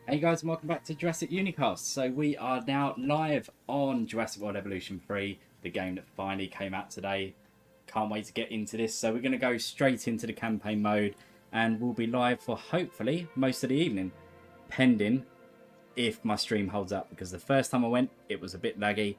Hey guys, and welcome back to Jurassic Unicast. So we are now live on Jurassic World Evolution 3, the game that finally came out today. Can't wait to get into this. So we're going to go straight into the campaign mode and we'll be live for hopefully most of the evening, pending if my stream holds up, because the first time I went it was a bit laggy.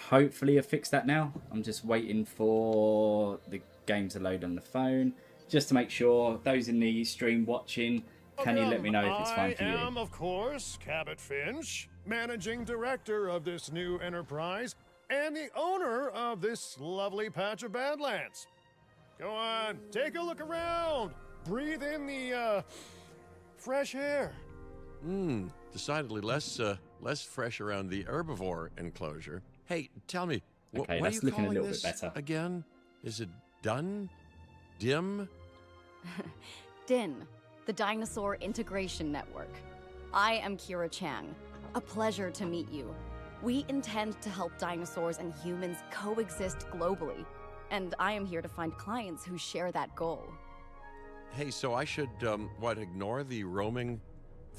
Hopefully I've fixed that now. I'm just waiting for the game to load on the phone just to make sure. Those in the stream watching, can you let me know if it's fine for you? I am, of course, Cabot Finch, managing director of this new enterprise and the owner of this lovely patch of Badlands. Go on, take a look around. Breathe in the, fresh air. Decidedly less fresh around the herbivore enclosure. Hey, tell me, Okay, what are that's you looking a calling little this bit better. again? Is it done? Dim? DIN, the Dinosaur Integration Network. I am Kira Chang. A pleasure to meet you. We intend to help dinosaurs and humans coexist globally, and I am here to find clients who share that goal. Hey, so I should, ignore the roaming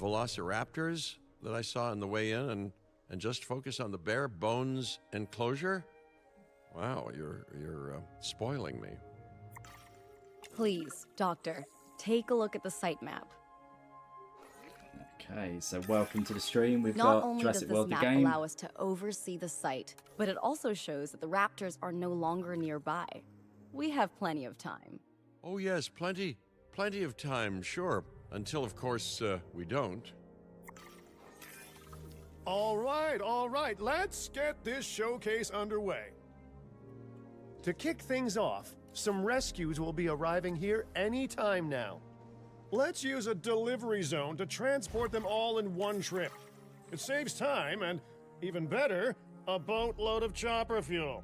velociraptors that I saw on the way in and just focus on the bare bones enclosure? Wow, you're spoiling me. Please, Doctor, take a look at the site map. Okay, so welcome to the stream. We've Not got only Jurassic does this World the map game. allow us to oversee the site, but it also shows that the raptors are no longer nearby. We have plenty of time. Oh yes, plenty of time, sure. Until, of course, we don't. All right, let's get this showcase underway. To kick things off, some rescues will be arriving here any time now. Let's use a delivery zone to transport them all in one trip. It saves time and, even better, a boatload of chopper fuel.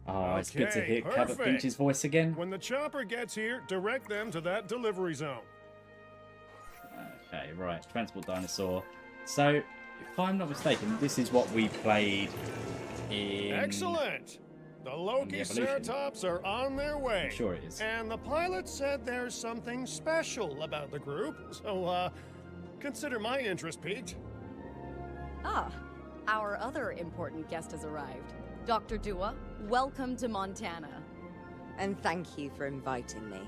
Oh, it's good to Okay, hear Cabot perfect. Finch's voice again. When the chopper gets here, direct them to that delivery zone. Okay, right, transport dinosaur. So, if I'm not mistaken, this is what we played in... Excellent! The Loki Evolution. Ceratops are on their way. I'm sure it is. And the pilot said there's something special about the group, so, consider my interest piqued. Ah, our other important guest has arrived. Dr. Dua, welcome to Montana. And thank you for inviting me.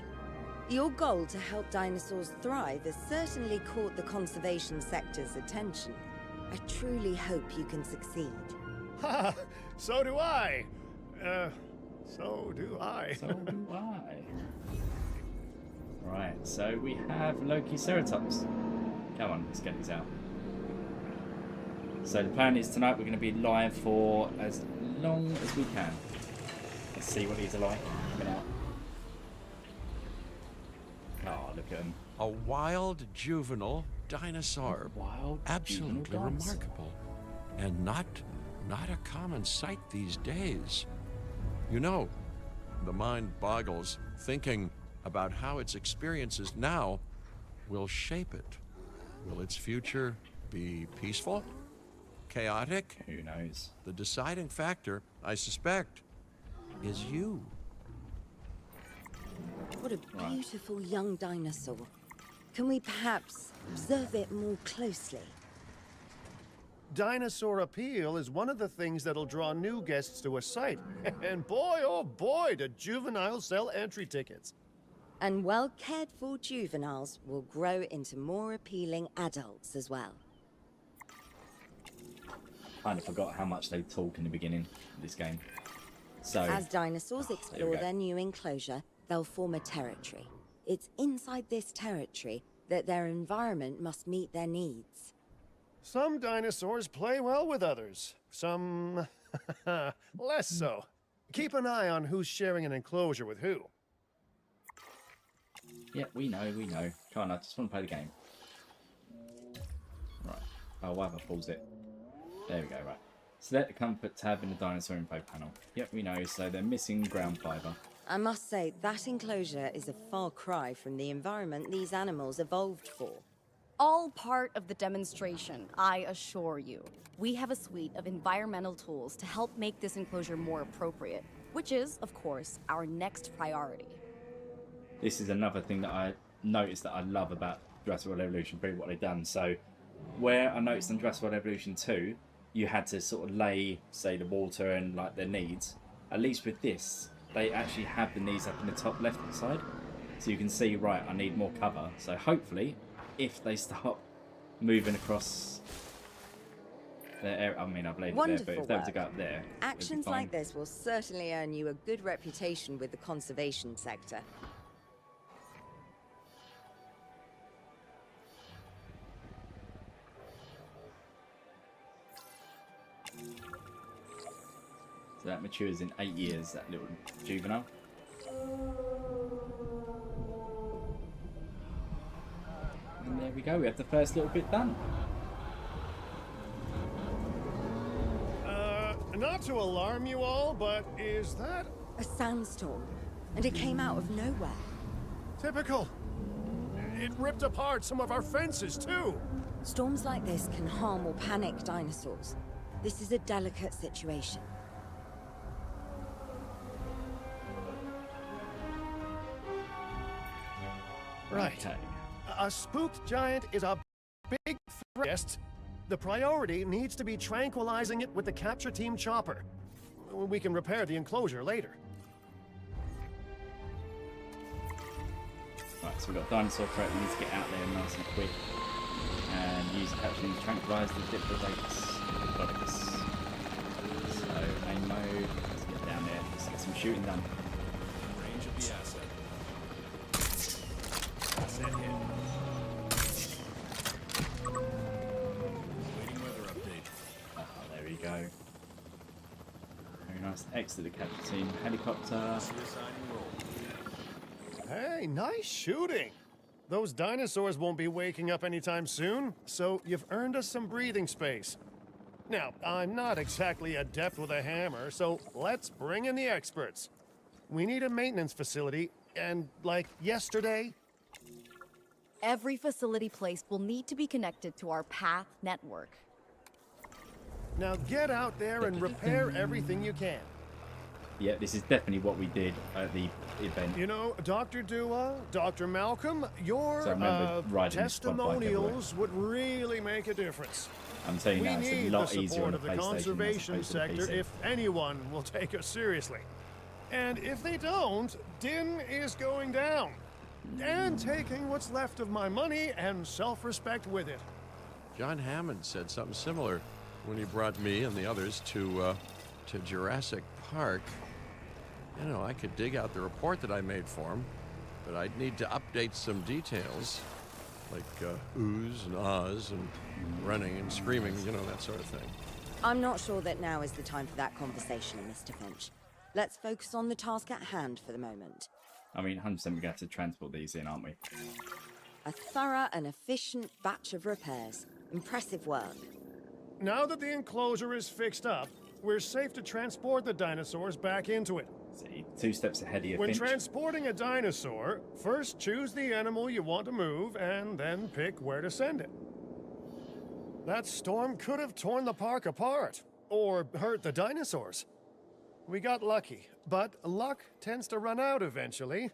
Your goal to help dinosaurs thrive has certainly caught the conservation sector's attention. I truly hope you can succeed. Ha! So do I. So do I. So do I. Right, so we have Loki Ceratops. Come on, let's get these out. So the plan is tonight we're going to be live for as long as we can. Let's see what these are like coming out. Oh, look at them. A wild juvenile dinosaur. Wild, Absolutely juvenile dinosaur. remarkable. And not a common sight these days. You know, the mind boggles thinking about how its experiences now will shape it. Will its future be peaceful? Chaotic? Who knows? The deciding factor, I suspect, is you. What a beautiful young dinosaur. Can we perhaps observe it more closely? Dinosaur appeal is one of the things that'll draw new guests to a site. And boy, oh boy, do juveniles sell entry tickets. And well-cared-for juveniles will grow into more appealing adults as well. Kind of forgot how much they talk in the beginning of this game. So, As dinosaurs there we explore go. their new enclosure, they'll form a territory. It's inside this territory that their environment must meet their needs. Some dinosaurs play well with others. Some less so. Keep an eye on who's sharing an enclosure with who. yeah, we know. Come on, I just want to play the game. Right. Oh, why have I paused it? There we go, right. Select the comfort tab in the dinosaur info panel. Yep, we know, so they're missing ground fibre. I must say, that enclosure is a far cry from the environment these animals evolved for. All part of the demonstration, I assure you. We have a suite of environmental tools to help make this enclosure more appropriate, which is, of course, our next priority. This is another thing that I noticed that I love about Jurassic World Evolution 3, what they've done. So where I noticed in Jurassic World Evolution 2, you had to sort of lay, say, the water and like their needs. At least with this, they actually have the needs up in the top left side. So you can see, right, I need more cover. So hopefully, if they start moving across their area, I mean, I've laid it there, but if they were to go up there, Actions like this will certainly earn you a good reputation with the conservation sector. So that matures in 8 years, that little juvenile. And there we go, we have the first little bit done. Not to alarm you all, but is that A sandstorm, and it came out of nowhere. typical? It ripped apart some of our fences, too. Storms like this can harm or panic dinosaurs. This is a delicate situation. Right. Okay. A spooked giant is a big threat. The priority needs to be tranquilizing it with the capture team chopper. We can repair the enclosure later. Right, so we've got dinosaur threat, we need to get out there nice and quick. And use the capture team to tranquilize the Diplodocus. So, main mode, let's get down there, let's get some shooting done. Range of the asset. Asset hit. Waiting weather update. Oh, there we go. Very nice. Exit the capture team. Helicopter. Reassigning roll. Hey, nice shooting. Those dinosaurs won't be waking up anytime soon, so you've earned us some breathing space. Now, I'm not exactly adept with a hammer, so let's bring in the experts. We need a maintenance facility, and like yesterday, Every facility placed will need to be connected to our path network. now get out there and repair everything you can. Yeah, this is definitely what we did at the event. You know, Dr. Dua, Dr. Malcolm, your So I remember riding this quad bike testimonials would really make a difference. I'm telling you We now, it's a need the lot easier on support the of the PlayStation conservation as opposed to the sector PC. if anyone will take us seriously. And if they don't, Din is going down. And taking what's left of my money and self-respect with it. John Hammond said something similar when he brought me and the others to Jurassic Park. You know, I could dig out the report that I made for him, but I'd need to update some details, like oohs and ahs and running and screaming, you know, that sort of thing. I'm not sure that now is the time for that conversation, Mr. Finch. Let's focus on the task at hand for the moment. I mean, 100% we're going to have to transport these in, aren't we? A thorough and efficient batch of repairs. Impressive work. Now that the enclosure is fixed up, we're safe to transport the dinosaurs back into it. See, 2 steps ahead of you, When Finch. transporting a dinosaur, first choose the animal you want to move and then pick where to send it. That storm could have torn the park apart or hurt the dinosaurs. We got lucky, but luck tends to run out eventually.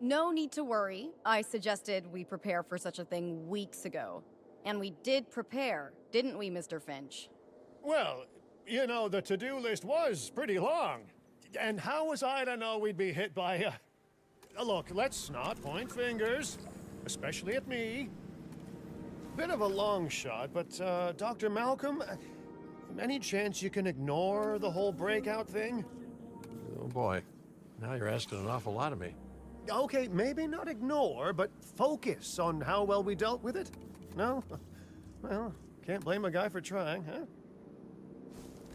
No need to worry. I suggested we prepare for such a thing weeks ago. And we did prepare, didn't we, Mr. Finch? Well, you know, the to-do list was pretty long. And how was I to know we'd be hit by look, let's not point fingers, especially at me. Bit of a long shot, but, Dr. Malcolm, any chance you can ignore the whole breakout thing? Oh boy, now you're asking an awful lot of me. Okay, maybe not ignore, but focus on how well we dealt with it? No? Well, can't blame a guy for trying, huh?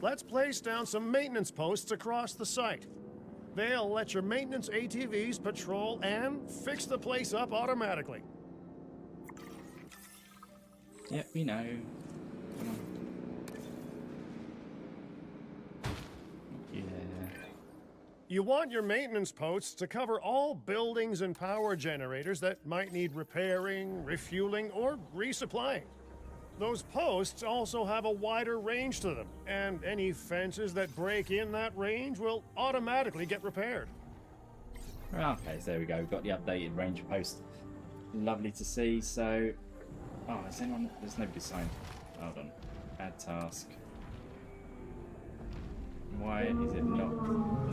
Let's place down some maintenance posts across the site. They'll let your maintenance ATVs patrol and fix the place up automatically. Yep, we know. Come on. Yeah. You want your maintenance posts to cover all buildings and power generators that might need repairing, refueling, or resupplying. Those posts also have a wider range to them, and any fences that break in that range will automatically get repaired. Okay, so there we go. We've got the updated ranger post. Lovely to see. So, oh, is anyone? There's nobody signed. Hold on. Add task. Why is it not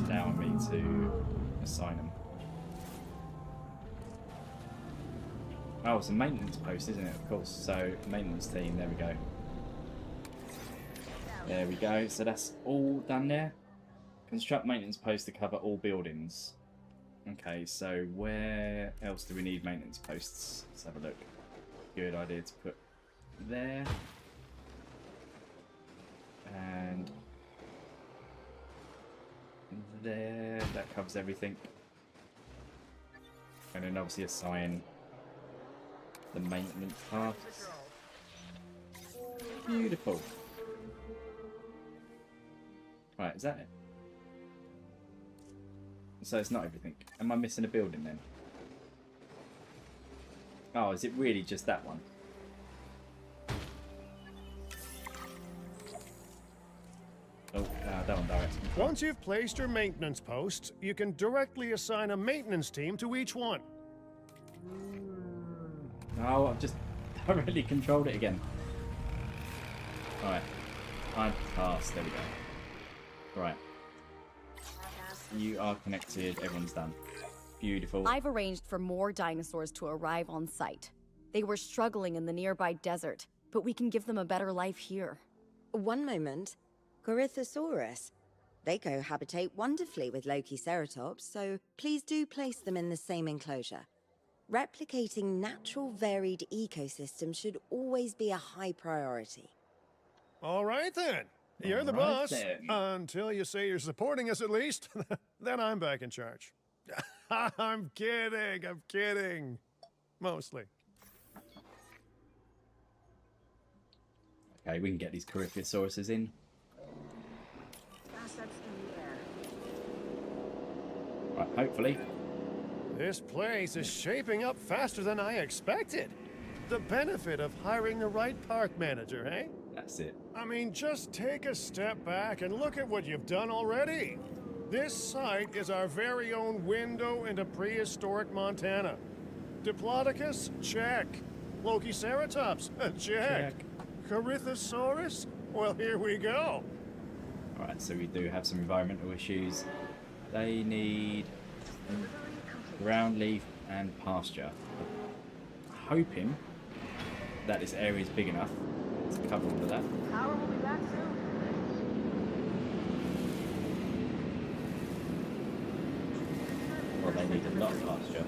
allowing me to assign them? Oh, it's a maintenance post, isn't it? Of course. So, maintenance team. There we go. There we go. So that's all done there. Construct maintenance post to cover all buildings. Okay, so where else do we need maintenance posts? Let's have a look. Good idea to put there. And there. That covers everything. And then obviously assign the maintenance tasks. Beautiful. Right, is that it? So it's not everything. Am I missing a building then? Oh, is it really just that one? Oh, that one directs me. Once you've placed your maintenance posts, you can directly assign a maintenance team to each one. Oh, I've just directly controlled it again. Alright. Time task. There we go. Right. You are connected. Everyone's done. Beautiful. I've arranged for more dinosaurs to arrive on site. They were struggling in the nearby desert, but we can give them a better life here. One moment. Corythosaurus. They cohabitate wonderfully with Lokiceratops, so please do place them in the same enclosure. Replicating natural varied ecosystems should always be a high priority. All right then. You're the All right boss. then. Until you say you're supporting us at least. Then I'm back in charge. I'm kidding. I'm kidding. Mostly. Okay, we can get these Coryphosauruses in. Right, hopefully. This place is shaping up faster than I expected. The benefit of hiring the right park manager, eh? That's it. I mean, just take a step back and look at what you've done already. This site is our very own window into prehistoric Montana. Diplodocus? Check. Lokiceratops? Check. Corythosaurus? Well, here we go. Alright, so we do have some environmental issues. They need ground leaf and pasture. Hoping that this area is big enough to cover all of that. Power will be back soon. Well, they need a lot of pasture.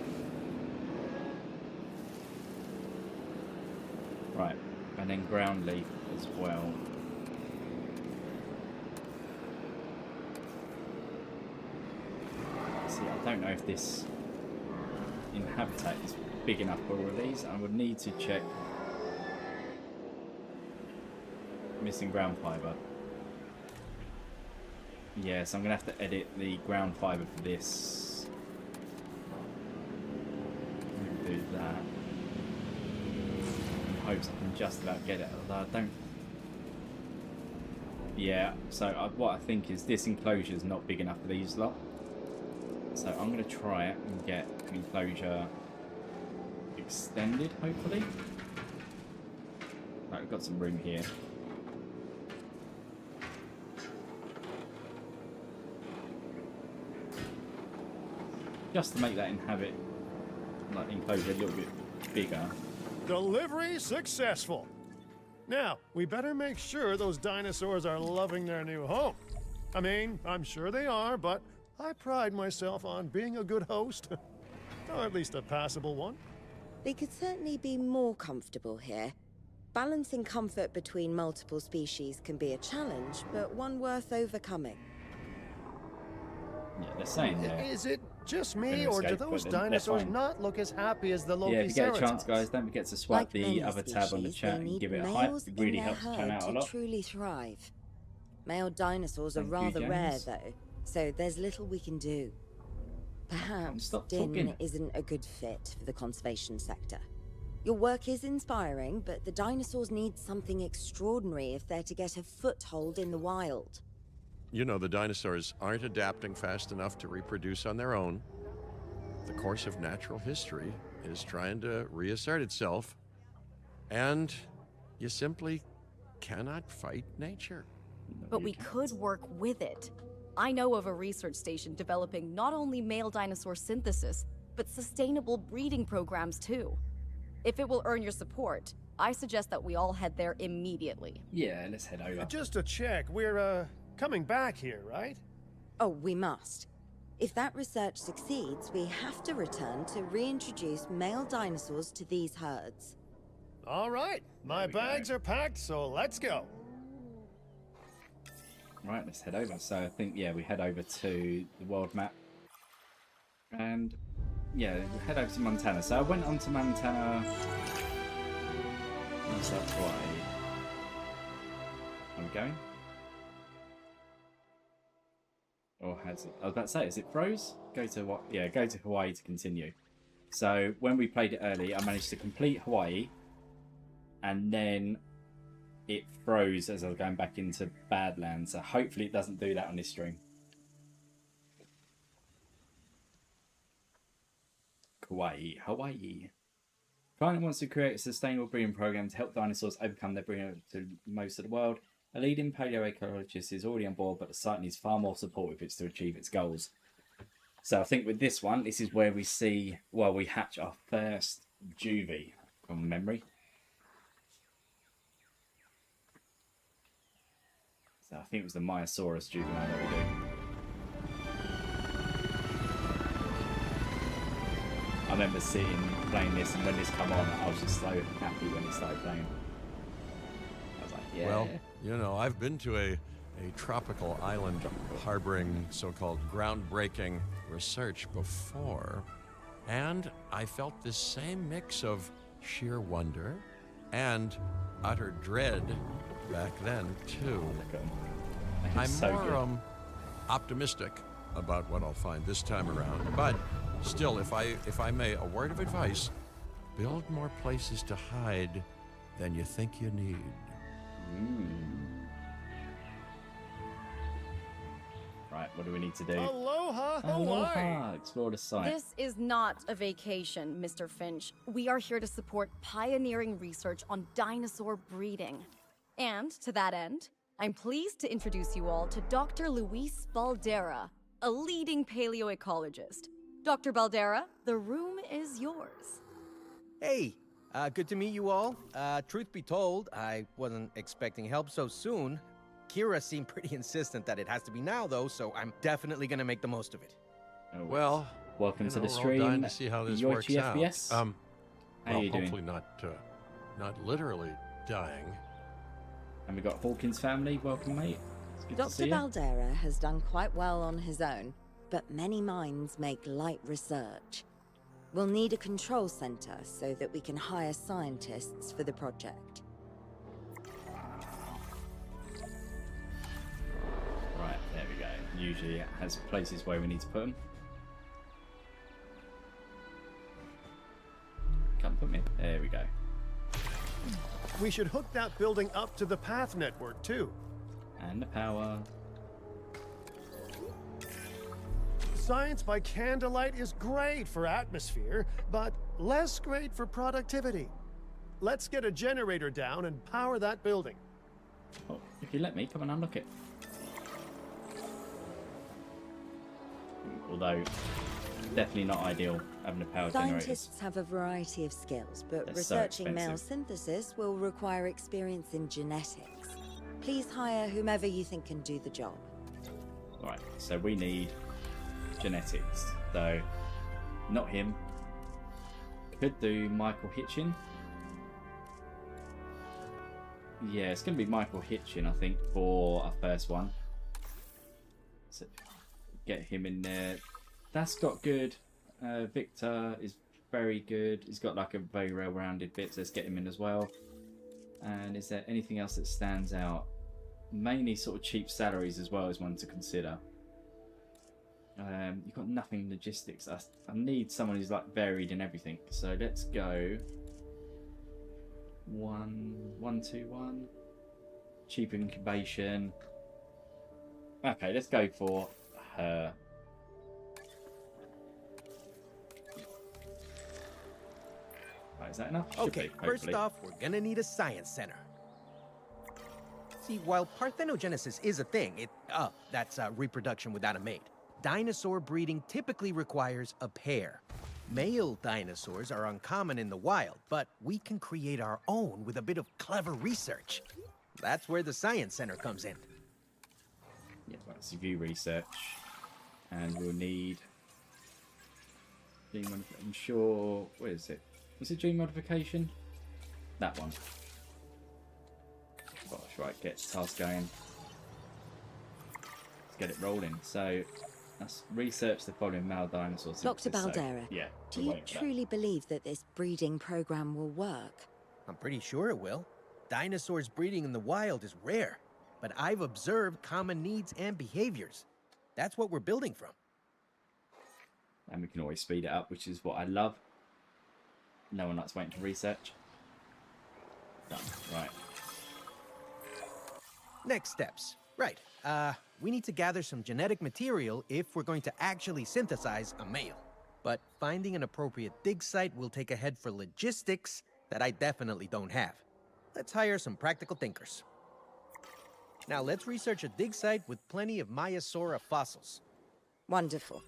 Right, and then ground leaf as well. See, I don't know if this habitat is big enough for all of these. I would need to check. Missing ground fibre. Yeah, so I'm going to have to edit the ground fibre for this. Do that. In hopes I can just about get it, although I don't. Yeah, so what I think is this enclosure is not big enough for these lot. So I'm going to try it and get an enclosure extended, hopefully. Right, we've got some room here. Just to make that enclosure a little bit bigger. Delivery successful. Now, we better make sure those dinosaurs are loving their new home. I mean, I'm sure they are, but I pride myself on being a good host. Or at least a passable one. They could certainly be more comfortable here. Balancing comfort between multiple species can be a challenge, but one worth overcoming. Yeah, they're saying there. Is it just me, Gonna or do escape, those but they're dinosaurs fine. not look as happy as the Lokiceratops? Yeah, if you get a chance, guys, don't forget to swipe Like the many other tab on the species, chat they and need give it a hype. males It in really their helps the channel herd out a to lot. truly thrive. Male dinosaurs are Thank you, rather rare, James. though, so there's little we can do. Perhaps Stop Din talking. isn't a good fit for the conservation sector. Your work is inspiring, but the dinosaurs need something extraordinary if they're to get a foothold in the wild. You know, the dinosaurs aren't adapting fast enough to reproduce on their own. The course of natural history is trying to reassert itself, and you simply cannot fight nature. But we could work with it. I know of a research station developing not only male dinosaur synthesis, but sustainable breeding programs too. If it will earn your support, I suggest that we all head there immediately. Yeah, let's head over. Just to check, we're, coming back here, right? Oh, we must. If that research succeeds, we have to return to reintroduce male dinosaurs to these herds. All right, my bags are packed, so let's go. Right, let's head over. So I think, yeah, we head over to the world map. And, yeah, we head over to Montana. So I went on to Montana. What's that Hawaii? Are we going? Or has it? I was about to say, is it froze? Go to what? Yeah, go to Hawaii to continue. So when we played it early, I managed to complete Hawaii. And then it froze as I was going back into Badlands, so hopefully it doesn't do that on this stream. Hawaii. Planet wants to create a sustainable breeding program to help dinosaurs overcome their breeding to most of the world. A leading paleoecologist is already on board, but the site needs far more support if it's to achieve its goals. So I think with this one, this is where we see, well, we hatch our first juvie from memory. So I think it was the Myosaurus juvenile that we do. I remember playing this, and when this come on, I was just so happy when it started playing. I was like, yeah. Well, you know, I've been to a tropical island harboring so-called groundbreaking research before, and I felt this same mix of sheer wonder and utter dread back then too. I'm so more optimistic about what I'll find this time around, but still, if I may, a word of advice: build more places to hide than you think you need. Right, what do we need to do? Aloha, Hawaii! Aloha! Explore the site. This is not a vacation, Mr. Finch. We are here to support pioneering research on dinosaur breeding. And to that end, I'm pleased to introduce you all to Dr. Luis Baldera, a leading paleoecologist. Dr. Baldera, the room is yours. Hey, good to meet you all. Truth be told, I wasn't expecting help so soon. Kira seemed pretty insistent that it has to be now, though, so I'm definitely gonna make the most of it. Oh, Well, welcome to the we're all stream. dying to see how this works out. FPS. How How you doing? hopefully not literally dying. And we got Hawkins family. Welcome, mate. It's good to Dr. see you. Baldera has done quite well on his own, but many minds make light research. We'll need a control center so that we can hire scientists for the project. Right, there we go. Usually it has places where we need to put them. Can't put me. There we go. We should hook that building up to the path network, too. And the power. Science by candlelight is great for atmosphere, but less great for productivity. Let's get a generator down and power that building. Oh, if you let me, come and unlock it. Although, definitely not ideal having a power generator. Scientists have a variety of skills, but They're so researching male expensive. synthesis will require experience in genetics. Please hire whomever you think can do the job. Right, so we need genetics. So, not him. Could do Michael Hitchin. Yeah, it's going to be Michael Hitchin, I think, for our first one. So, get him in there. That's got good. Victor is very good. He's got like a very well-rounded bit, so let's get him in as well. And is there anything else that stands out? Mainly sort of cheap salaries as well as one to consider. You've got nothing logistics. I need someone who's like varied in everything. So let's go 1-2-1. Cheap incubation. Okay, let's go for her. Right, is that enough? Should Okay, be, first hopefully. off, we're gonna need a science center. See, while parthenogenesis is a thing, that's reproduction without a mate. Dinosaur breeding typically requires a pair. Male dinosaurs are uncommon in the wild, but we can create our own with a bit of clever research. That's where the science center comes in. Yeah, right, let's view research. And we'll need gene I'm sure, where is it? Was it gene modification? That one. Gosh, right, get task going. Let's get it rolling. So let's research the following male dinosaurs. Dr. So, Baldera, yeah, do we're you waiting for that. truly believe that this breeding program will work? I'm pretty sure it will. Dinosaurs breeding in the wild is rare, but I've observed common needs and behaviors. That's what we're building from. And we can always speed it up, which is what I love. No one likes waiting for research. Done. Right. Next steps. Right. We need to gather some genetic material if we're going to actually synthesize a male. But finding an appropriate dig site will take a head for logistics that I definitely don't have. Let's hire some practical thinkers. Now let's research a dig site with plenty of Maiasaura fossils. Wonderful.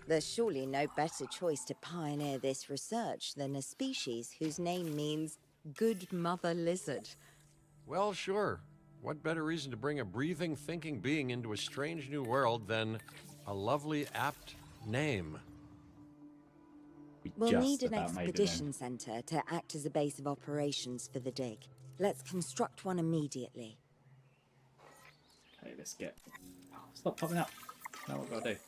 There's surely no better choice to pioneer this research than a species whose name means good mother lizard. Well, sure. What better reason to bring a breathing, thinking being into a strange new world than a lovely, apt name? We We'll just need an about made it expedition center to act as a base of operations for the dig. Let's construct one immediately. in. Okay, let's get... Oh, stop popping up. Now what have I got to do?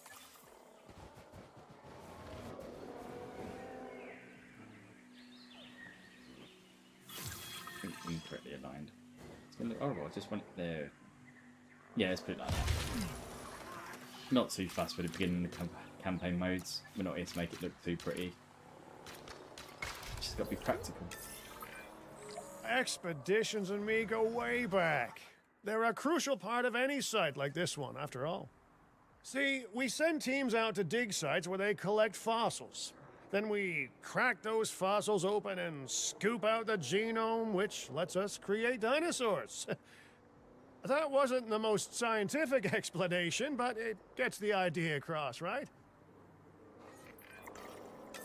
I think incorrectly aligned. It's going to look horrible. I just want it there. Yeah, let's put it like that. Not too fast for the beginning of the campaign modes. We're not here to make it look too pretty. Just got to be practical. Expeditions and me go way back. They're a crucial part of any site like this one, after all. See, we send teams out to dig sites where they collect fossils. Then we crack those fossils open and scoop out the genome, which lets us create dinosaurs. That wasn't the most scientific explanation, but it gets the idea across, right?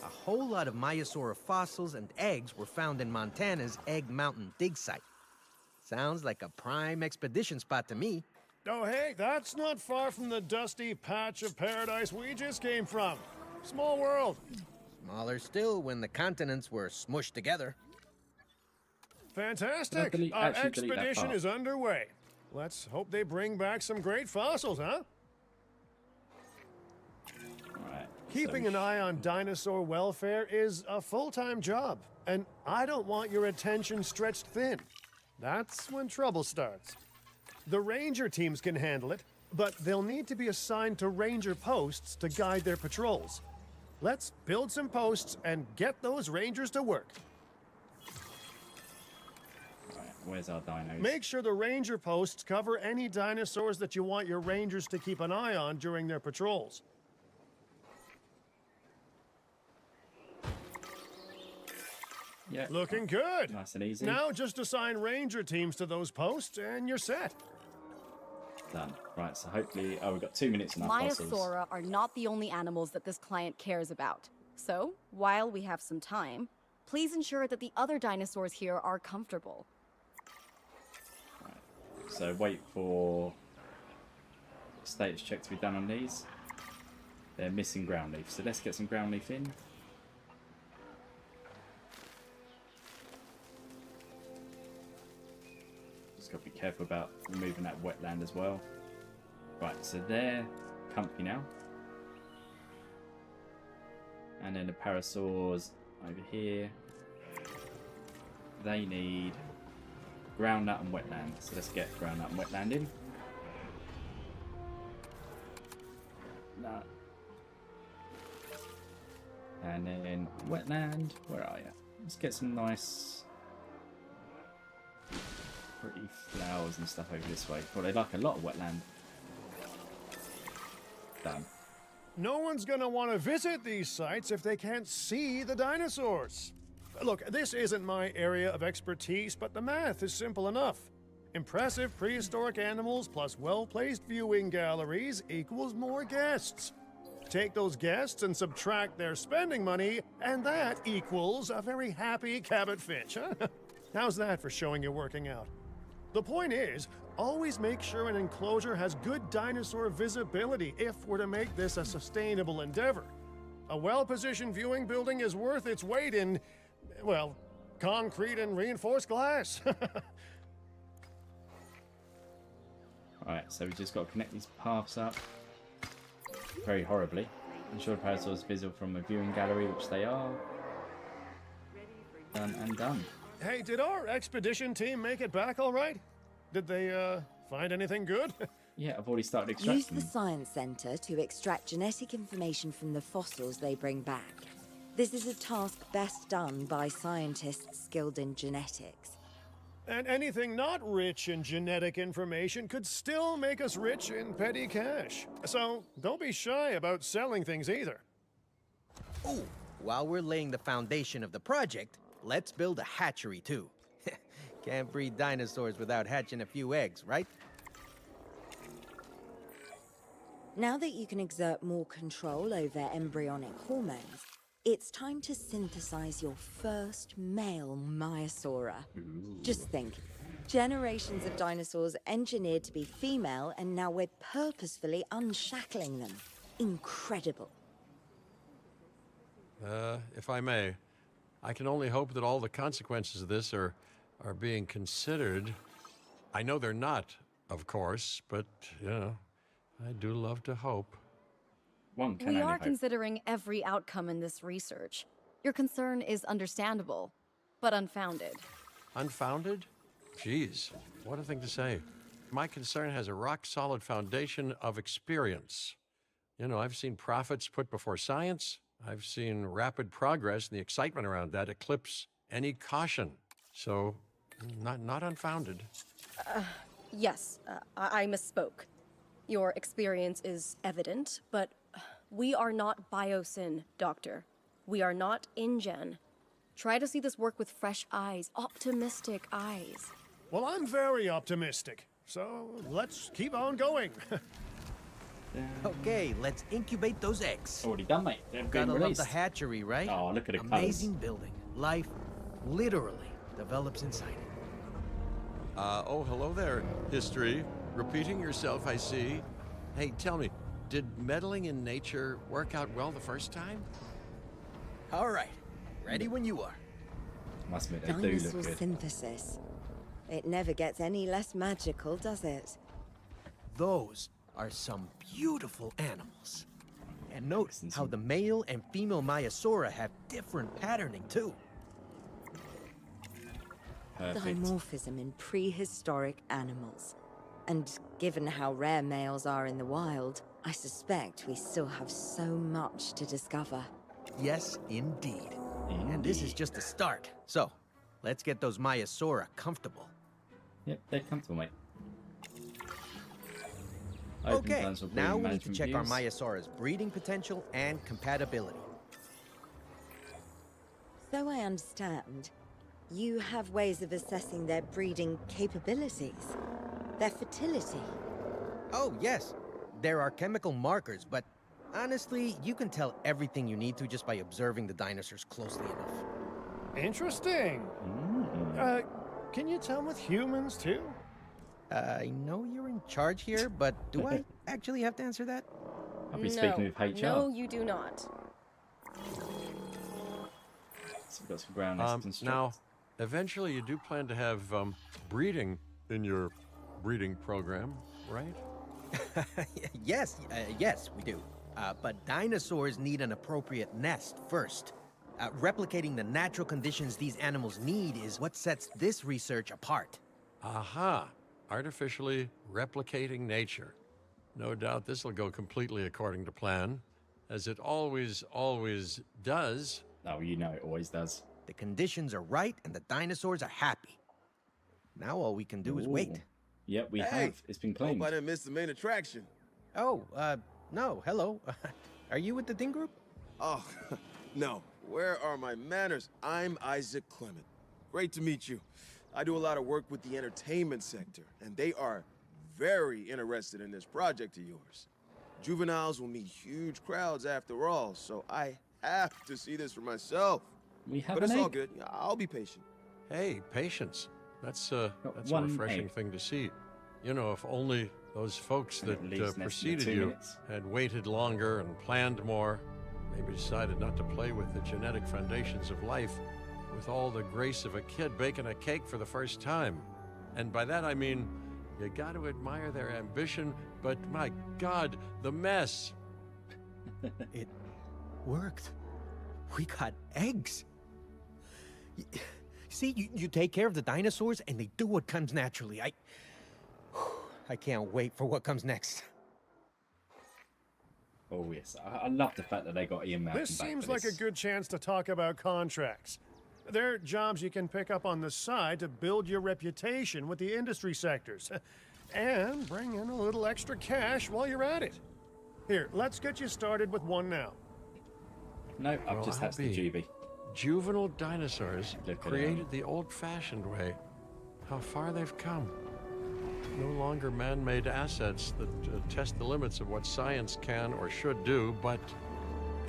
A whole lot of Maiasaura fossils and eggs were found in Montana's Egg Mountain dig site. Sounds like a prime expedition spot to me. Oh, hey, that's not far from the dusty patch of paradise we just came from. Small world. Smaller still when the continents were smushed together. Fantastic. Delete- Our actually delete that expedition part. is underway. Let's hope they bring back some great fossils, huh? Alright. Keeping an eye on dinosaur welfare is a full-time job, and I don't want your attention stretched thin. That's when trouble starts. The ranger teams can handle it, but they'll need to be assigned to ranger posts to guide their patrols. Let's build some posts and get those rangers to work. Right, where's our dinos? Make sure the ranger posts cover any dinosaurs that you want your rangers to keep an eye on during their patrols. Yeah. Looking good. Nice and easy. Now just assign ranger teams to those posts and you're set. Done. Right, so hopefully... Oh, we've got 2 minutes in our fossils. Maiasaura are not the only animals that this client cares about. So, while we have some time, please ensure that the other dinosaurs here are comfortable. Right. So wait for status check to be done on these. They're missing ground leaf, so let's get some ground leaf in. Just got to be careful about removing that wetland as well. Right, so they're comfy now. And then the parasaurs over here. They need ground nut and wetland. So let's get ground nut and wetland in. Nut. And then wetland. Where are you? Let's get some nice pretty flowers and stuff over this way. Well, they like a lot of wetland. Done. No one's gonna want to visit these sites if they can't see the dinosaurs. Look, this isn't my area of expertise, but the math is simple enough. Impressive prehistoric animals plus well-placed viewing galleries equals more guests. Take those guests and subtract their spending money, and that equals a very happy Cabot Finch, huh? How's that for showing you're working out? The point is, always make sure an enclosure has good dinosaur visibility if we're to make this a sustainable endeavor. A well-positioned viewing building is worth its weight in, well, concrete and reinforced glass. Alright, so we just got to connect these paths up very horribly. Ensure the parasaurs visible from a viewing gallery, which they are. Done and done. Hey, did our expedition team make it back all right? Did they, find anything good? Yeah, I've already started Use extracting the them. Science Center to extract genetic information from the fossils they bring back. This is a task best done by scientists skilled in genetics. And anything not rich in genetic information could still make us rich in petty cash. So don't be shy about selling things either. Ooh, while we're laying the foundation of the project, let's build a hatchery too. Can't breed dinosaurs without hatching a few eggs, right? Now that you can exert more control over embryonic hormones, it's time to synthesize your first male Maiasaura. Just think, generations of dinosaurs engineered to be female, and now we're purposefully unshackling them. Incredible. If I may, I can only hope that all the consequences of this are being considered. I know they're not, of course, but, you know, I do love to hope. One can We only are hope. considering every outcome in this research. Your concern is understandable, but unfounded. Unfounded? Geez, what a thing to say. My concern has a rock-solid foundation of experience. You know, I've seen profits put before science. I've seen rapid progress, and the excitement around that eclipse any caution. So, not unfounded. Yes, I misspoke. Your experience is evident, but we are not Biosyn, Doctor. We are not InGen. Try to see this work with fresh eyes, optimistic eyes. Well, I'm very optimistic. So let's keep on going. Okay, let's incubate those eggs. Already done, mate. They've been Gotta love released. the hatchery, right? Oh, look at the Amazing colours. building. Life literally develops inside it. Oh, hello there, history. Repeating yourself, I see. Hey, tell me, did meddling in nature work out well the first time? All right, ready when you are. Must admit, they do look Dinosaur good. synthesis. It never gets any less magical, does it? Those are some beautiful animals. And note Listen to how me. the male and female Maiasaura have different patterning too. Perfect. Dimorphism in prehistoric animals. And given how rare males are in the wild, I suspect we still have so much to discover. Yes, indeed. And this is Indeed. just a start. So, let's get those Maiasaura comfortable. Yep, they're comfortable, mate. Open Okay, plans for now breeding we need to management check our views. Maiasaura's breeding potential and compatibility. So I understand, you have ways of assessing their breeding capabilities, their fertility. Oh, yes. There are chemical markers, but honestly, you can tell everything you need to just by observing the dinosaurs closely enough. Interesting. Can you tell with humans too? I know you're in charge here, but do I actually have to answer that? I'll be speaking with HR. No, you do not. So we've got some ground nests and stuff. Now, eventually you do plan to have breeding in your breeding program, right? Yes, we do. But dinosaurs need an appropriate nest first. Replicating the natural conditions these animals need is what sets this research apart. Aha! Artificially replicating nature. No doubt this will go completely according to plan, as it always does. Oh, you know it always does. The conditions are right and the dinosaurs are happy. Now all we can do is wait. Ooh. Yep, we Hey, have. It's been claimed. Hope I didn't miss the main attraction. Oh, no, hello. Are you with the Ding Group? Oh, no. Where are my manners? I'm Isaac Clement. Great to meet you. I do a lot of work with the entertainment sector, and they are very interested in this project of yours. Juveniles will need huge crowds after all, so I have to see this for myself. We have But an it's all egg. good. I'll be patient. Hey, patience. That's a one refreshing egg. thing to see. You know, if only those folks And that it leaves less than preceded 2 you minutes. had waited longer and planned more, maybe decided not to play with the genetic foundations of life with all the grace of a kid baking a cake for the first time. And by that I mean, you got to admire their ambition, but my God, the mess. It worked. We got eggs. See, you take care of the dinosaurs and they do what comes naturally. I can't wait for what comes next. Oh yes, I love the fact that they got Ian Malcolm This back seems for like a this. good chance to talk about contracts. They're jobs you can pick up on the side to build your reputation with the industry sectors. And bring in a little extra cash while you're at it. Here, let's get you started with one now. No, I've Well, just I'll hatched the be. Juby. Juvenile dinosaurs Look at created the old-fashioned way. How far they've come. No longer man-made assets that test the limits of what science can or should do, but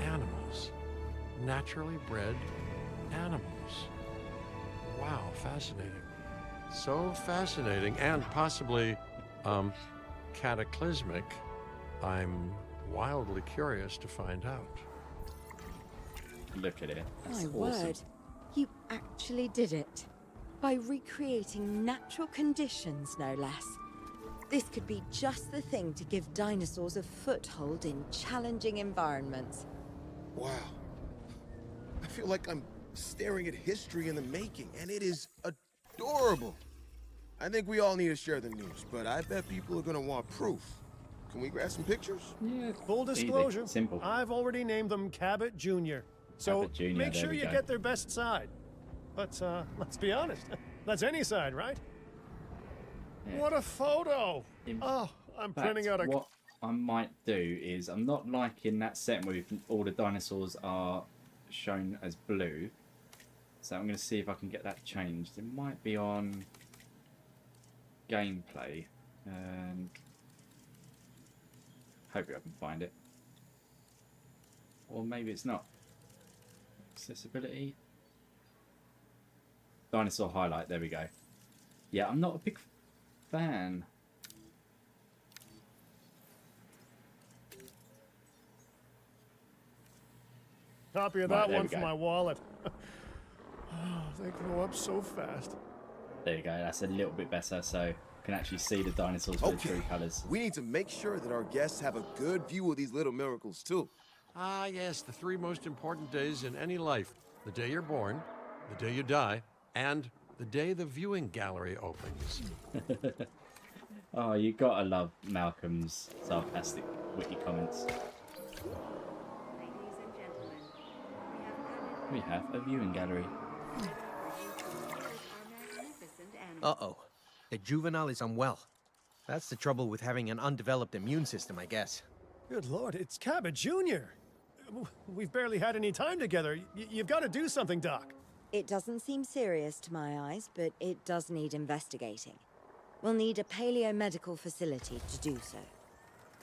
animals. Naturally bred animals. Wow, fascinating. So fascinating and possibly, cataclysmic. I'm wildly curious to find out. Look at it. That's My awesome. word. You actually did it. By recreating natural conditions, no less. This could be just the thing to give dinosaurs a foothold in challenging environments. Wow. I feel like I'm staring at history in the making, and it is adorable. I think we all need to share the news, but I bet people are gonna want proof. Can we grab some pictures? Yeah, Full easy, disclosure, simple. I've already named them Cabot Jr. So Cabot Jr., make there sure we you go. get their best side. But let's be honest, that's any side, right? Yeah. What a photo! In Oh, I'm fact, printing out a... what I might do is, I'm not liking that setting where all the dinosaurs are shown as blue. So I'm going to see if I can get that changed. It might be on gameplay. And hopefully I can find it. Or maybe it's not. Accessibility. Dinosaur highlight, there we go. Yeah, I'm not a big fan. Copy of Right, that there one we for go. my wallet. Oh, they grow up so fast. There you go, that's a little bit better, so you can actually see the dinosaurs with the true colours. We need to make sure that our guests have a good view of these little miracles, too. Ah, yes, the three most important days in any life. The day you're born, the day you die, and the day the viewing gallery opens. Oh, you gotta love Malcolm's sarcastic, witty comments. Ladies and gentlemen, We have a viewing gallery. Uh-oh. The juvenile is unwell. That's the trouble with having an undeveloped immune system, I guess. Good lord, it's Cabot Jr. We've barely had any time together. You've got to do something, Doc. It doesn't seem serious to my eyes, but it does need investigating. We'll need a paleomedical facility to do so.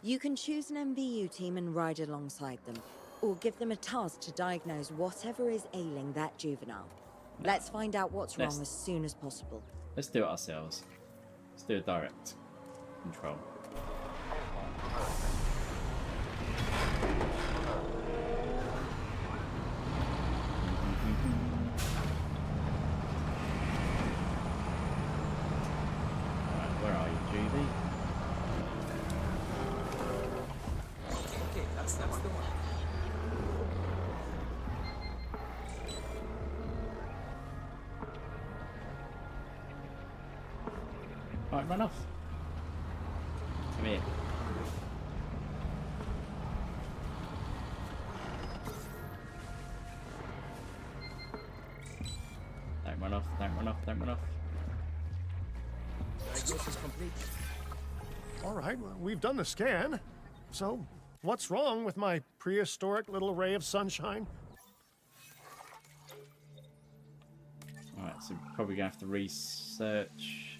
You can choose an MVU team and ride alongside them, or give them a task to diagnose whatever is ailing that juvenile. Let's find out what's wrong as soon as possible. Let's do it ourselves. Let's do a direct control. Alright, where are you, Judy? Okay, that's the one. Alright, run off. Come here. Don't run off, don't run off, don't run off. Diagnosis complete. All right, well, we've done the scan. So, what's wrong with my prehistoric little ray of sunshine? Alright, so we're probably going to have to research.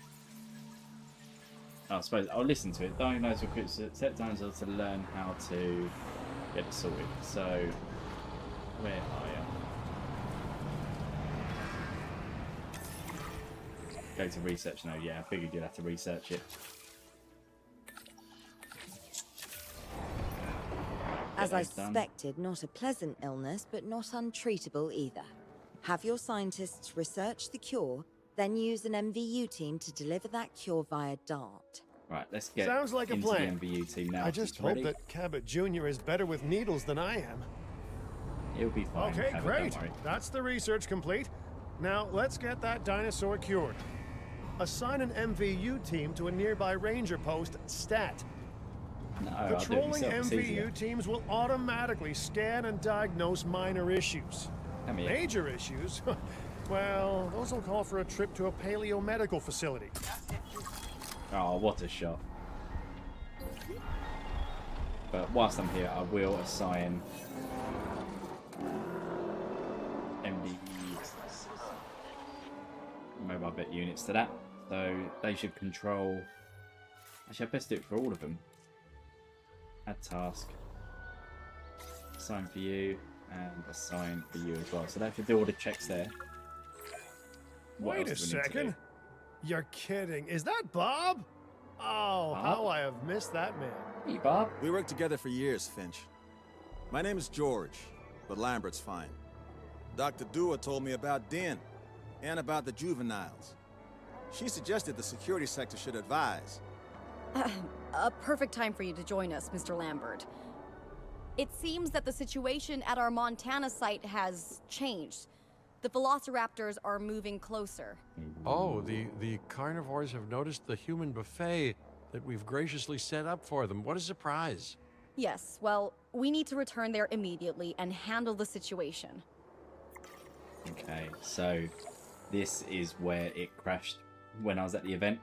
Oh, I suppose I'll listen to it. Diagnose recruits set dinosaurs to learn how to get it sorted. So, where are you? Go to research now. Yeah, I figured you'd have to research it. As I suspected, not a pleasant illness, but not untreatable either. Have your scientists research the cure, then use an MVU team to deliver that cure via DART. Right, let's get Sounds like a into plan. the MVU team now. I just hope that Cabot Jr. is better with needles than I am. He'll be fine. Okay, Cabot, great. don't worry. That's the research complete. Now, let's get that dinosaur cured. Assign an MVU team to a nearby ranger post, Stat. No, I'll do it Patrolling myself. It's easier. MVU teams will automatically scan and diagnose minor issues. Come here. Major issues? Well, those will call for a trip to a paleo-medical facility. Oh, what a shot. But whilst I'm here, I will assign MB mobile bit units to that. So they should control... Actually, I best do it for all of them. Add task. Assign for you, and assign for you as well. So that should do all the checks there. What Wait a else do we need to do? second. You're kidding. Is that Bob? Oh, Bob? how I have missed that man. Hey, Bob. We worked together for years, Finch. My name is George, but Lambert's fine. Dr. Dua told me about Den, and about the juveniles. She suggested the security sector should advise. A perfect time for you to join us, Mr. Lambert. It seems that the situation at our Montana site has changed. The velociraptors are moving closer. Oh, the carnivores have noticed the human buffet that we've graciously set up for them. What a surprise. Yes, well, we need to return there immediately and handle the situation. Okay, so this is where it crashed when I was at the event.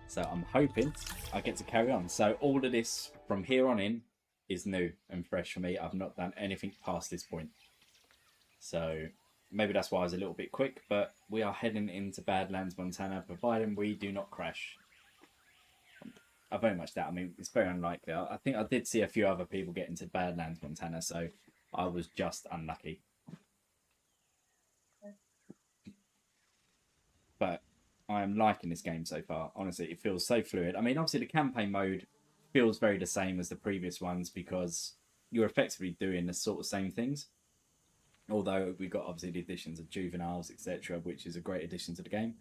So I'm hoping I get to carry on. So all of this from here on in is new and fresh for me. I've not done anything past this point. So maybe that's why I was a little bit quick, but we are heading into Badlands, Montana, providing we do not crash. I very much doubt. I mean, it's very unlikely. I think I did see a few other people get into Badlands, Montana, so I was just unlucky. But I am liking this game so far. Honestly, it feels so fluid. I mean, obviously the campaign mode feels very the same as the previous ones because you're effectively doing the sort of same things. Although we've got obviously the additions of juveniles, etc., which is a great addition to the game.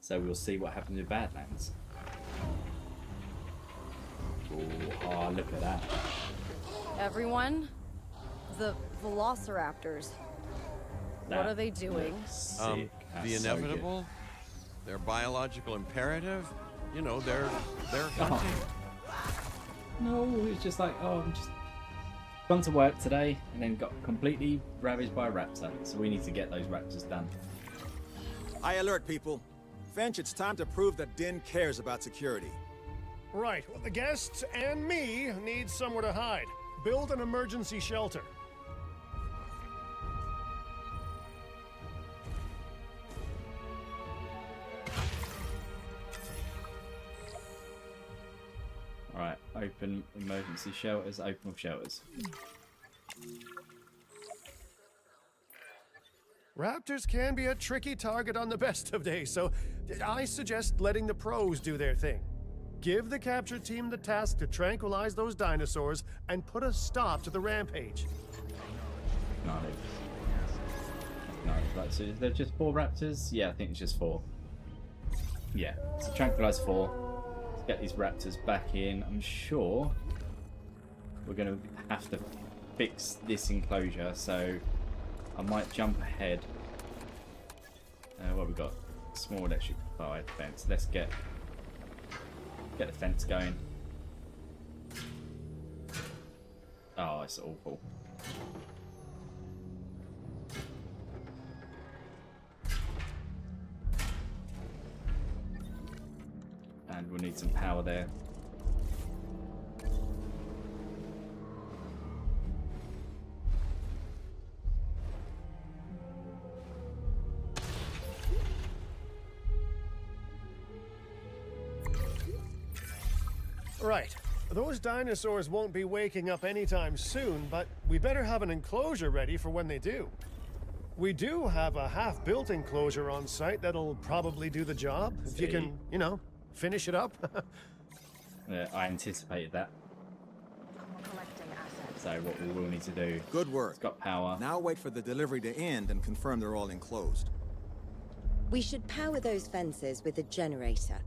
So we'll see what happens with Badlands. Oh, look at that. Everyone, the velociraptors. What are they doing? Sick. The That's so good. inevitable, their biological imperative, you know, they're hunting. No, it's just like, oh, I'm just gone to work today and then got completely ravaged by a raptor. So we need to get those raptors done. High alert, people. Finch, it's time to prove that Den cares about security. Right, well, the guests and me need somewhere to hide. Build an emergency shelter. Alright, open emergency shelters, open shelters. Raptors can be a tricky target on the best of days, so I suggest letting the pros do their thing. Give the capture team the task to tranquilize those dinosaurs and put a stop to the rampage. No. No, right, so is there just 4 raptors? Yeah, I think it's just 4. Yeah, so tranquilize 4. Let's get these raptors back in. I'm sure we're going to have to fix this enclosure, so I might jump ahead. What have we got? Small electric fence. Let's get the fence going. Oh, it's awful. And we'll need some power there. Right. Those dinosaurs won't be waking up anytime soon, but we better have an enclosure ready for when they do. We do have a half-built enclosure on site that'll probably do the job. If you can, you know, finish it up. Yeah, I anticipated that. So what we will need to do... Good work. It's got power. Now wait for the delivery to end and confirm they're all enclosed. We should power those fences with a generator.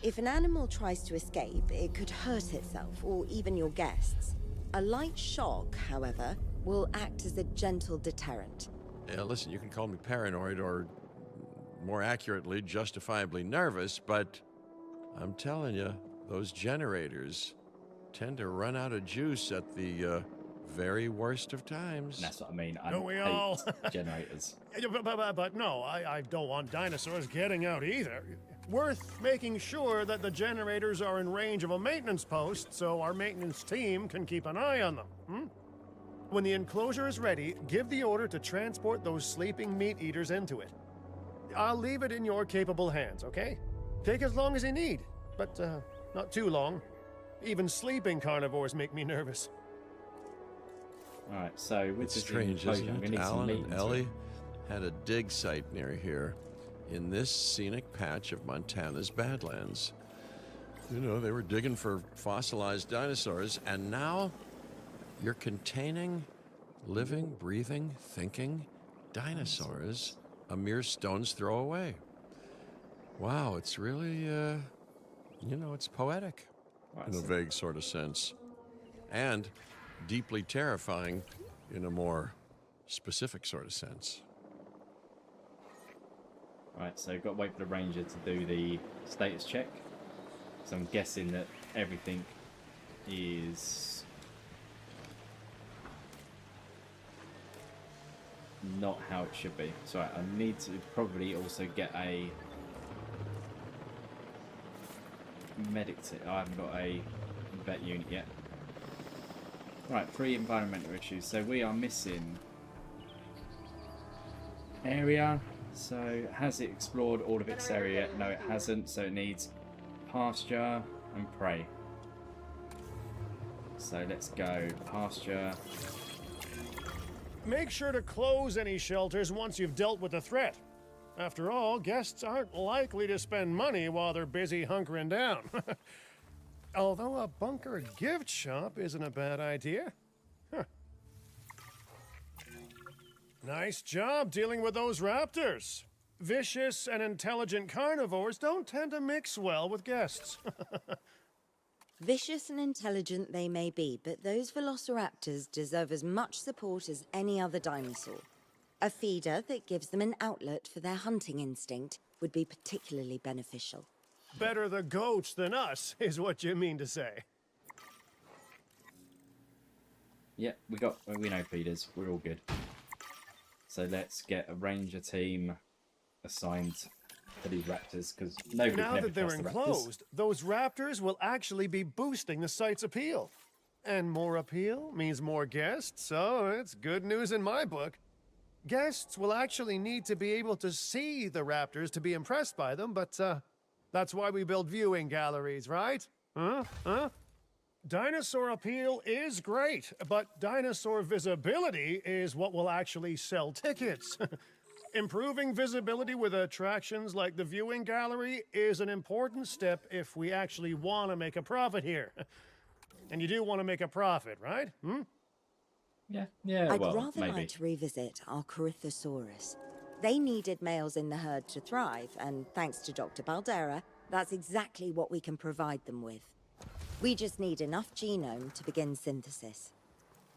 If an animal tries to escape, it could hurt itself or even your guests. A light shock, however, will act as a gentle deterrent. Yeah, listen, you can call me paranoid or, more accurately, justifiably nervous, but I'm telling you, those generators tend to run out of juice at the very worst of times. And that's what I mean. I Don't we hate all? generators. But no, I don't want dinosaurs getting out either. Worth making sure that the generators are in range of a maintenance post so our maintenance team can keep an eye on them. When the enclosure is ready, give the order to transport those sleeping meat eaters into it. I'll leave it in your capable hands, okay? Take as long as you need, but not too long. Even sleeping carnivores make me nervous. Alright, so with It's this strange, enclosure, isn't I'm it? going to need some Alan meat and into Ellie it. had a dig site near here in this scenic patch of Montana's Badlands. You know, they were digging for fossilized dinosaurs, and now you're containing living, breathing, thinking dinosaurs a mere stone's throw away. Wow, it's really, you know, it's poetic in a vague sort of sense. And deeply terrifying in a more specific sort of sense. Right, so got to wait for the ranger to do the status check. So I'm guessing that everything is not how it should be. So I need to probably also get a medic. I haven't got a vet unit yet. Right, 3 environmental issues. So we are missing area. So has it explored all of its area yet? No, it hasn't. So it needs pasture and prey. So let's go pasture. Make sure to close any shelters once you've dealt with the threat. After all, guests aren't likely to spend money while they're busy hunkering down. Although a bunker gift shop isn't a bad idea. Huh. Nice job dealing with those raptors. Vicious and intelligent carnivores don't tend to mix well with guests. Vicious and intelligent they may be, but those velociraptors deserve as much support as any other dinosaur. A feeder that gives them an outlet for their hunting instinct would be particularly beneficial. Better the goats than us, is what you mean to say. Yep, we know feeders. We're all good. So let's get a ranger team assigned to these raptors, because nobody Now can ever that they're trust the raptors. enclosed, those raptors will actually be boosting the site's appeal. And more appeal means more guests, so it's good news in my book. Guests will actually need to be able to see the raptors to be impressed by them, but that's why we build viewing galleries, right? Dinosaur appeal is great, but dinosaur visibility is what will actually sell tickets. Improving visibility with attractions like the viewing gallery is an important step if we actually want to make a profit here. And you do want to make a profit, right? Yeah, I'd well, rather maybe. like to revisit our Corythosaurus. They needed males in the herd to thrive, and thanks to Dr. Baldera, that's exactly what we can provide them with. We just need enough genome to begin synthesis.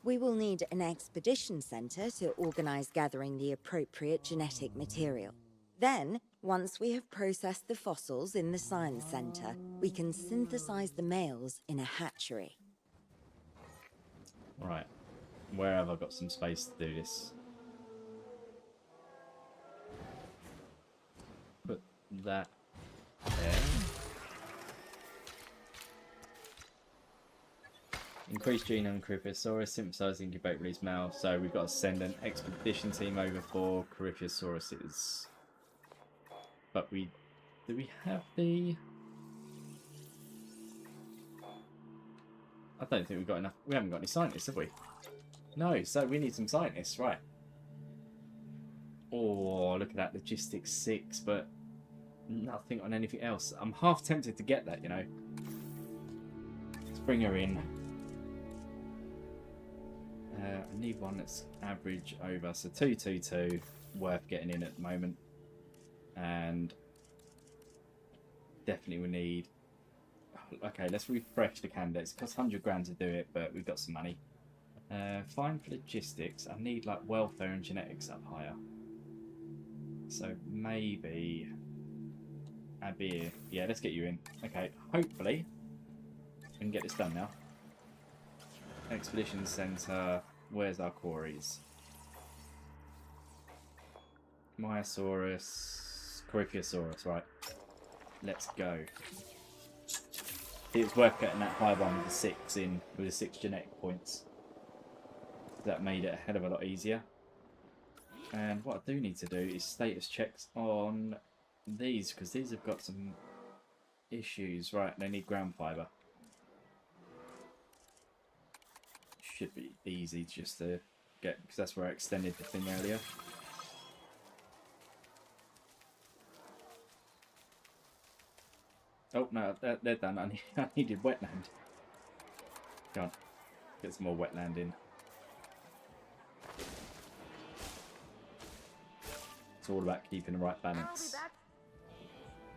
We will need an expedition center to organize gathering the appropriate genetic material. Then, once we have processed the fossils in the science center, we can synthesize the males in a hatchery. Right. Where have I got some space to do this? Put that there. Increase genome Coryphosaurus, synthesize, incubate, release male. So we've got to send an expedition team over for Coryphosauruses. But do we have the... I don't think we've got enough. We haven't got any scientists, have we? No, so we need some scientists, right? Oh, look at that, logistics 6, but nothing on anything else. I'm half tempted to get that, you know. Let's bring her in. I need one that's average over, so 222, worth getting in at the moment. And definitely we need. Okay, let's refresh the candidates. It costs 100 grand to do it, but we've got some money. Fine for logistics. I need like welfare and genetics up higher. So maybe Abir. Yeah, let's get you in. Okay, hopefully we can get this done now. Expedition Centre. Where's our quarries? Myosaurus, Coryphosaurus, right. Let's go. It's worth getting that high one with the 6 in, with the 6 genetic points. That made it a hell of a lot easier. And what I do need to do is status checks on these, because these have got some issues. Right, they need ground fibre. Should be easy just to get, because that's where I extended the thing earlier. Oh no, they're done. I needed wetland. Go on, get some more wetland in. It's all about keeping the right balance.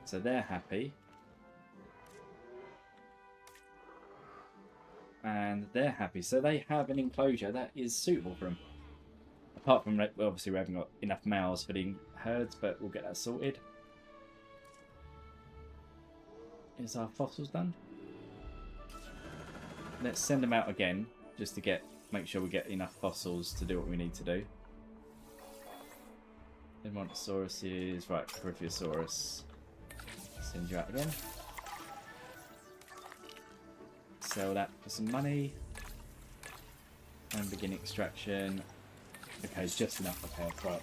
So they're happy. And they're happy. So they have an enclosure that is suitable for them. Apart from, well, obviously we haven't got enough males for the herds, but we'll get that sorted. Is our fossils done? Let's send them out again, just to make sure we get enough fossils to do what we need to do. Montosaurus, right, Coryphosaurus. Send you out again. Sell that for some money. And begin extraction. Okay, just enough repair, right.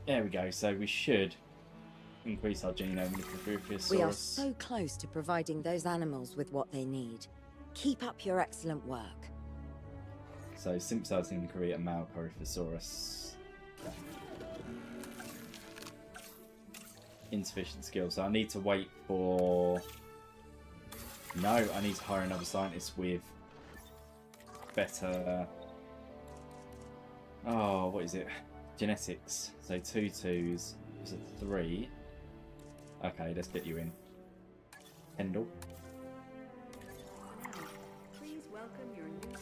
There we go, so we should increase our genome with the Coryphosaurus. We are so close to providing those animals with what they need. Keep up your excellent work. So, synthesizing in Korea, male Coryphosaurus. Insufficient skill, so I need to wait for... No, I need to hire another scientist with better... Oh, what is it? Genetics. So 2 2s. Is it 3? Okay, let's get you in. Kendall. Please welcome your new...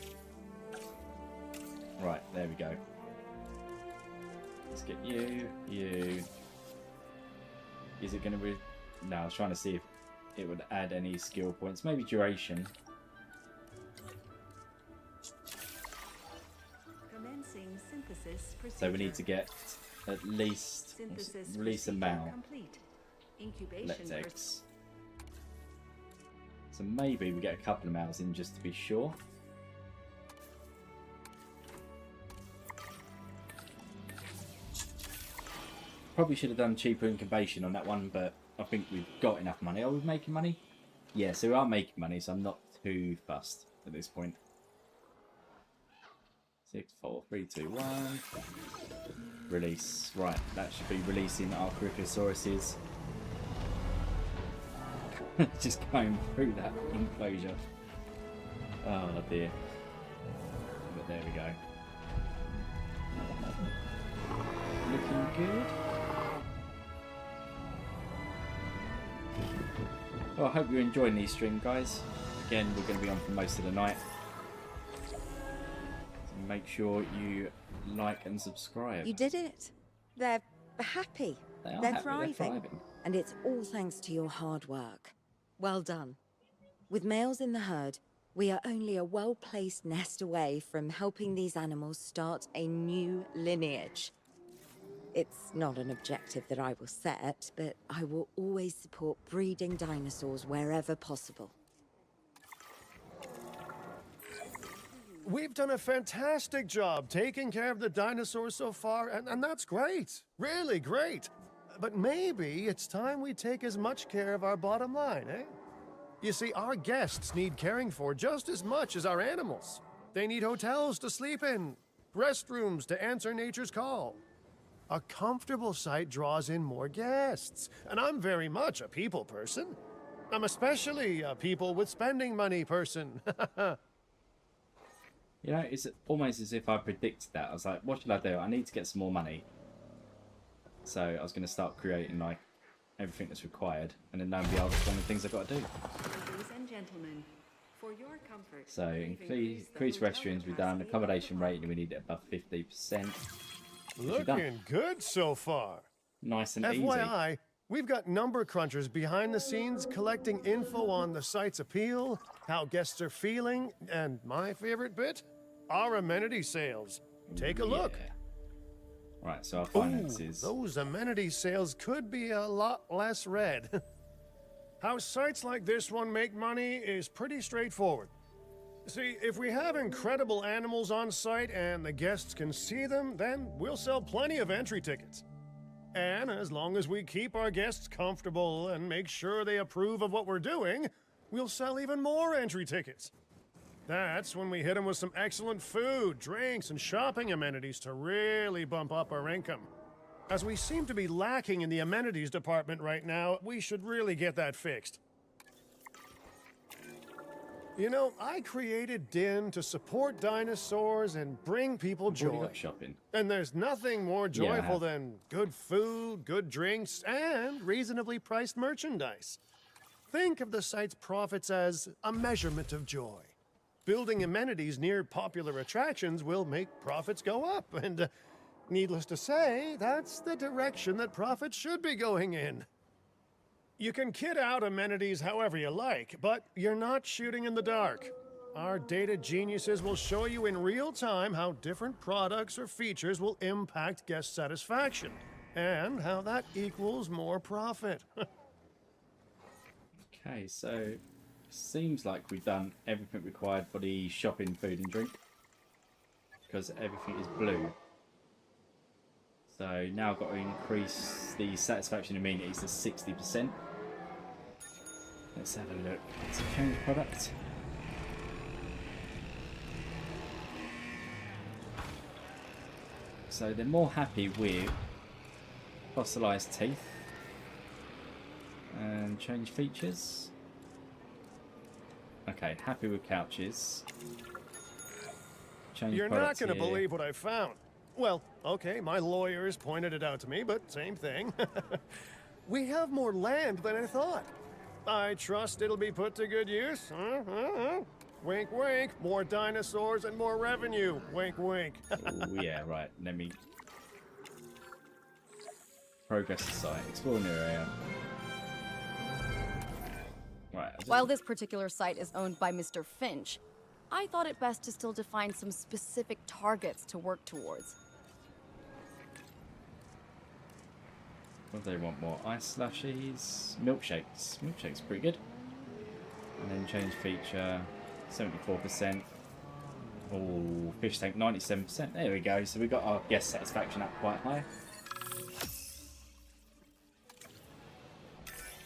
Right, there we go. Let's get you, you. Is it going to be... No, I was trying to see if it would add any skill points. Maybe duration. Commencing synthesis procedure. So we need to get at least... Release a male. Complete. Incubation Let's eggs. So maybe we get a couple of males in just to be sure. Probably should have done cheaper incubation on that one, but I think we've got enough money. Are we making money? Yeah, so we are making money, so I'm not too fussed at this point. 6, 4, 3, 2, 1. Release. Right, that should be releasing our Coryphosauruses. Just going through that enclosure. Oh dear. But there we go. Looking good. Well, I hope you're enjoying these streams, guys. Again, we're going to be on for most of the night. So make sure you like and subscribe. You did it. They're happy. They're thriving. And it's all thanks to your hard work. Well done. With males in the herd, we are only a well-placed nest away from helping these animals start a new lineage. It's not an objective that I will set, but I will always support breeding dinosaurs wherever possible. We've done a fantastic job taking care of the dinosaurs so far, and that's great. Really great. But maybe it's time we take as much care of our bottom line, eh? You see, our guests need caring for just as much as our animals. They need hotels to sleep in, restrooms to answer nature's call. A comfortable site draws in more guests, and I'm very much a people person. I'm especially a people with spending money person. You know, it's almost as if I predicted that. I was like, what should I do? I need to get some more money. So I was going to start creating like everything that's required, and then nobody else one of the things I've got to do. Ladies and gentlemen, for your comfort, So we've increase the hotel restrooms we've done. capacity Accommodation of the rating we need it above 50%. Looking good so far. Nice and easy. FYI, we've got number crunchers behind the scenes collecting info on the site's appeal, how guests are feeling, and my favorite bit, our amenity sales. Take a look. Yeah. Right, so our Ooh, finances. those amenity sales could be a lot less red. How sites like this one make money is pretty straightforward. See, if we have incredible animals on site and the guests can see them, then we'll sell plenty of entry tickets. And as long as we keep our guests comfortable and make sure they approve of what we're doing, we'll sell even more entry tickets. That's when we hit them with some excellent food, drinks, and shopping amenities to really bump up our income. As we seem to be lacking in the amenities department right now, we should really get that fixed. You know, I created Din to support dinosaurs and bring people I've already joy. got shopping. And there's nothing more Yeah, I joyful have. than good food, good drinks, and reasonably priced merchandise. Think of the site's profits as a measurement of joy. Building amenities near popular attractions will make profits go up, and needless to say, that's the direction that profits should be going in. You can kit out amenities however you like, but you're not shooting in the dark. Our data geniuses will show you in real time how different products or features will impact guest satisfaction, and how that equals more profit. Okay, so seems like we've done everything required for the shopping, food and drink, because everything is blue. So now I've got to increase the satisfaction amenities to 60%. Let's have a look. It's a current product. So they're more happy with fossilized teeth and change features. Okay, happy with couches. Change You're not products going to here. believe what I found. Well, okay, my lawyers pointed it out to me, but same thing. We have more land than I thought. I trust it'll be put to good use. Wink, wink. More dinosaurs and more revenue. Wink, wink. Oh, yeah, right. Let me progress the site. Explore new area. Right. While this particular site is owned by Mr. Finch, I thought it best to still define some specific targets to work towards. What do they want more? Ice slushies, milkshakes. Milkshakes pretty good. And then change feature 74%. Oh, fish tank 97%. There we go. So we got our guest satisfaction up quite high.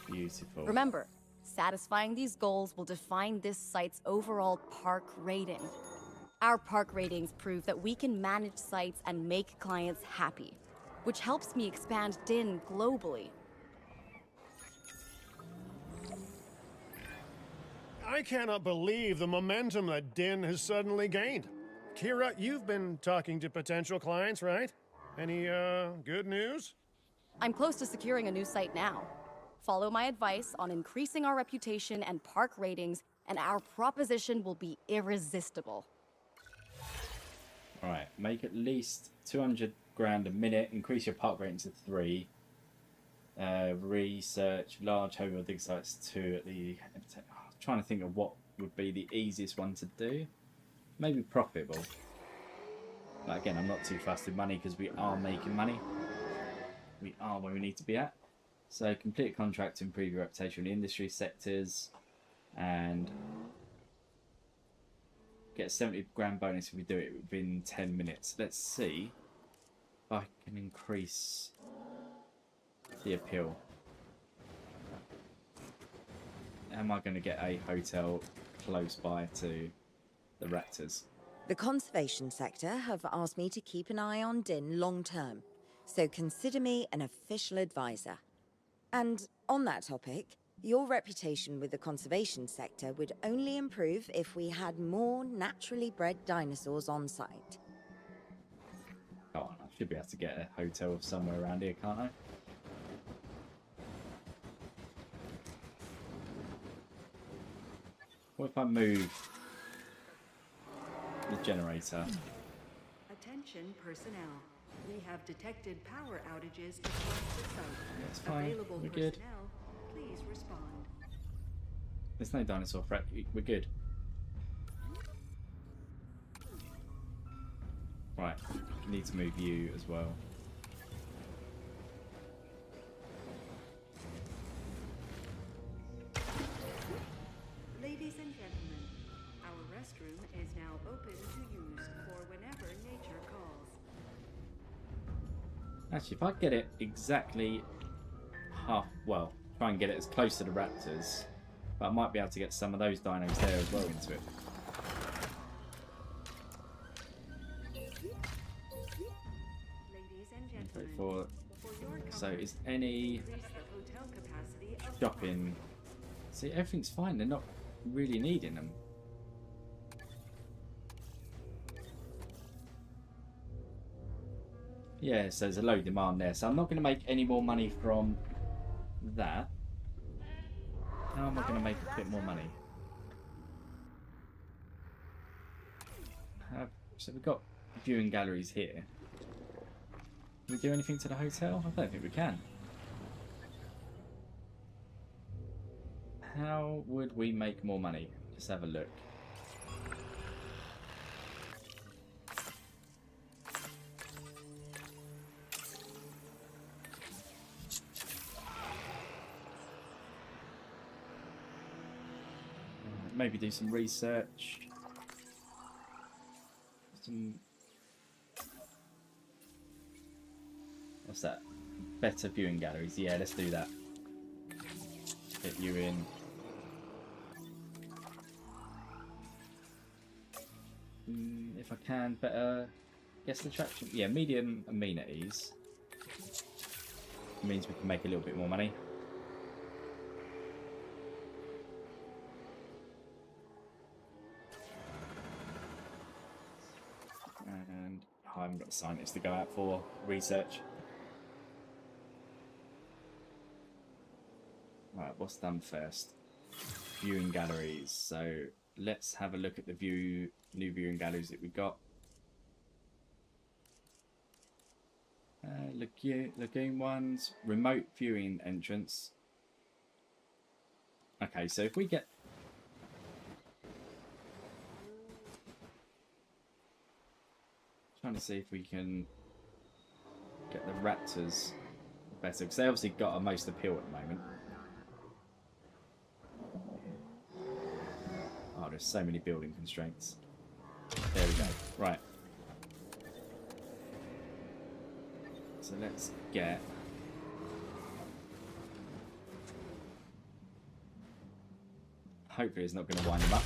Beautiful. Remember, satisfying these goals will define this site's overall park rating. Our park ratings prove that we can manage sites and make clients happy, which helps me expand Din globally. I cannot believe the momentum that Din has suddenly gained. Kira, you've been talking to potential clients, right? Any, good news? I'm close to securing a new site now. Follow my advice on increasing our reputation and park ratings, and our proposition will be irresistible. Alright, make at least 200 grand a minute, increase your park rating to 3. Research large home or dig sites 2 at the... I'm trying to think of what would be the easiest one to do. Maybe profitable. But again, I'm not too fussed with money because we are making money. We are where we need to be at. So complete a contract to improve your reputation in the industry sectors and get a 70 grand bonus if we do it within 10 minutes. Let's see if I can increase the appeal. am I going to get a hotel close by to the raptors? The conservation sector have asked me to keep an eye on Din long term, so consider me an official advisor. And on that topic, your reputation with the conservation sector would only improve if we had more naturally bred dinosaurs on site. Come on, I should be able to get a hotel somewhere around here, can't I? What if I move the generator? Attention personnel. We have detected power outages across the site. That's fine. Available We're good. personnel, please respond. There's no dinosaur threat. We're good. Right. Need to move you as well. Ladies and gentlemen, our restroom is now open to use for whenever nature calls. Actually, if I get it exactly half, well, try and get it as close to the raptors, but I might be able to get some of those dinos there as well into it. Ladies and gentlemen, For your so comfort, is any increase the hotel capacity of shopping? See, everything's fine. They're not really needing them. Yeah, so there's a low demand there. So I'm not going to make any more money from that. How am I going to make a bit more money? So we've got viewing galleries here. Can we do anything to the hotel? I don't think we can. How would we make more money? Let's have a look. Maybe do some research. What's that? Better viewing galleries. Yeah, let's do that. Get you in. If I can, better guest attraction. Yeah, medium amenities. Means we can make a little bit more money. And I haven't got scientists to go out for research. Right, what's done first? Viewing galleries. So let's have a look at the new viewing galleries that we've got. Lagoon ones, remote viewing entrance. Okay, so if we get trying to see if we can get the raptors better, because they obviously got a most appeal at the moment. Oh, there's so many building constraints. There we go. Right. So let's get hopefully it's not going to wind them up.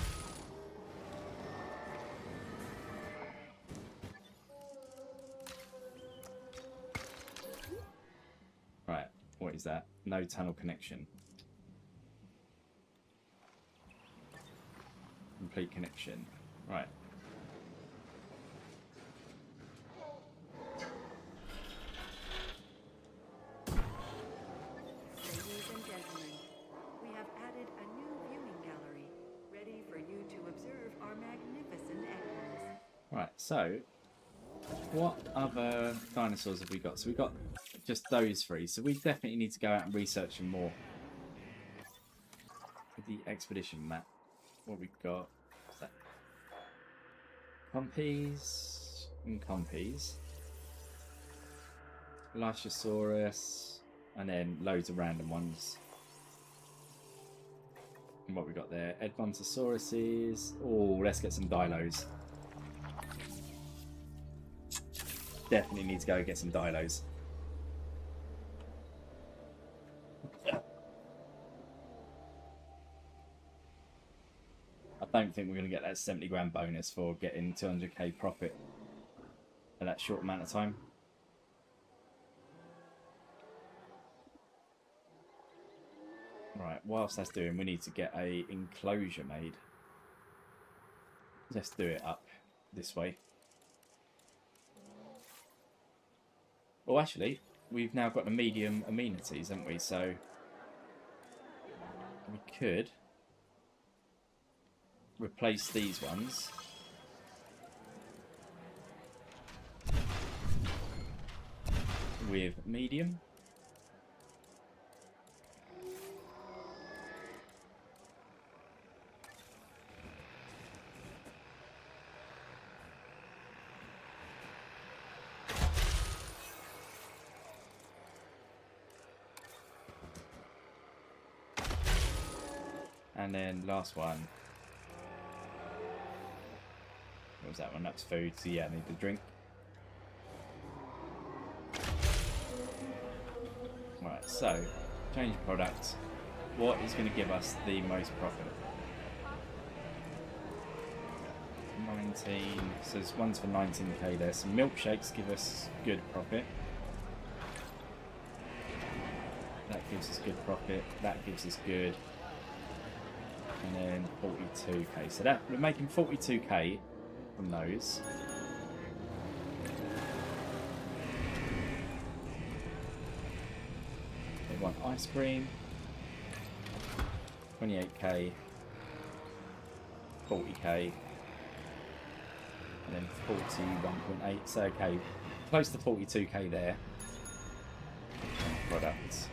Right, what is that? No tunnel connection. Complete connection. Right. Ladies and gentlemen, we have added a new viewing gallery, ready for you to observe our magnificent animals. Right, so what other dinosaurs have we got? So we've got just those three, so we definitely need to go out and research them more. With the expedition map, what we've got, what's that? Compies and Compies, Lysosaurus, and then loads of random ones. And what we got there, Edmontosauruses. Oh, let's get some Dilos. Definitely need to go get some Dilos. don't think we're going to get that 70 grand bonus for getting 200k profit in that short amount of time. Right, whilst that's doing, we need to get a enclosure made. Let's do it up this way. Well, actually, we've now got the medium amenities, haven't we? So we could replace these ones with medium. And then last one. What was that one? That's food. So yeah, I need the drink. Right, so change product. What is going to give us the most profit? 19. So there's ones for 19k there. Some milkshakes give us good profit. That gives us good profit. That gives us good. And then 42k. So that we're making 42k from those. They want ice cream. 28k. 40k. And then 41.8. So okay, close to 42k there. Products.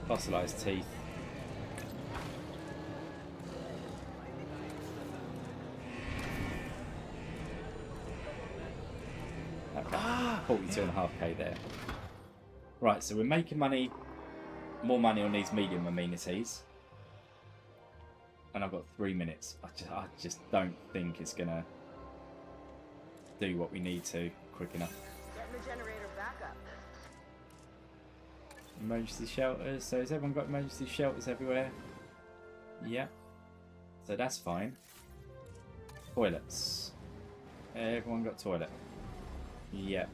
Fossilized teeth. Okay. 42.5k there. Right, so we're making money, more money on these medium amenities. And I've got 3 minutes. I just don't think it's gonna do what we need to quick enough. Getting the generator back up. Emergency shelters. So has everyone got emergency shelters everywhere? Yeah. So that's fine. Toilets. Everyone got toilet? Yeah.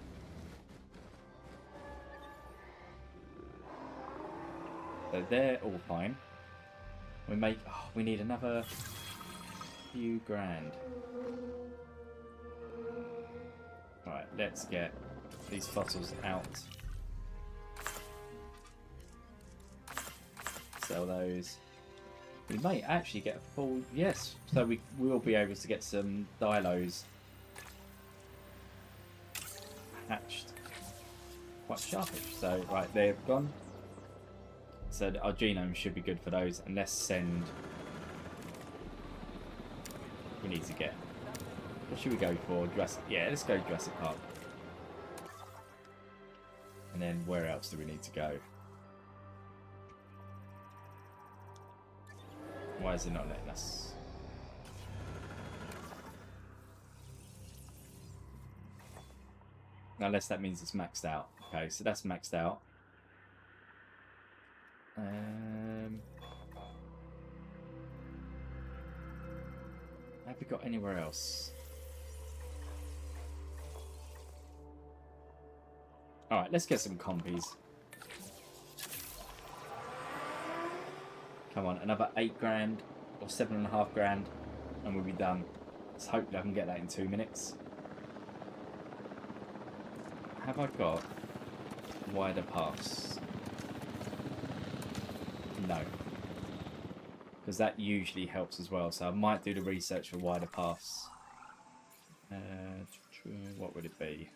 So they're all fine. We make. Oh, we need another few grand. Right, let's get these fossils out. Sell those. We may actually get a full. Yes, so we will be able to get some dilos hatched quite sharpish. So right, they're gone. So our genome should be good for those. And let's send. We need to get. What should we go for? Jurassic. Yeah, let's go Jurassic Park. And then where else do we need to go? Why is it not letting us? Unless that means it's maxed out. Okay, so that's maxed out. Have we got anywhere else? Alright, let's get some compies. Come on, another 8 grand or 7.5 grand and we'll be done. Let's hope I can get that in 2 minutes. Have I got wider paths? No. Because that usually helps as well. So I might do the research for wider paths. What would it be?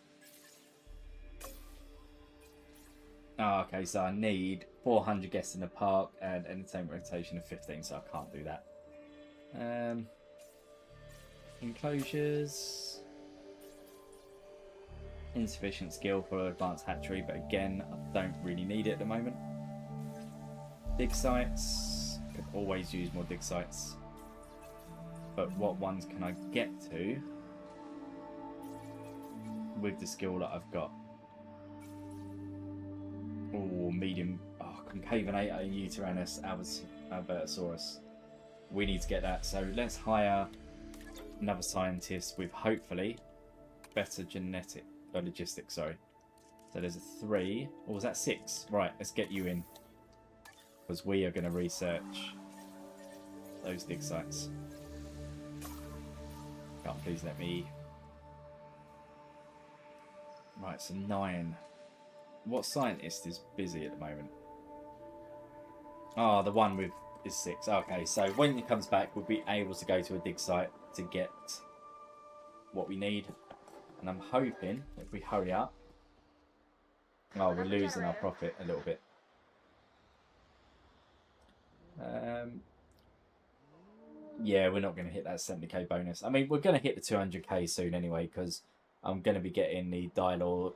Oh, okay, so I need 400 guests in the park and entertainment rotation of 15, so I can't do that. Enclosures. Insufficient skill for advanced hatchery, but again, I don't really need it at the moment. Dig sites. Could always use more dig sites. But what ones can I get to with the skill that I've got? Oh, medium. Oh, Concavenator, Uteranus, Albertosaurus. we need to get that. So let's hire another scientist with hopefully better genetic or logistics. Sorry. So there's a 3, or was that 6? Right, let's get you in because we are going to research those dig sites. Can't please let me. Right, so 9. What scientist is busy at the moment? Oh, the one with is 6. Okay, so when he comes back, we'll be able to go to a dig site to get what we need. And I'm hoping if we hurry up. Oh, we're losing our profit a little bit. Yeah, we're not going to hit that 70k bonus. I mean, we're going to hit the 200k soon anyway, because I'm going to be getting the dilos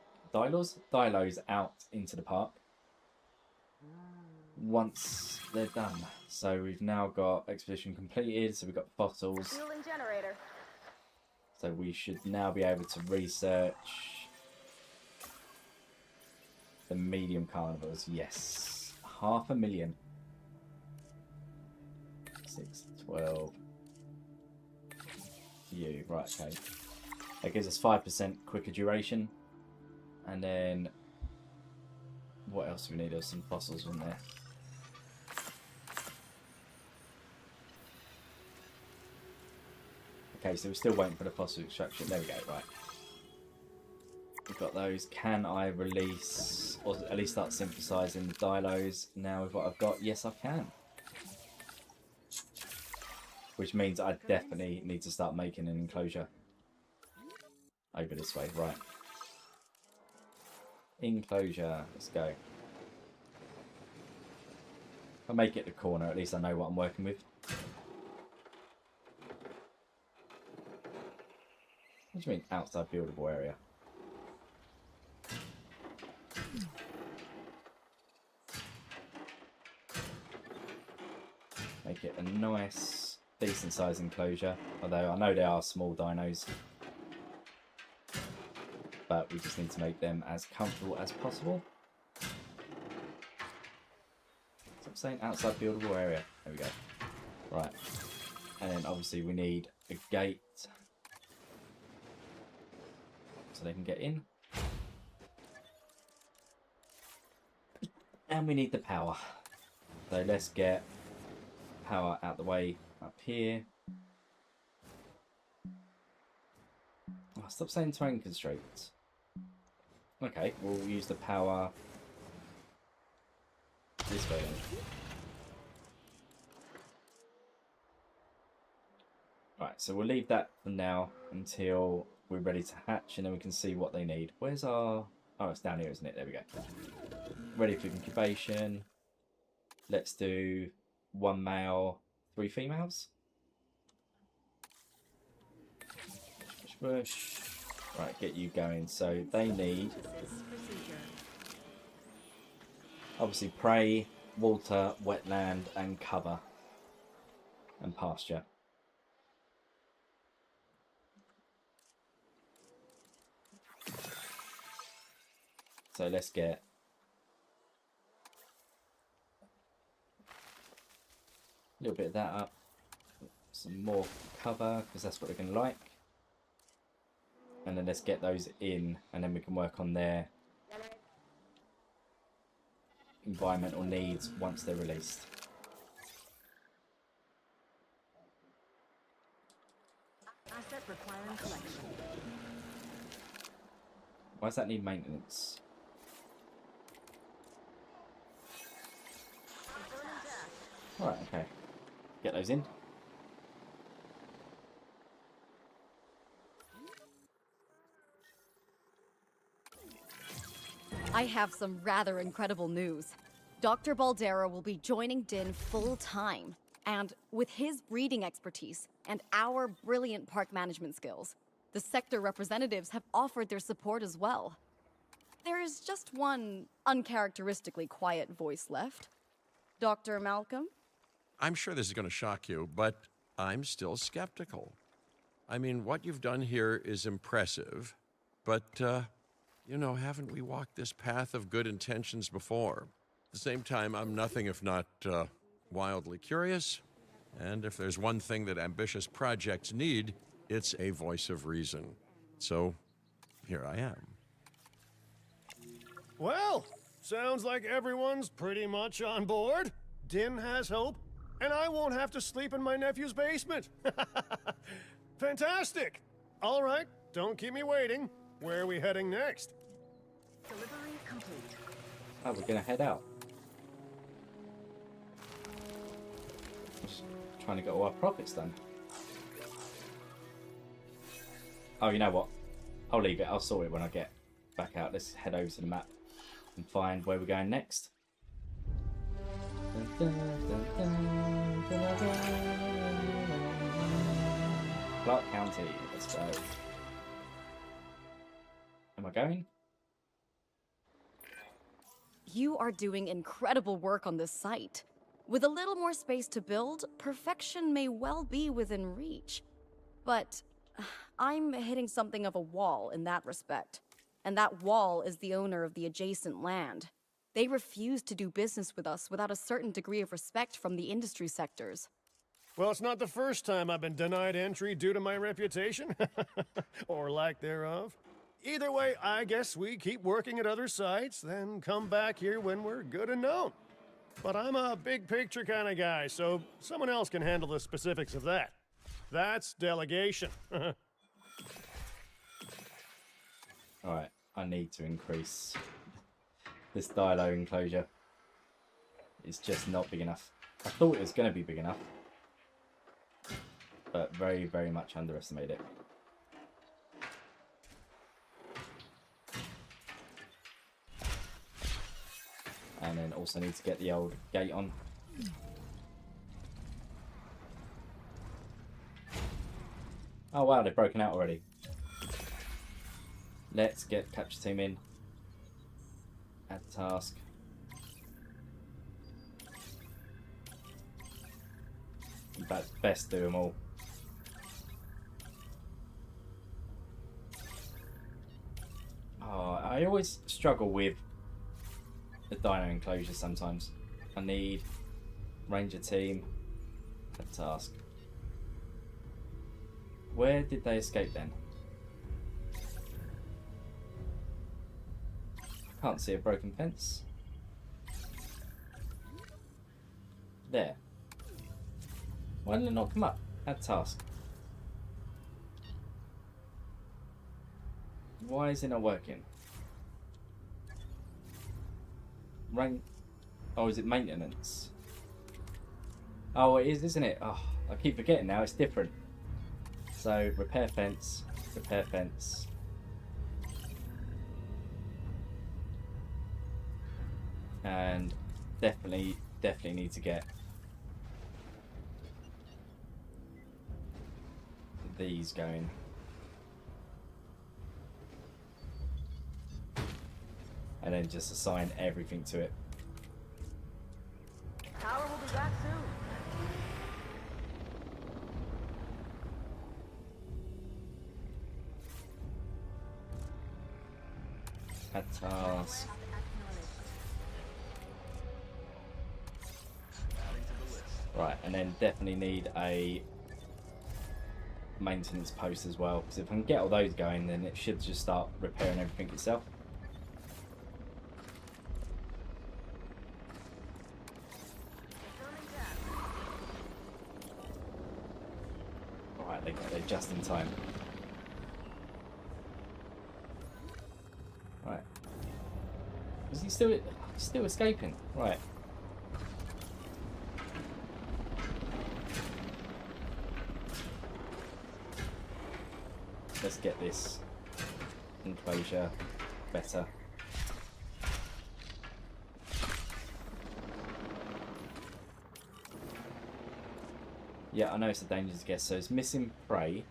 out into the park once they're done. So we've now got expedition completed. So we've got fossils. Fuel and generator. So we should now be able to research the medium carnivores. Yes, 500,000. 6, 12. You right? Okay. That gives us 5% quicker duration, and then what else do we need? There's some fossils in there. Okay, so we're still waiting for the fossil extraction. There we go. Right. We've got those. Can I release, or at least start synthesizing the dilos now with what I've got? Yes, I can. Which means I definitely need to start making an enclosure over this way. Right. Enclosure. Let's go. If I make it the corner, at least I know what I'm working with. What do you mean outside buildable area? Make it a nice, decent size enclosure. Although I know they are small dinos. But we just need to make them as comfortable as possible. So I'm saying outside buildable area. There we go. Right. And then obviously we need a gate. So they can get in. And we need the power. So let's get power out the way up here. Oh, stop saying terrain constraints. Okay, we'll use the power this way then. Right, so we'll leave that for now until we're ready to hatch, and then we can see what they need. Where's our... Oh, it's down here, isn't it? There we go. Ready for incubation. Let's do 1 male, 3 females. Push, push. Right, get you going. So they need... obviously prey, water, wetland, and cover. And pasture. So let's get a little bit of that up. Some more cover, because that's what they're going to like. And then let's get those in, and then we can work on their environmental needs once they're released. Asset requiring collection. Why does that need maintenance? Alright, okay. Get those in. I have some rather incredible news. Dr. Baldera will be joining Din full-time. And with his breeding expertise and our brilliant park management skills, the sector representatives have offered their support as well. There is just one uncharacteristically quiet voice left. Dr. Malcolm? I'm sure this is going to shock you, but I'm still skeptical. I mean, what you've done here is impressive, but, you know, haven't we walked this path of good intentions before? At the same time, I'm nothing if not wildly curious And if there's one thing that ambitious projects need, it's a voice of reason. So, here I am. Well, sounds like everyone's pretty much on board. Din has hope, and I won't have to sleep in my nephew's basement. Fantastic! All right, don't keep me waiting. Where are we heading next? Delivery complete. Oh, we're gonna head out. Just trying to get all our profits done. Oh, you know what? I'll leave it. I'll sort it when I get back out. Let's head over to the map and find where we're going next. Clark County. Let's go. Am I going? You are doing incredible work on this site. With a little more space to build, perfection may well be within reach. But I'm hitting something of a wall in that respect. And that wall is the owner of the adjacent land. They refuse to do business with us without a certain degree of respect from the industry sectors. Well, it's not the first time I've been denied entry due to my reputation. Or lack thereof. Either way, I guess we keep working at other sites, then come back here when we're good and known. But I'm a big picture kind of guy, so someone else can handle the specifics of that. That's delegation. Alright, I need to increase this dilo enclosure. It's just not big enough. I thought it was going to be big enough, but very, very much underestimated it. And then also need to get the old gate on. Oh wow, they've broken out already. Let's get capture team in. Add task. In fact, best do them all. Oh, I always struggle with the dino enclosure sometimes. I need ranger team. Add task. Where did they escape then? I can't see a broken fence. There. Why didn't it not come up? Add task. Why is it not working? Rank. Oh, is it maintenance? Oh, it is, isn't it? Oh, I keep forgetting now. It's different. So repair fence, repair fence. And definitely need to get these going. And then just assign everything to it. Power will be back soon. Add task. Right, and then definitely need a maintenance post as well, because if I can get all those going, then it should just start repairing everything itself. Alright, they got there just in time. Right. Is he still escaping? Right. Let's get this enclosure better. Yeah, I know it's a dangerous guess, so it's missing prey.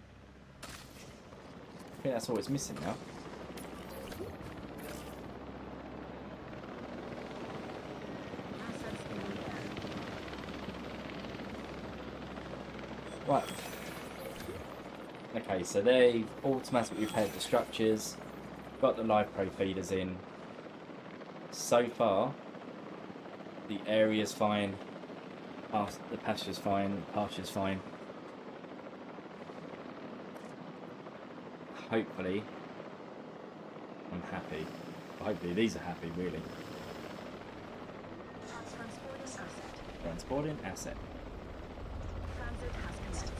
I think that's all it's missing now. Right. Okay, so they've automatically repaired the structures, got the live prey feeders in. So far, the area's fine. The pasture's fine. The pasture's fine. Hopefully, I'm happy. Hopefully, these are happy, really. Transporting asset. Transit has commenced.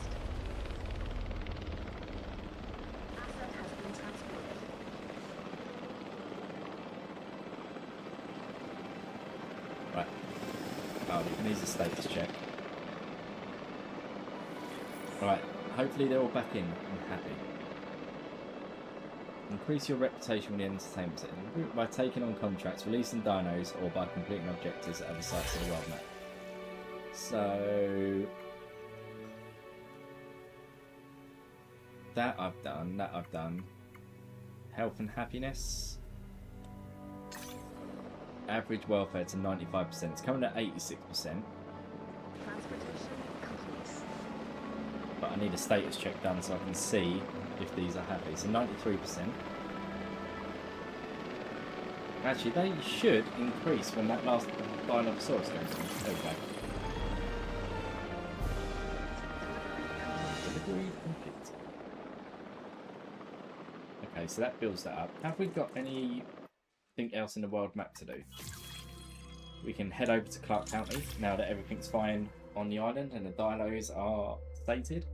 Asset has been transported. Right. Oh, it needs a status check. Alright, hopefully they're all back in and happy. Increase your reputation with the entertainment sector by taking on contracts, releasing dinos, or by completing objectives at other sites of the world map. So that I've done. Health and happiness. Average welfare to 95%. It's coming at 86%. Transportation complete. But I need a status check done so I can see if these are happy. So 93%. Actually, they should increase when that last dinosaurus goes in. There we go. Delivery complete. Okay, so that builds that up. Have we got anything else in the world map to do? We can head over to Clark County now that everything's fine on the island and the dinos are stated.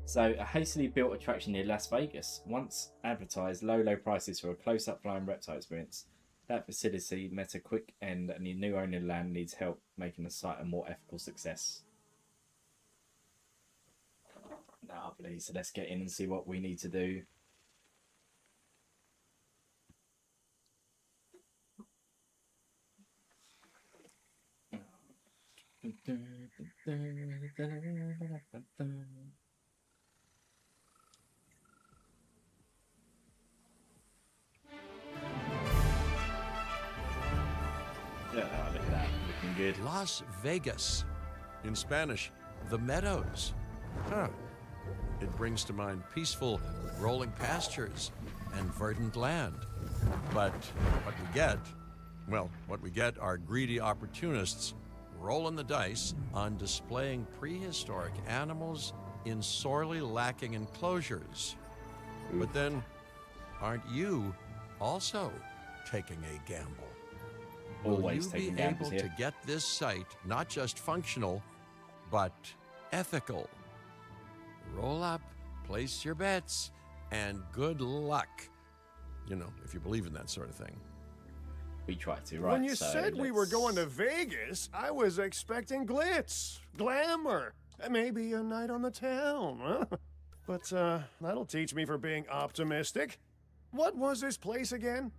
So, a hastily built attraction near Las Vegas. Once advertised low prices for a close-up flying reptile experience. That facility met a quick end and the new owner of the land needs help making the site a more ethical success. Lovely, so let's get in and see what we need to do. Yeah, look at that, looking good. Las Vegas. In Spanish, the Meadows. Huh. It brings to mind peaceful, rolling pastures and verdant land. But what we get are greedy opportunists rolling the dice on displaying prehistoric animals in sorely lacking enclosures. But then, aren't you also taking a gamble? Always Will you taking be gambles able here. to get this site not just functional, but ethical? Roll up, place your bets, and good luck. You know, if you believe in that sort of thing. We try to, right? When you so said we were going to Vegas, I was expecting glitz, glamour, and maybe a night on the town, huh? But that'll teach me for being optimistic. What was this place again?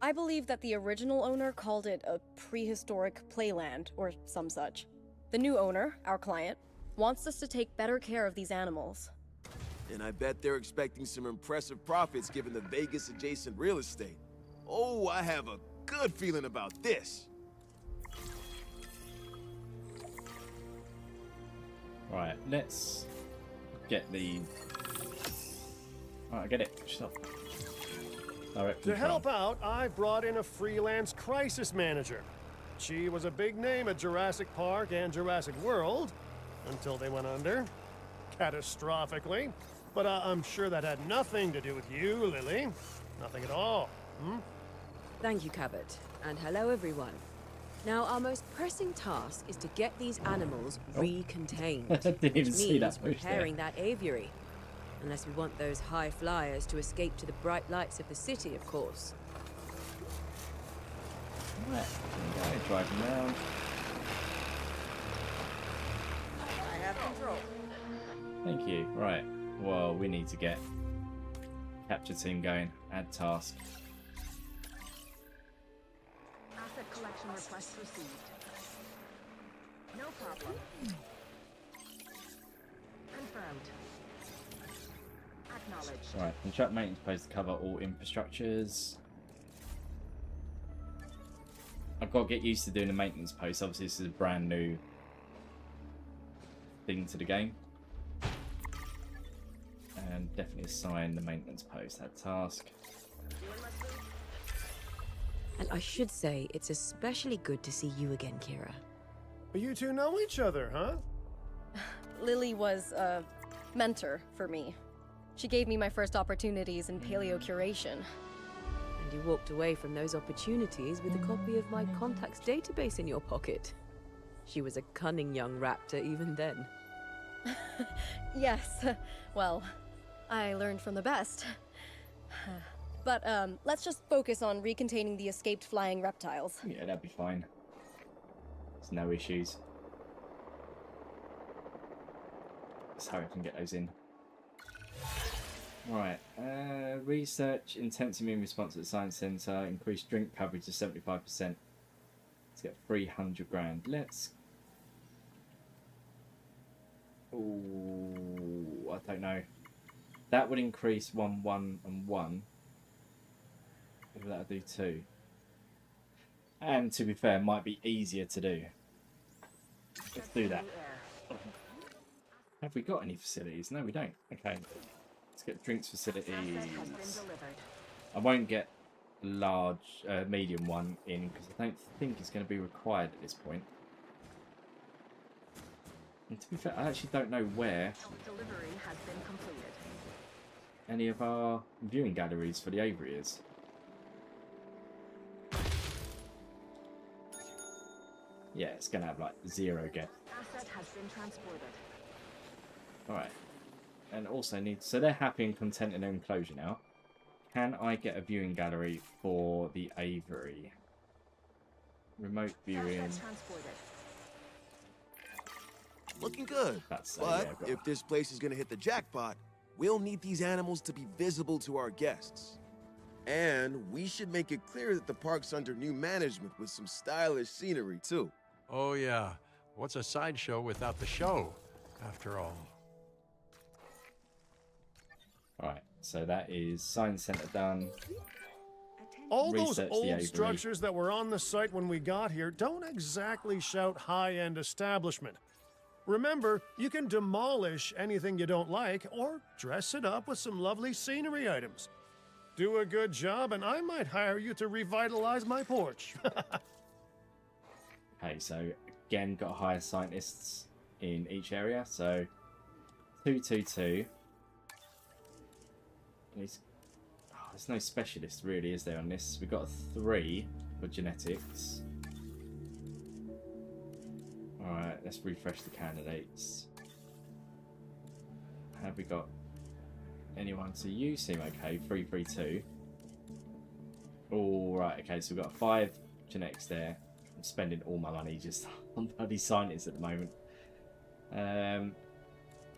I believe that the original owner called it a prehistoric playland, or some such. The new owner, our client, wants us to take better care of these animals. And I bet they're expecting some impressive profits given the Vegas-adjacent real estate. Oh, I have a good feeling about this. Right, let's get the... Alright, get it. Stop. Direct To control. help out, I brought in a freelance crisis manager. She was a big name at Jurassic Park and Jurassic World, until they went under. Catastrophically. But I'm sure that had nothing to do with you, Lily. Nothing at all. Thank you, Cabot. And hello, everyone. Now, our most pressing task is to get these animals recontained, Didn't even which see means that push there. repairing that aviary. Unless we want those high flyers to escape to the bright lights of the city, of course. Right, there we go, driving around. I have control. Thank you. Right, well, we need to get capture team going. Add task. Asset collection request received. No problem. Confirmed. Acknowledged. Right, construct maintenance post to cover all infrastructures. I've got to get used to doing the maintenance post. Obviously, this is a brand new thing to the game. And definitely assign the maintenance post, that task. And I should say, it's especially good to see you again, Kira. You two know each other, huh? Lily was a mentor for me. She gave me my first opportunities in paleocuration. And you walked away from those opportunities with a copy of my contacts database in your pocket. She was a cunning young raptor even then. Yes, well, I learned from the best. But let's just focus on recontaining the escaped flying reptiles. Yeah, that'd be fine. There's no issues. Let's hurry up and get those in. Right, research intense immune response at the science centre, increase drink coverage to 75%. Let's get 300 grand. Let's... Ooh, I don't know. That would increase 1, 1, and 1. Maybe that'll do 2. And to be fair, might be easier to do. Let's do that. Have we got any facilities? No, we don't. Okay. Let's get drinks facilities. I won't get large, medium one in because I don't think it's going to be required at this point. And to be fair, I actually don't know where Delivery has been completed. any of our viewing galleries for the Avery is. Yeah, it's going to have like 0 guests. Asset has been transported. Alright. And also need... So they're happy and content in their enclosure now. Can I get a viewing gallery for the Avery? Remote viewing. Looking good. That's but yeah, if this place is gonna hit the jackpot, we'll need these animals to be visible to our guests. And we should make it clear that the park's under new management with some stylish scenery, too. Oh, yeah. What's a sideshow without the show, after all? Alright, so that is Science Centre done. All those Research the old Avery. structures that were on the site when we got here don't exactly shout high-end establishment. Remember, you can demolish anything you don't like or dress it up with some lovely scenery items. Do a good job and I might hire you to revitalize my porch. Okay, so again, got to hire scientists in each area. So 222. There's no specialist really, is there, on this? We've got 3 for genetics. Alright, let's refresh the candidates. Have we got anyone? So you seem okay, 332. Alright, okay, so we've got 5 genetics there. I'm spending all my money just on bloody scientists at the moment.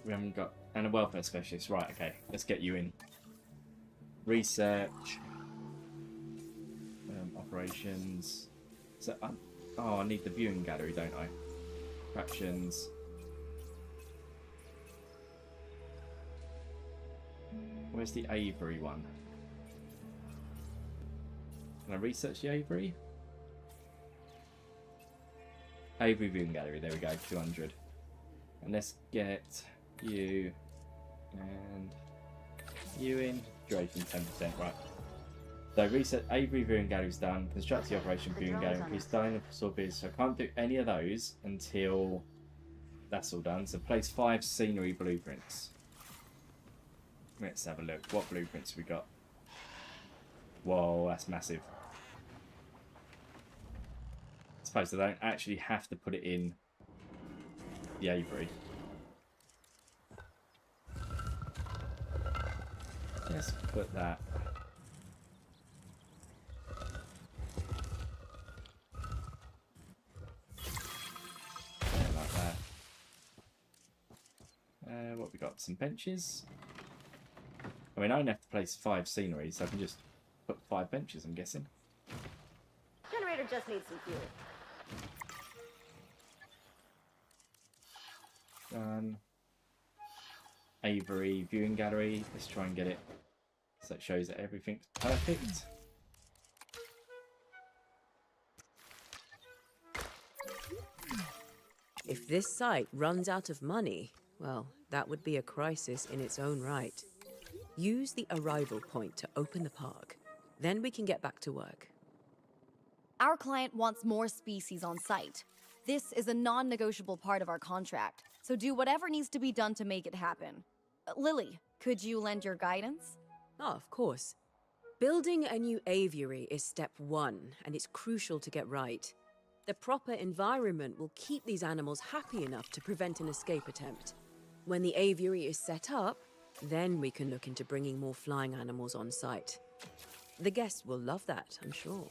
We haven't got... And a welfare specialist. Right, okay, let's get you in. Research. Operations. So, oh, I need the viewing gallery, don't I? Fractions. Where's the Avery one? Can I research the Avery? Avery viewing gallery, there we go, 200. And let's get you and you in. Duration 10%, right. So reset Avery viewing gallery's done. Construct the operation viewing gallery. Increase dinosaur biz. So I can't do any of those until that's all done. So place 5 scenery blueprints. Let's have a look. What blueprints we got? Whoa, that's massive. I suppose I don't actually have to put it in the Avery. Let's put that. Like that. What we got? Some benches. I mean, I only have to place 5 scenery, so I can just put 5 benches, I'm guessing. Generator just needs some fuel. Done. Avery viewing gallery. Let's try and get it so it shows that everything's perfect. If this site runs out of money, well, that would be a crisis in its own right. Use the arrival point to open the park. Then we can get back to work. Our client wants more species on site. This is a non-negotiable part of our contract, so do whatever needs to be done to make it happen. Lily, could you lend your guidance? Oh, of course. Building a new aviary is step one, and it's crucial to get right. The proper environment will keep these animals happy enough to prevent an escape attempt. When the aviary is set up, then we can look into bringing more flying animals on site. The guests will love that, I'm sure.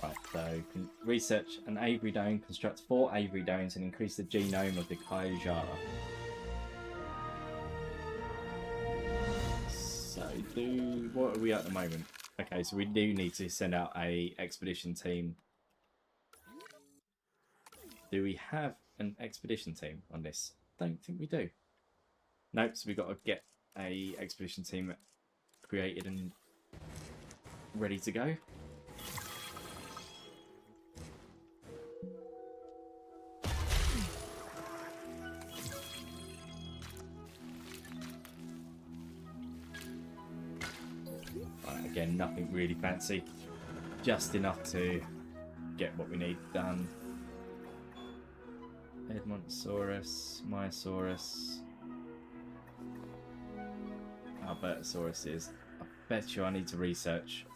Right, so research an aviary dome, construct 4 aviary domes, and increase the genome of the Kaijara. So, what are we at the moment? Okay, so we do need to send out a expedition team. Do we have an expedition team on this? Don't think we do. Nope, so we've got to get a expedition team created and ready to go. Right, again, nothing really fancy. Just enough to get what we need done. Edmontosaurus, Myosaurus, Albertosaurus is. I bet you I need to research.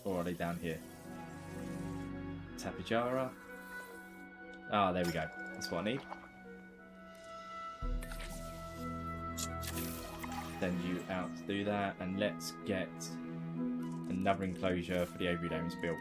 Or are they down here? Tapijara. Ah, there we go. That's what I need. Send you out to do that, and let's get another enclosure for the aviary domes built.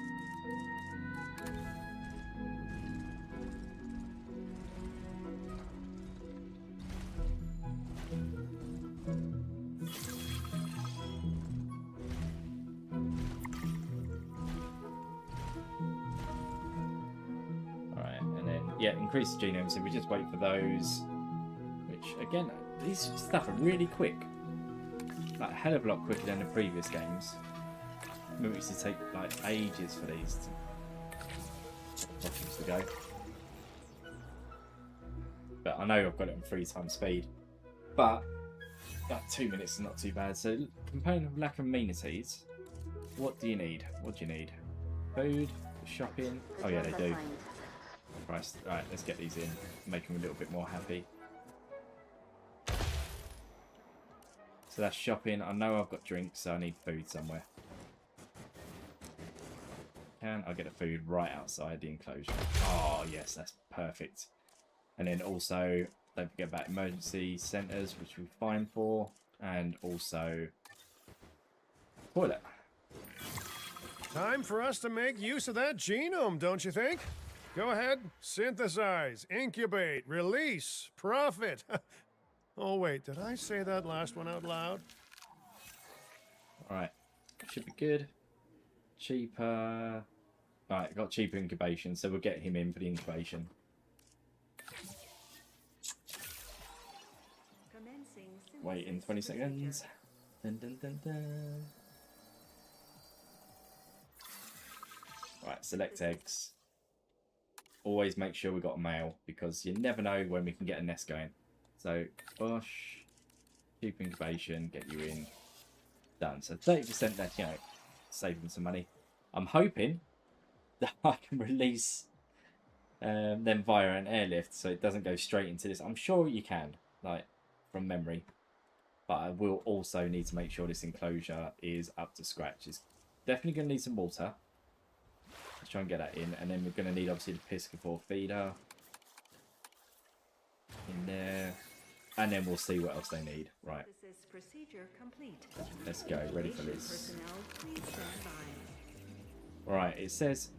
Increase the genome, so we just wait for those, which again, these stuff are really quick, like a hell of a lot quicker than the previous games. I mean, we used to take like ages for these to go, but I know I've got it on 3 times speed, but like 2 minutes is not too bad. So component of lack of amenities, what do you need? What do you need? Food, shopping. Oh yeah, they do. Christ. Right, let's get these in, make them a little bit more happy. So that's shopping. I know I've got drinks, so I need food somewhere. I'll get the food right outside the enclosure. Oh yes, that's perfect. And then also, don't forget about emergency centres, which we're fine for, and also toilet. Time for us to make use of that genome, don't you think? Go ahead, synthesize, incubate, release, profit. Oh wait, did I say that last one out loud? Alright, should be good. Cheaper. Alright, got cheaper incubation, so we'll get him in for the incubation. Wait in 20 seconds. Dun, dun, dun, dun. Right, select eggs. Always make sure we've got a male, because you never know when we can get a nest going. So, Bosch, cheap incubation, get you in. Done. So 30% left, you know, saving some money. I'm hoping that I can release them via an airlift, so it doesn't go straight into this. I'm sure you can, like, from memory. But I will also need to make sure this enclosure is up to scratch. It's definitely going to need some water. Let's try and get that in, and then we're going to need obviously the piscivore feeder in there, and then we'll see what else they need. Right, let's go. Ready for this. Right, it says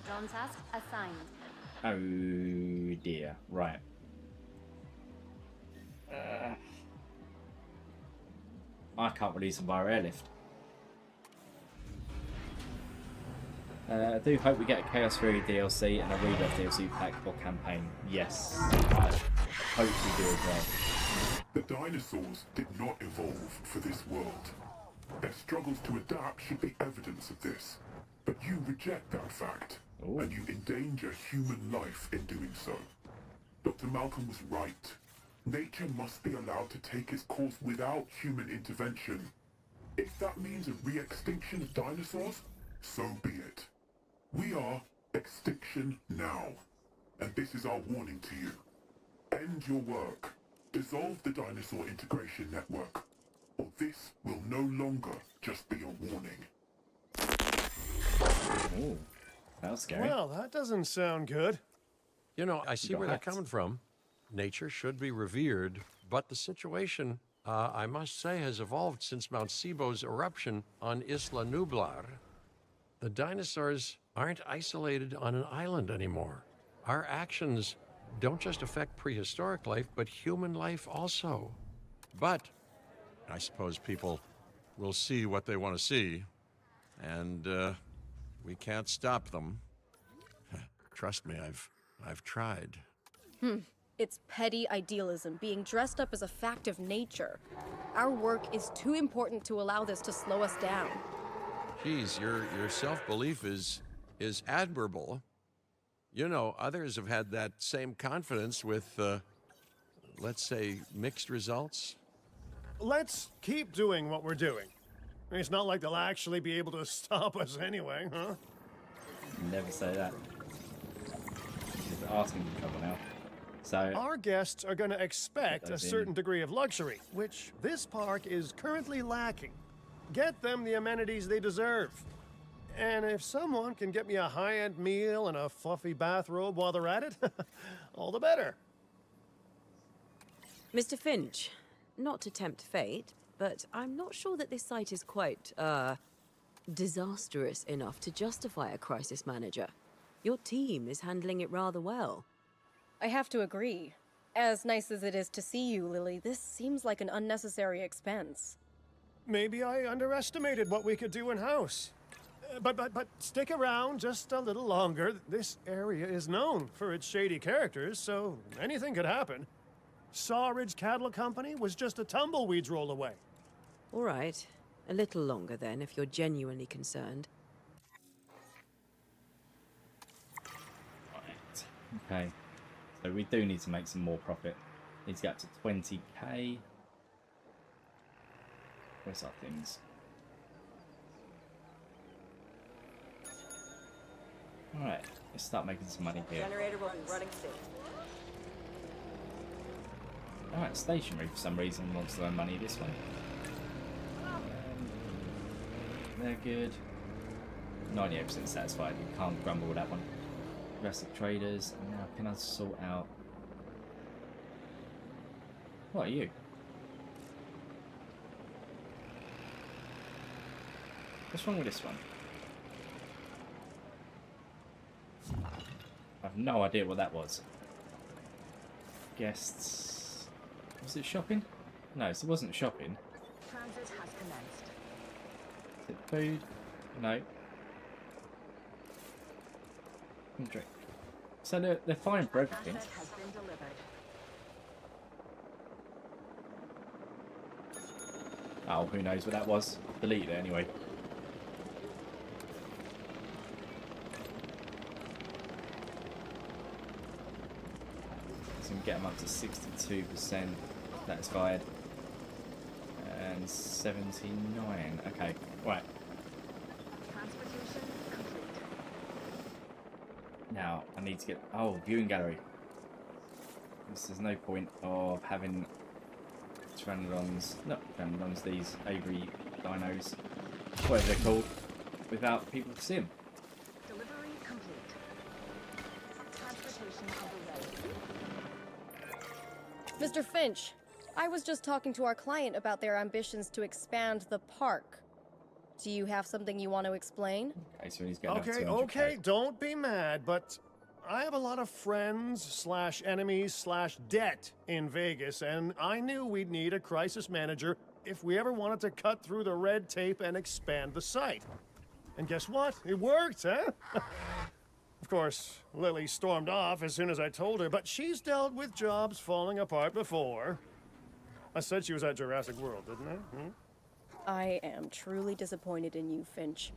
Drone task assigned. Oh dear. Right. I can't release them via airlift. I do hope we get a Chaos Fury DLC and a Rebirth DLC pack for campaign. Yes, I hope we do as well. The dinosaurs did not evolve for this world. Their struggles to adapt should be evidence of this. But you reject that fact, and you endanger human life in doing so. Dr. Malcolm was right. Nature must be allowed to take its course without human intervention. If that means a re-extinction of dinosaurs, so be it. We are Extinction now. And this is our warning to you. End your work. Dissolve the dinosaur integration network. Or this will no longer just be a warning. Ooh, that was scary. Well, that doesn't sound good. You know, I see where they're Right. coming from. Nature should be revered, but the situation, I must say, has evolved since Mount Sibo's eruption on Isla Nublar. The dinosaurs aren't isolated on an island anymore. Our actions don't just affect prehistoric life, but human life also. But I suppose people will see what they want to see, and we can't stop them. Trust me, I've tried. It's petty idealism, being dressed up as a fact of nature. Our work is too important to allow this to slow us down. Geez, your self-belief is admirable. You know, others have had that same confidence with, let's say, mixed results. Let's keep doing what we're doing. It's not like they'll actually be able to stop us anyway, huh? Never say that. Just asking for trouble now. So Our guests are going to expect a those in. certain degree of luxury, which this park is currently lacking. Get them the amenities they deserve. And if someone can get me a high-end meal and a fluffy bathrobe while they're at it, all the better. Mr. Finch, not to tempt fate, but I'm not sure that this site is quite, disastrous enough to justify a crisis manager. Your team is handling it rather well. I have to agree. As nice as it is to see you, Lily, this seems like an unnecessary expense. Maybe I underestimated what we could do in-house. But stick around just a little longer. This area is known for its shady characters, so anything could happen. Sawridge Cattle Company was just a tumbleweed's roll away. All right. A little longer then, if you're genuinely concerned. right. Okay. So we do need to make some more profit. Need to get up to 20k. Where's our things? Alright, let's start making some money here. Generator will be running soon. Alright, stationery for some reason wants to earn money this way. They're good. 98% satisfied. You can't grumble with that one. Jurassic traders. Now can I sort out... What are you? What's wrong with this one? I have no idea what that was. Guests... Was it shopping? No, it wasn't shopping. Transit has commenced. Is it food? No. And drink. So they're fine for everything. Asset has been delivered. Oh, who knows what that was? Delete it anyway. So we can get them up to 62% satisfied. And 79. Okay, right. Transportation complete. Now, I need to get... Oh, viewing gallery. There's no point of having Pteranodons... Not Pteranodons, these Avery dinos, whatever they're called, without people to see them. Delivery complete. Transportation underway. Mr. Finch, I was just talking to our client about their ambitions to expand the park. Do you have something you want to explain? Okay, so he's getting up to Okay, 200K. okay, don't be mad, but I have a lot of friends / enemies / debt in Vegas, and I knew we'd need a crisis manager if we ever wanted to cut through the red tape and expand the site. And guess what? It worked, huh? Of course, Lily stormed off as soon as I told her, but she's dealt with jobs falling apart before. I said she was at Jurassic World, didn't I? I am truly disappointed in you, Finch.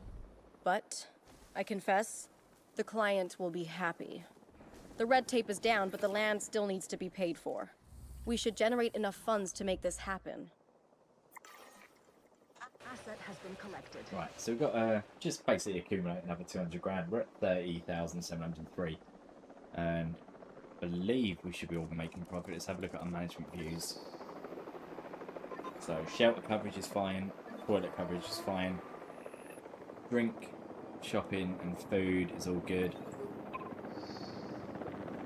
But, I confess, the client will be happy. The red tape is down, but the land still needs to be paid for. We should generate enough funds to make this happen. Asset has been collected. Right, so we've got to just basically accumulate another 200 grand. We're at 30,703. And I believe we should be all making profit. Let's have a look at our management views. So shelter coverage is fine. Toilet coverage is fine. Drink, shopping and food is all good.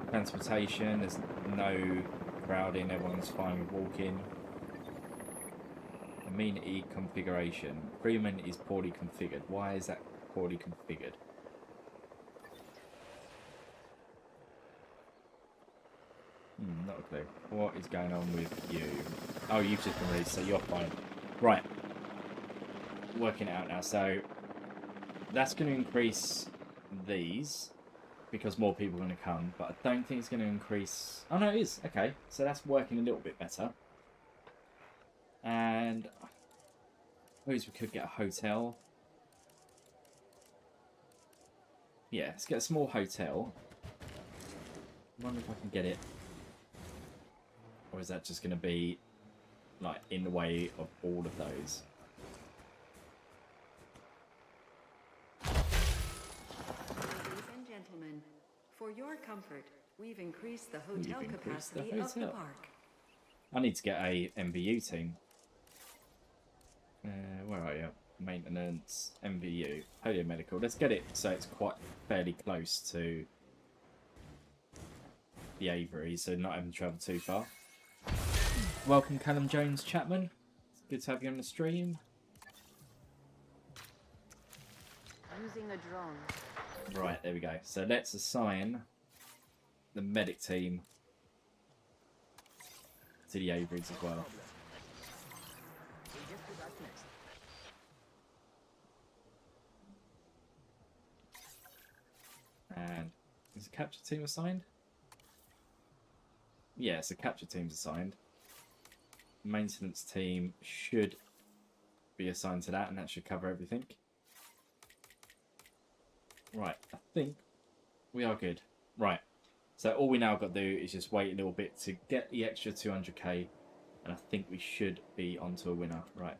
Transportation, there's no crowding, everyone's fine with walking. Amenity configuration. Freeman is poorly configured. Why is that poorly configured? Not a clue. What is going on with you? Oh, you've just been released, so you're fine. Right. Working it out now. So that's going to increase these because more people are going to come, but I don't think it's going to increase... Oh, no, it is. Okay, so that's working a little bit better. And I suppose we could get a hotel. Yeah, let's get a small hotel. I wonder if I can get it. Or is that just going to be, like, in the way of all of those? Ladies and gentlemen, for your comfort, we've increased the hotel capacity of the park. I need to get a MVU team. Where are you? Maintenance, MVU, Polio Medical. Let's get it so it's quite fairly close to the Avery, so not having to travel too far. Welcome, Callum Jones Chapman. It's good to have you on the stream. Using a drone. Right, there we go. So let's assign the medic team to the Averys as well. And is the capture team assigned? Yes, the capture team's assigned. Maintenance team should be assigned to that, and that should cover everything. Right, I think we are good. Right, so all we now got to do is just wait a little bit to get the extra 200k, and I think we should be onto a winner. Right,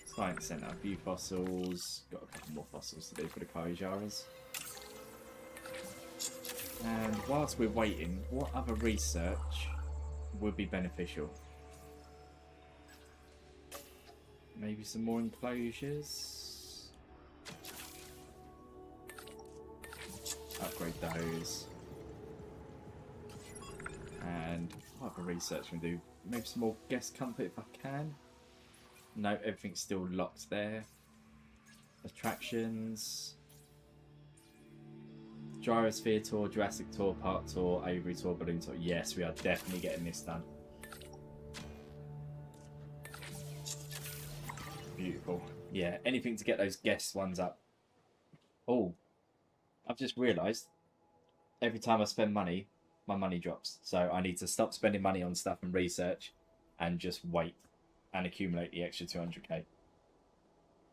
Science Centre, view fossils. Got a couple more fossils to do for the Kaijaras. And whilst we're waiting, what other research would be beneficial? Maybe some more enclosures. Upgrade those. And what other research can we do? Maybe some more guest comfort if I can. No, everything's still locked there. Attractions. Gyrosphere tour, Jurassic tour, park tour, Avery tour, balloon tour. Yes, we are definitely getting this done. Beautiful. Yeah, anything to get those guest ones up. Oh, I've just realised every time I spend money, my money drops. So I need to stop spending money on stuff and research and just wait and accumulate the extra 200k.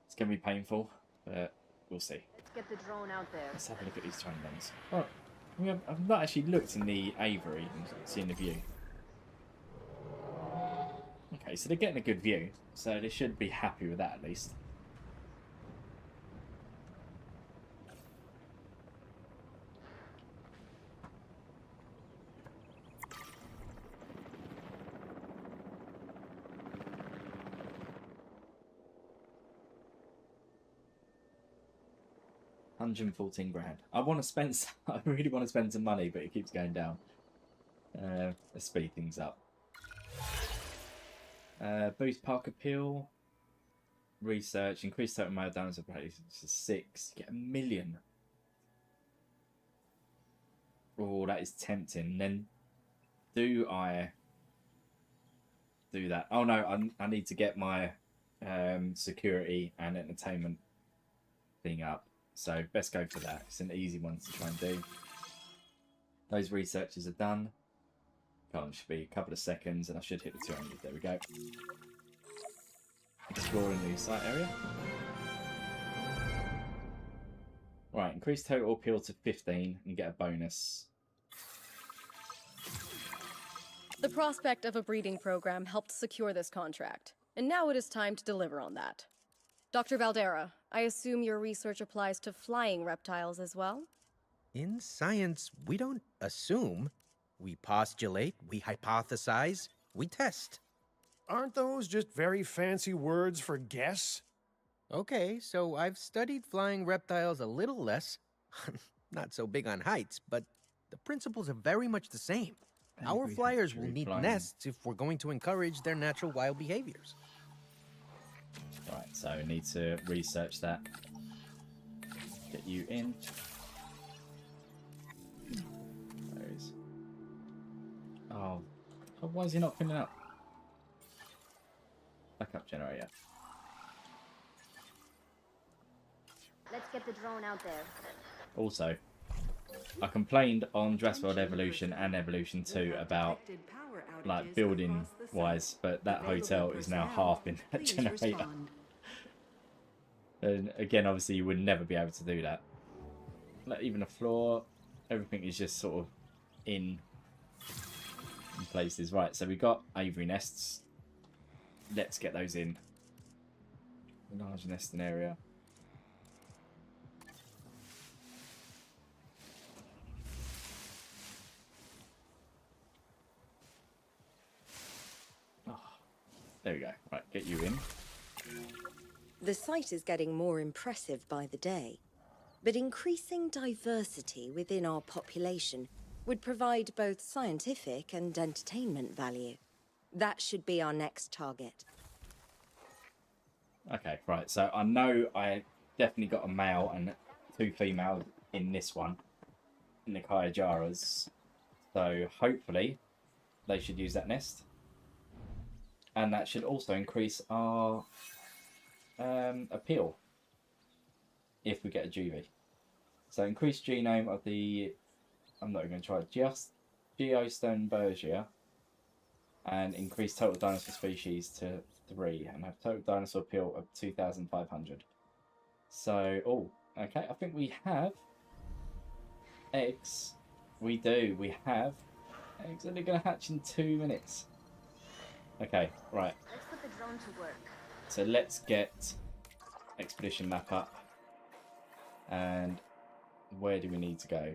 It's going to be painful, but we'll see. Get the drone out there. Let's have a look at these train runs. Right, I've not actually looked in the Avery and seen the view. Okay, so they're getting a good view, so they should be happy with that at least. £114,000. I want to spend. I really want to spend some money, but it keeps going down. Let's speed things up. Boost park appeal. Research. Increase total amount of dinosaur plays to 6. Get 1 million. Oh, that is tempting. Then, do I do that? Oh no, I need to get my security and entertainment thing up. So best go for that. It's an easy one to try and do. Those researches are done. Can't should be a couple of seconds and I should hit the 200. There we go. Explore a new site area. Right, increase total appeal to 15 and get a bonus. The prospect of a breeding program helped secure this contract, and now it is time to deliver on that. Dr. Valdera, I assume your research applies to flying reptiles as well? In science, we don't assume. We postulate, we hypothesize, we test. Aren't those just very fancy words for guess? Okay, so I've studied flying reptiles a little less. Not so big on heights, but the principles are very much the same. Our flyers will need nests if we're going to encourage their natural wild behaviors. Right, so we need to research that. Get you in. There he is. Oh, why is he not filling up? Backup generator. Let's get the drone out there. Also, I complained on Jurassic World Evolution and Evolution 2 about like building wise, but that hotel is now half in that generator. And again, obviously you would never be able to do that. Like even the floor, everything is just sort of in places. Right, so we got aviary nests. Let's get those in. Large nesting area. There we go. Right, get you in. The site is getting more impressive by the day, but increasing diversity within our population would provide both scientific and entertainment value. That should be our next target. Okay, right. So I know I definitely got a male and 2 females in this one, in the Kaijaras. So hopefully they should use that nest. And that should also increase our appeal if we get a juvie. So increased genome of the, I'm not even going to try it, just Geostonbergia, and increase total dinosaur species to 3 and have total dinosaur appeal of 2,500. So, oh, okay, I think we have eggs. We do, we have eggs and they're going to hatch in 2 minutes. Okay, right. Let's put the drone to work. So let's get expedition map up. And where do we need to go?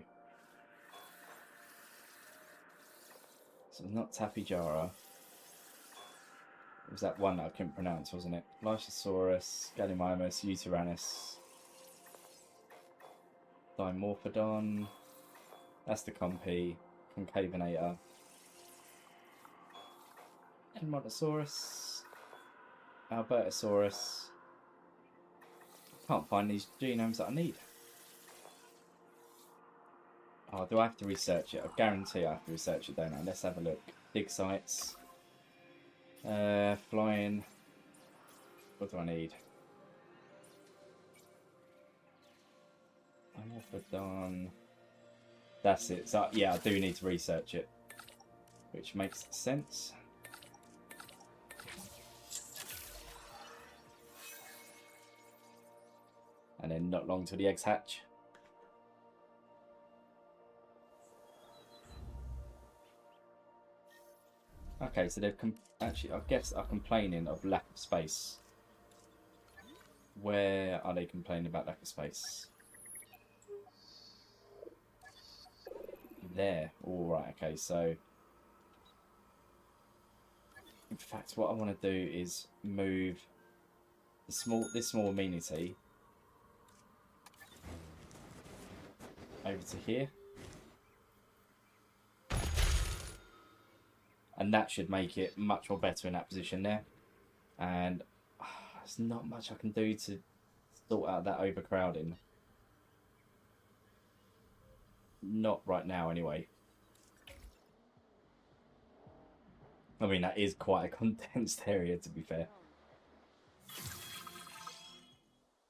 So it's not Tapijara. It was that one that I couldn't pronounce, wasn't it? Lysosaurus, Gallimimus, Utyrannus, Dimorphodon. That's the Compy, Concavinator. Edmontosaurus, Albertosaurus. Can't find these genomes that I need. Oh, do I have to research it? I guarantee I have to research it, don't I? Let's have a look. Dig sites. Flying. What do I need? Dimorphodon. That's it. So yeah, I do need to research it, which makes sense. And then not long till the eggs hatch. Okay, so they've actually, I guess, are complaining of lack of space. Where are they complaining about lack of space? There. All right. Okay. So, in fact, what I want to do is move this small amenity over to here, and that should make it much more better in that position there. And there's not much I can do to sort out that overcrowding. Not right now, anyway. I mean, that is quite a condensed area, to be fair.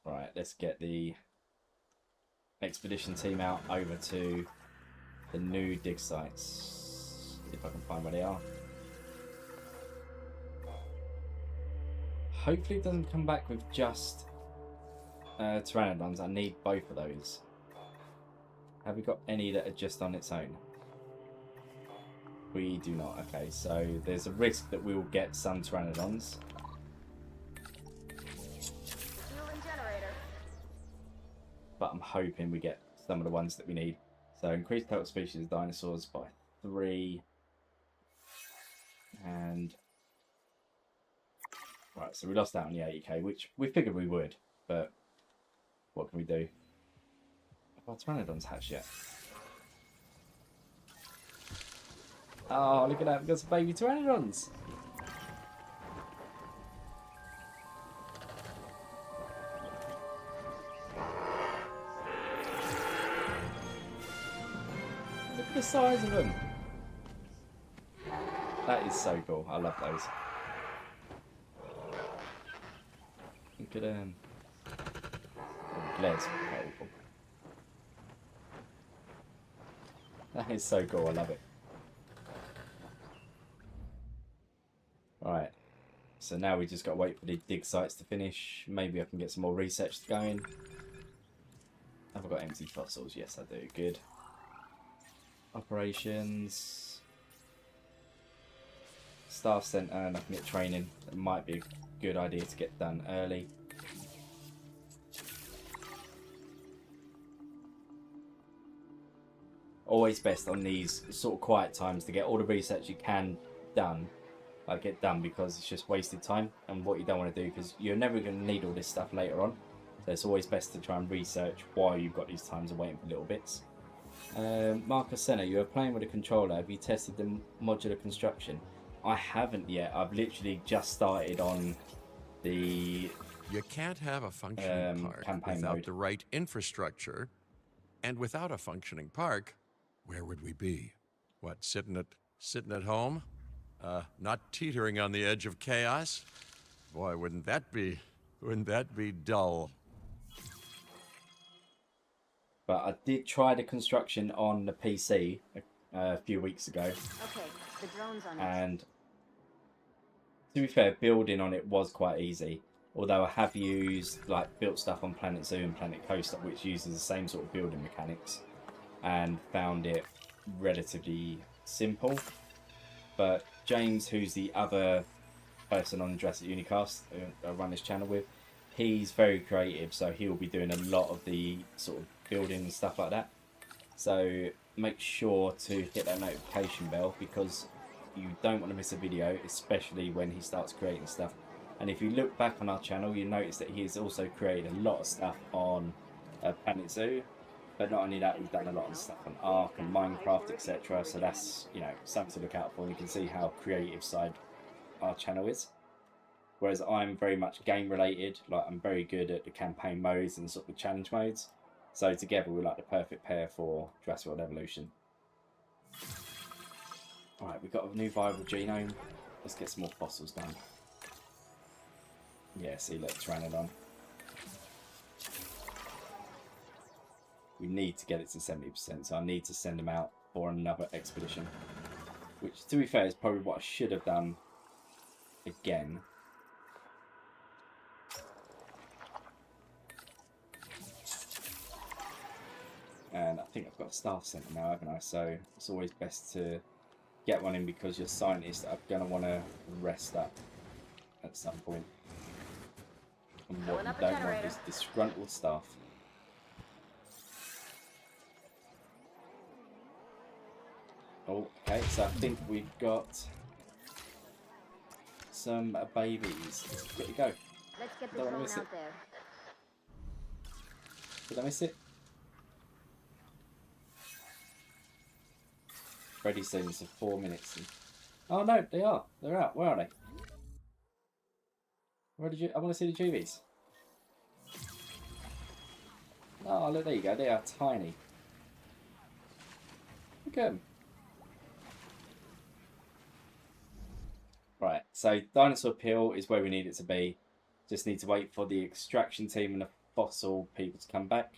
Right, let's get the expedition team out over to the new dig sites. If I can find where they are. Hopefully it doesn't come back with just pteranodons. I need both of those. Have we got any that are just on its own? We do not. Okay, so there's a risk that we will get some pteranodons. Still but I'm hoping we get some of the ones that we need. So increase total species of dinosaurs by 3. And right, so we lost out on the 80k, which we figured we would, but what can we do? Have our pteranodons hatched yet? Oh, look at that, we've got some baby pteranodons. Look at the size of them. That is so cool. I love those. Look at them. Oh, glare's horrible. That is so cool. I love it. Alright. So now we just got to wait for the dig sites to finish. Maybe I can get some more research going. Have I got empty fossils? Yes, I do. Good. Operations. Staff centre, and I can get training. It might be a good idea to get done early. Always best on these sort of quiet times to get all the research you can done. Like get done, because it's just wasted time and what you don't want to do, because you're never going to need all this stuff later on. So it's always best to try and research while you've got these times of waiting for little bits. Marcus Senna, you are playing with a controller. Have you tested the modular construction? I haven't yet. I've literally just started on the... You can't have a functioning park without the right infrastructure. And without a functioning park, where would we be? What, sitting at home? Not teetering on the edge of chaos? Boy, wouldn't that be dull? But I did try the construction on the PC a few weeks ago. Okay, the drone's on it. And to be fair, building on it was quite easy. Although I have used, like, built stuff on Planet Zoo and Planet Coaster, which uses the same sort of building mechanics, and found it relatively simple. But James, who's the other person on Jurassic Unicast I run this channel with, he's very creative, so he'll be doing a lot of the sort of building and stuff like that. So make sure to hit that notification bell, because you don't want to miss a video, especially when he starts creating stuff. And if you look back on our channel, you notice that he has also created a lot of stuff on Planet Zoo. But not only that, we've done a lot of stuff on Ark and Minecraft, etc. So that's, you know, something to look out for. And you can see how creative side our channel is. Whereas I'm very much game related. Like, I'm very good at the campaign modes and sort of the challenge modes. So together we're like the perfect pair for Jurassic World Evolution. Alright, we've got a new viable genome. Let's get some more fossils done. Yeah, see, look, Pteranodon. We need to get it to 70%, so I need to send them out for another expedition. Which, to be fair, is probably what I should have done again. And I think I've got a staff centre now, haven't I? So it's always best to get one in, because your scientists are going to want to rest up at some point. And what you don't want is disgruntled staff. Oh, okay, so I think we've got some babies. Let's quickly go. Let's get the drone out there. Did I miss it? Ready soon, so 4 minutes. Oh no, they are. They're out. Where are they? Where did you? I want to see the juvies. Oh, look, there you go. They are tiny. Look at them. Right, so dinosaur peel is where we need it to be. Just need to wait for the extraction team and the fossil people to come back.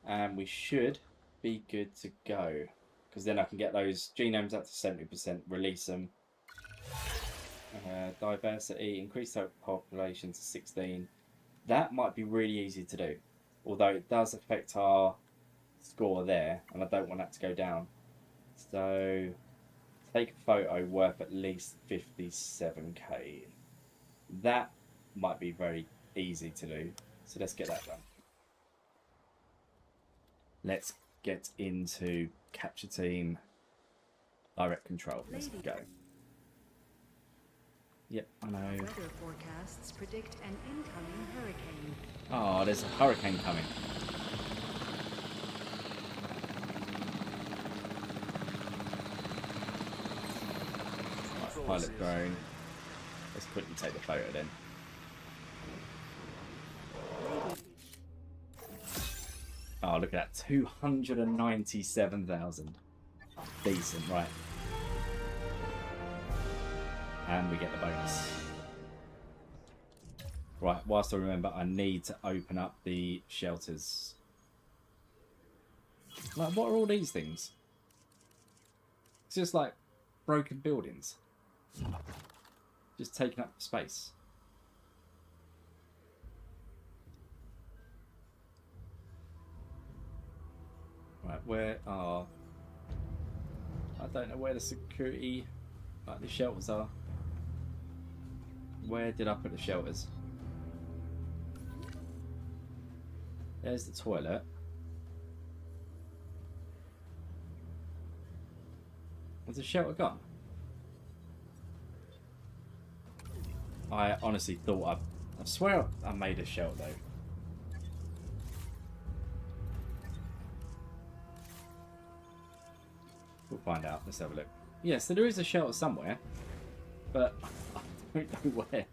And we should be good to go. Because then I can get those genomes up to 70%, release them. Diversity, increase total population to 16. That might be really easy to do. Although it does affect our score there, and I don't want that to go down. So, take a photo worth at least 57k. That might be very easy to do. So let's get that done. Let's get into capture team. Direct control. Let's go. Yep, I know. Weather forecasts predict an incoming hurricane. Oh, there's a hurricane coming. Right, pilot drone. Let's quickly take the photo then. Oh, look at that. 297,000. Decent, right. And we get the bonus. Right, whilst I remember, I need to open up the shelters. Like, what are all these things? It's just like broken buildings. Just taking up space. Right, where are... I don't know where the security... Like the shelters are. Where did I put the shelters? There's the toilet. Was the shelter gone? I honestly thought I swear I made a shelter though. We'll find out. Let's have a look. Yeah, so there is a shelter somewhere, but I don't know where.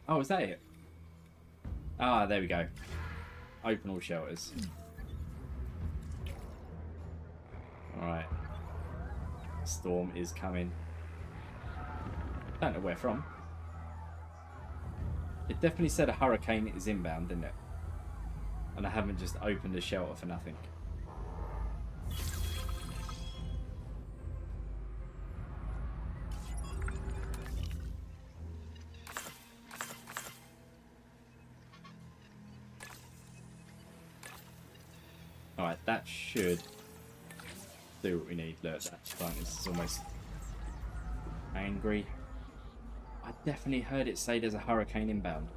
Oh, is that it? Ah, there we go. Open all shelters. Alright. Storm is coming. Don't know where from. It definitely said a hurricane is inbound, didn't it? And I haven't just opened a shelter for nothing. Alright, that should do what we need. Look, that's fine. This is almost angry. I definitely heard it say there's a hurricane inbound.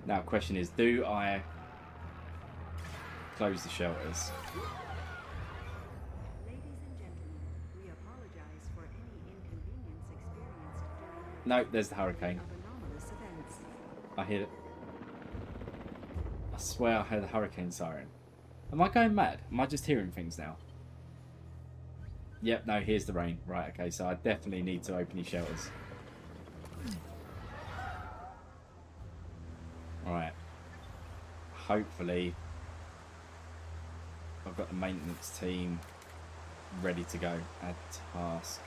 Now, question is, do I close the shelters? Ladies and gentlemen, we apologize for any inconvenience experienced during No, there's the hurricane. of anomalous events. I hear it. I swear I heard the hurricane siren. Am I going mad? Am I just hearing things now? Yep, no, here's the rain. Right, okay, so I definitely need to open these shelters. Alright. Hopefully I've got the maintenance team ready to go. Add task.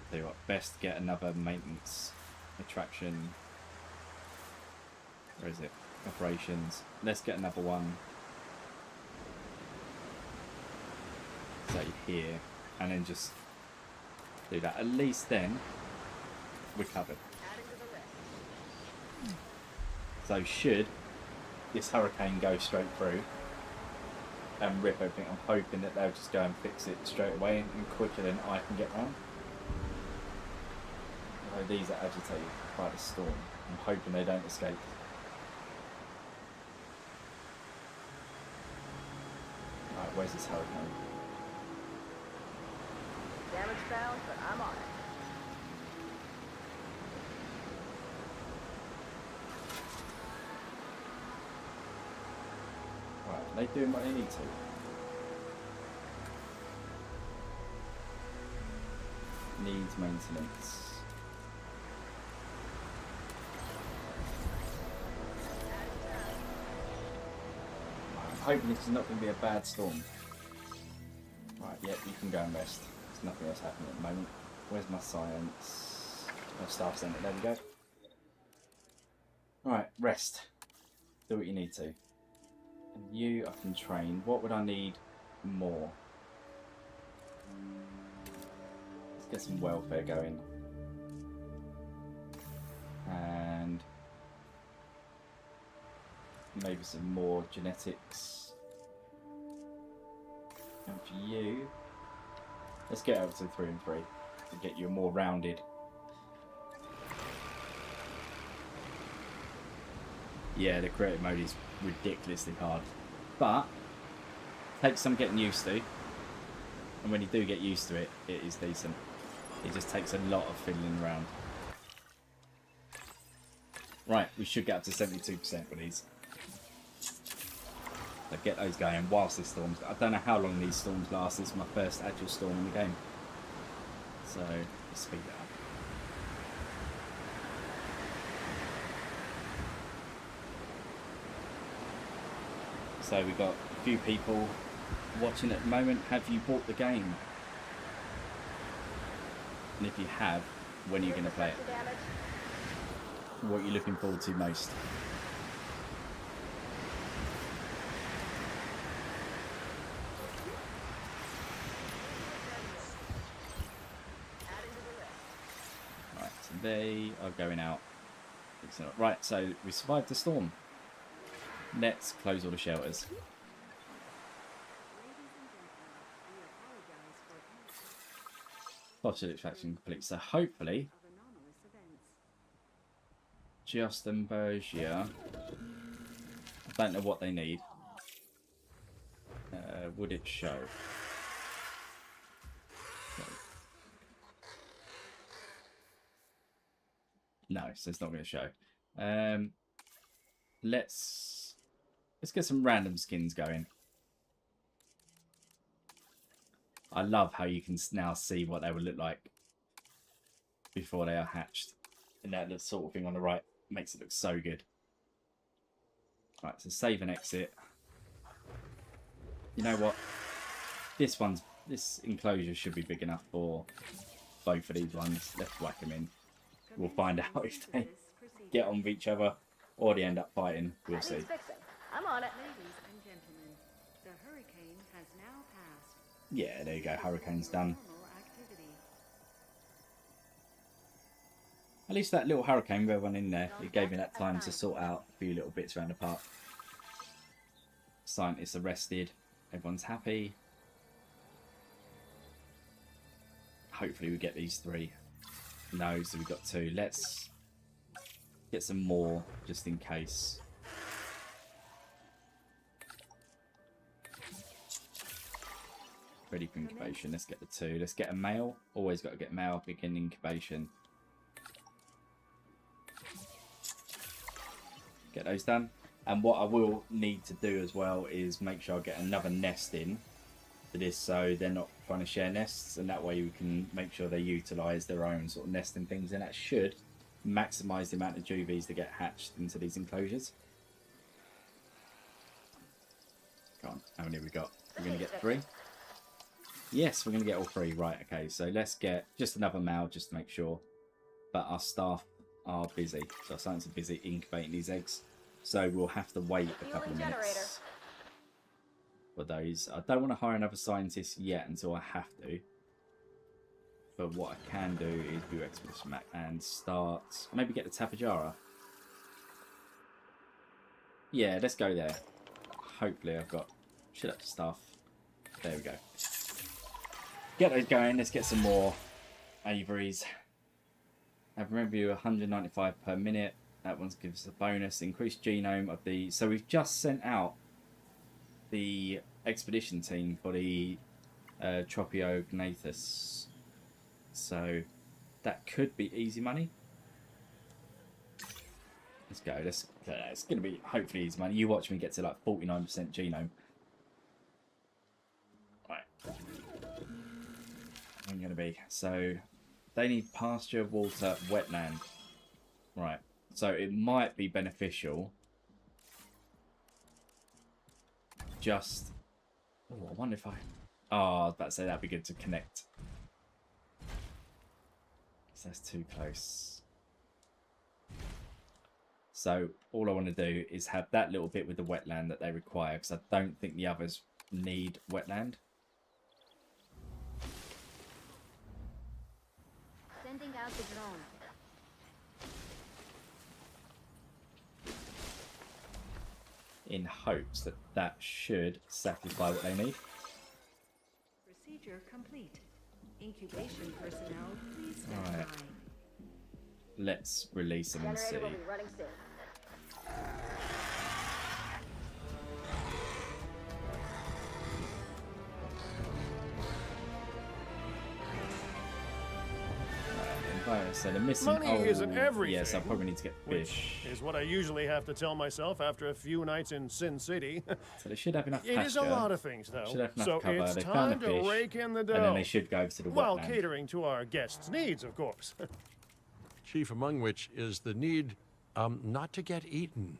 Tell you what, best get another maintenance attraction. Where is it? Operations. Let's get another one. Say here. And then just do that. At least then we're covered. So should this hurricane go straight through and rip everything, I'm hoping that they'll just go and fix it straight away and quicker than I can get round. Although these are agitated by the storm. I'm hoping they don't escape. Right, where's this hurricane? Damage found, but I'm on it. Right, are they doing what they need to? Needs maintenance. I'm hoping this is not going to be a bad storm. Right, yep, you can go and rest. There's nothing else happening at the moment. Where's my science? My staff centre, there we go. Right, rest. Do what you need to. And you, I can train. What would I need more? Let's get some welfare going. And maybe some more genetics. And for you, let's get over to 3 and 3 to get you a more rounded Yeah, the creative mode is ridiculously hard. But takes some getting used to. And when you do get used to it, it is decent. It just takes a lot of fiddling around. Right, we should get up to 72% with these. So get those going whilst this storm's... I don't know how long these storms last. This is my first actual storm in the game. So, let's speed it up. So we've got a few people watching at the moment. Have you bought the game? And if you have, when are you going to play it? What are you looking forward to most? Right, so they are going out. Right, so we survived the storm. Let's close all the shelters. Fossil extraction complete. So hopefully, just Ambrosia. I don't know what they need. Would it show? No, so it's not going to show. Let's get some random skins going. I love how you can now see what they would look like before they are hatched. And that sort of thing on the right makes it look so good. Right, so save and exit. You know what? This enclosure should be big enough for both of these ones. Let's whack them in. We'll find out if they get on with each other or they end up fighting. We'll see. I'm on it. Ladies and gentlemen, the hurricane has now passed. Yeah, there you go. Hurricane's done. At least that little hurricane with everyone in there, it gave me that time to sort out a few little bits around the park. Scientists arrested. Everyone's happy. Hopefully we get these 3. No, so we've got 2. Let's get some more just in case. Ready for incubation. Let's get the 2. Let's get a male. Always got to get male. Begin incubation. Get those done. And what I will need to do as well is make sure I get another nest in for this, so they're not trying to share nests, and that way we can make sure they utilise their own sort of nesting things, and that should maximise the amount of juvies that get hatched into these enclosures. Come on, how many have we got? We're going to get 3? Yes, we're going to get all 3. Right, okay, so let's get just another male just to make sure. But our staff are busy, so our scientists are busy incubating these eggs. So we'll have to wait a couple of minutes for those. I don't want to hire another scientist yet until I have to. But what I can do is do expedition map and start. Maybe get the Tapajara. Yeah, let's go there. Hopefully I've got shit up to stuff. There we go. Get those going. Let's get some more aviaries. Have remember you 195 per minute. That one gives us a bonus. Increased genome of the... So we've just sent out the expedition team for the Tropiognathus. So that could be easy money. Let's go. It's going to be hopefully easy money. You watch me get to like 49% genome. Right. I'm going to be... So they need pasture, water, wetland. Right. So it might be beneficial. Just... Oh, I wonder if I... Oh, I was about to say that'd be good to connect. So that's too close. So all I want to do is have that little bit with the wetland that they require, because I don't think the others need wetland. Sending out the drone. In hopes that that should satisfy what they need. Procedure complete. Incubation personnel, please stand by. Let's release them and see. Generator will be running soon. So the missing... Money isn't everything. Yes, I probably need to get fish. Which is what I usually have to tell myself after a few nights in Sin City. So they should have enough pasture. It is a lot of things, though. Should have enough so cover. it's They found time the to fish, rake in the dough. and then they should go over to the While wetland. catering to our guests' needs, of course. Chief among which is the need not to get eaten.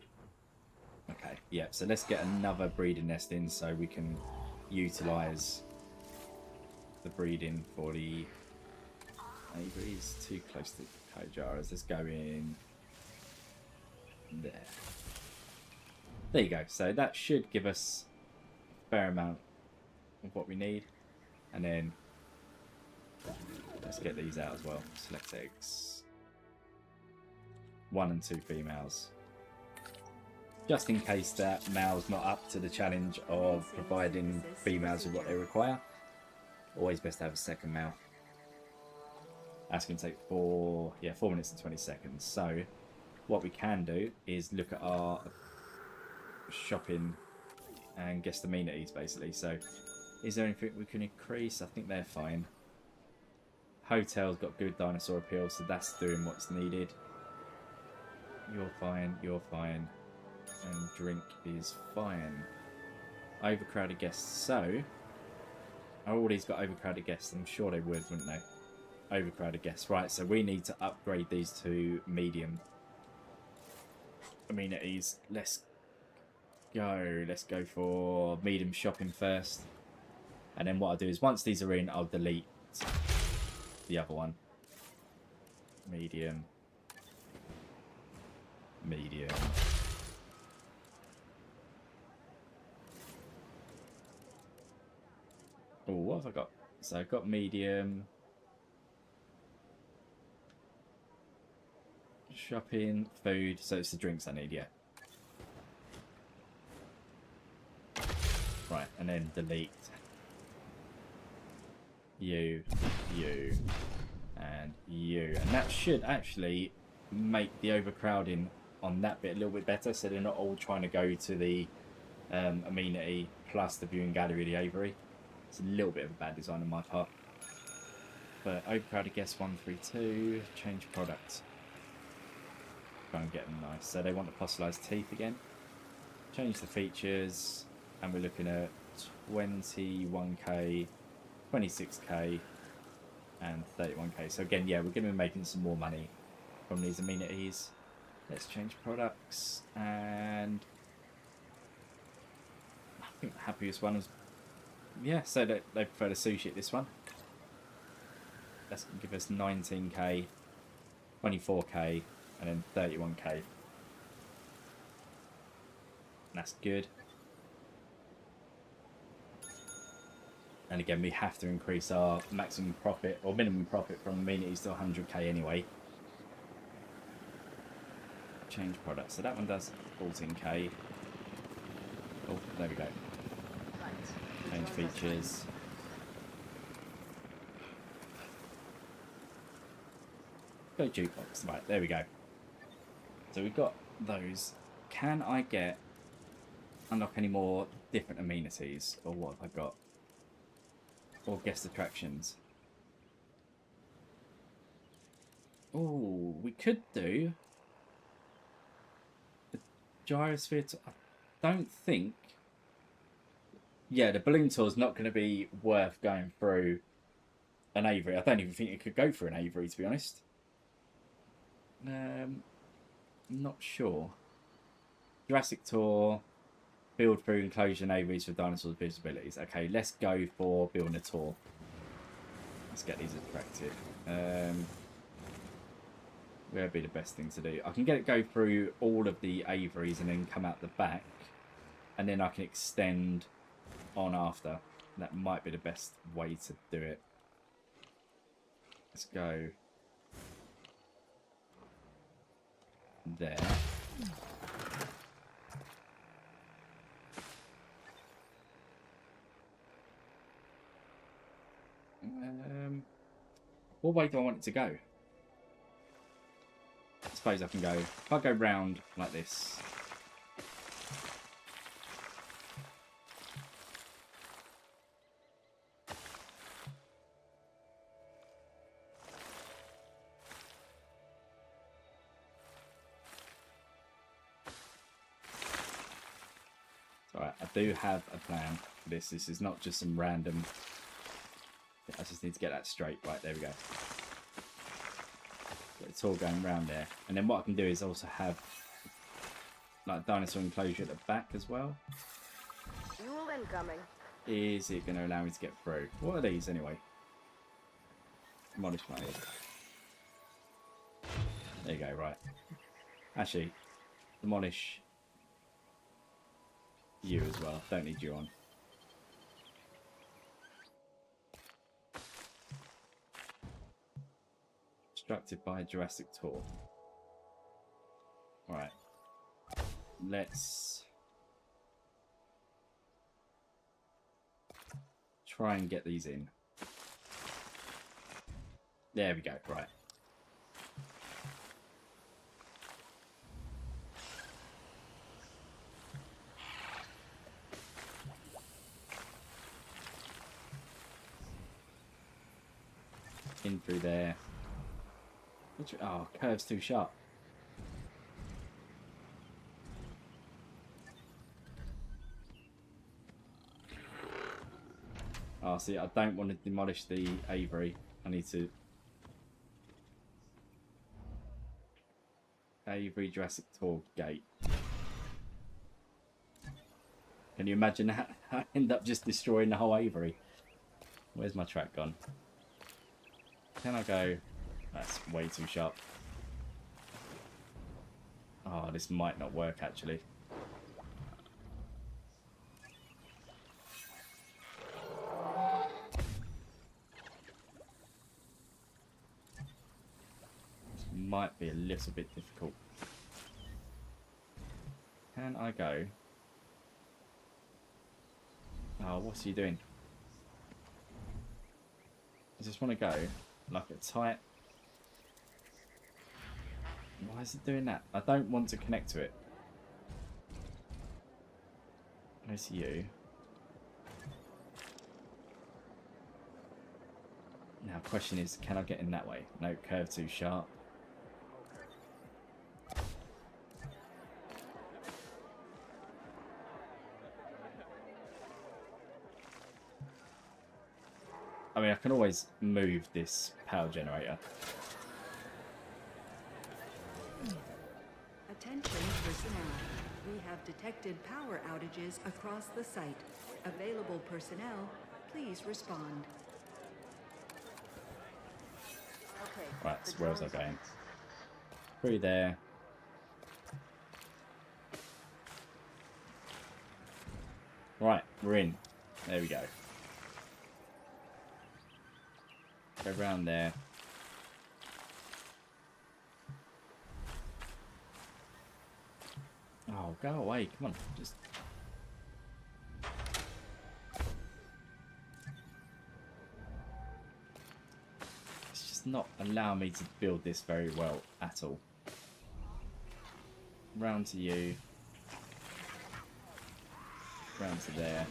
Okay, yeah, so let's get another breeding nest in so we can utilize the breeding for the aviaries. Too close to Kojaras. Let's go in there. There you go. So that should give us a fair amount of what we need. And then let's get these out as well. Select eggs. 1 and 2 females. Just in case that male's not up to the challenge of providing females with what they require. Always best to have a second male. That's going to take 4 minutes and 20 seconds. So what we can do is look at our shopping and guest amenities basically. So is there anything we can increase? I think they're fine. Hotel's got good dinosaur appeal, so that's doing what's needed. You're fine, you're fine. And drink is fine. Overcrowded guests. So, all these got overcrowded guests. I'm sure they would, wouldn't they? Overcrowded guests. Right, so we need to upgrade these to medium amenities. Let's go. Let's go for medium shopping first. And then what I'll do is once these are in, I'll delete the other one. Medium. Medium. Oh, what have I got? So I've got medium. Shopping, food. So it's the drinks I need, yeah. Right, and then delete. You, and you. And that should actually make the overcrowding on that bit a little bit better, so they're not all trying to go to the amenity plus the viewing gallery, the aviary. It's a little bit of a bad design on my part. But overcrowded guest 132, change product. Try and get them nice. So they want the fossilized teeth again. Change the features, and we're looking at 21k, 26k, and 31k. So again, yeah, we're going to be making some more money from these amenities. Let's change products, and I think the happiest one is, yeah, so they prefer the sushi at this one. That's going to give us 19k, 24k, and then 31k. That's good. And again, we have to increase our maximum profit or minimum profit from amenities to 100k anyway. Change products. So that one does 14k. Oh, there we go. Change features. Go jukebox. Right, there we go. So we've got those. Can I unlock any more different amenities? Or what have I got? Or guest attractions? Oh, we could do the gyrosphere. I don't think. Yeah, the balloon tour is not going to be worth going through an aviary. I don't even think it could go through an aviary, to be honest. Not sure. Jurassic tour, build through enclosure and aviaries for dinosaurs visibilities. Okay, let's go for building a tour. Let's get these attractive. Where would be the best thing to do? I can get it go through all of the aviaries and then come out the back, and then I can extend on after. That might be the best way to do it. Let's go there. What way do I want it to go? I suppose I can go, if I go round like this. Alright, I do have a plan for this. This is not just some random... I just need to get that straight. Right, there we go. Get the tour going round there. And then what I can do is also have like dinosaur enclosure at the back as well. Fuel incoming. Is it going to allow me to get through? What are these anyway? Demolish my head. There you go, right. Actually, demolish you as well. Don't need you on. Constructed by Jurassic Tour. Alright. Let's try and get these in. There we go, right. In through there. Oh, curve's too sharp. Oh, see, I don't want to demolish the aviary. I need to... Aviary Jurassic Tour gate. Can you imagine that? I end up just destroying the whole aviary. Where's my track gone? Can I go... That's way too sharp. Oh, this might not work actually. This might be a little bit difficult. Can I go? Oh, what's he doing? I just want to go like a tight... Why is it doing that? I don't want to connect to it. Where's you? Now, question is, can I get in that way? No, curve too sharp. I mean, I can always move this power generator. Attention personnel. We have detected power outages across the site. Available personnel, please respond. Okay. Right, so where was I going? Through there. Right, we're in. There we go. Go around there. Oh, go away. Come on. Just... It's just not allowing me to build this very well at all. Round to you. Round to there.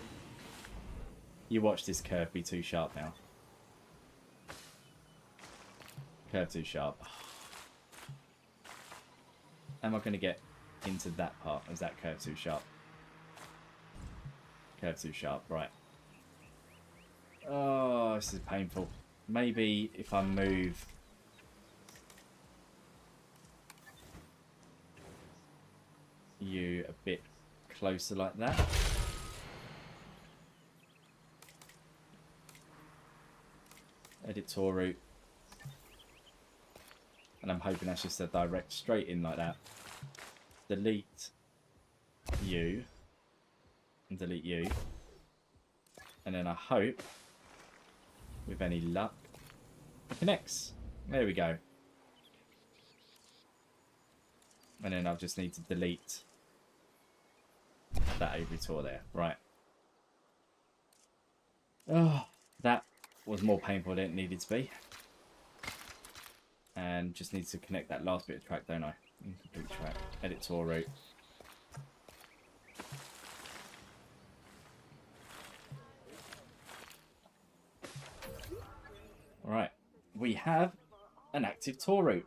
You watch this curve be too sharp now. Curve too sharp. Am I going to get into that part? Is that curve too sharp? Curve too sharp, right. Oh, this is painful. Maybe if I move... you a bit closer like that. Edit tour route. And I'm hoping that's just a direct straight in like that. Delete you. And delete you. And then I hope, with any luck, it connects. There we go. And then I'll just need to delete that aviary tour there. Right. Oh, that was more painful than it needed to be. And just need to connect that last bit of track, don't I? Incomplete track. Edit tour route. Alright. We have an active tour route.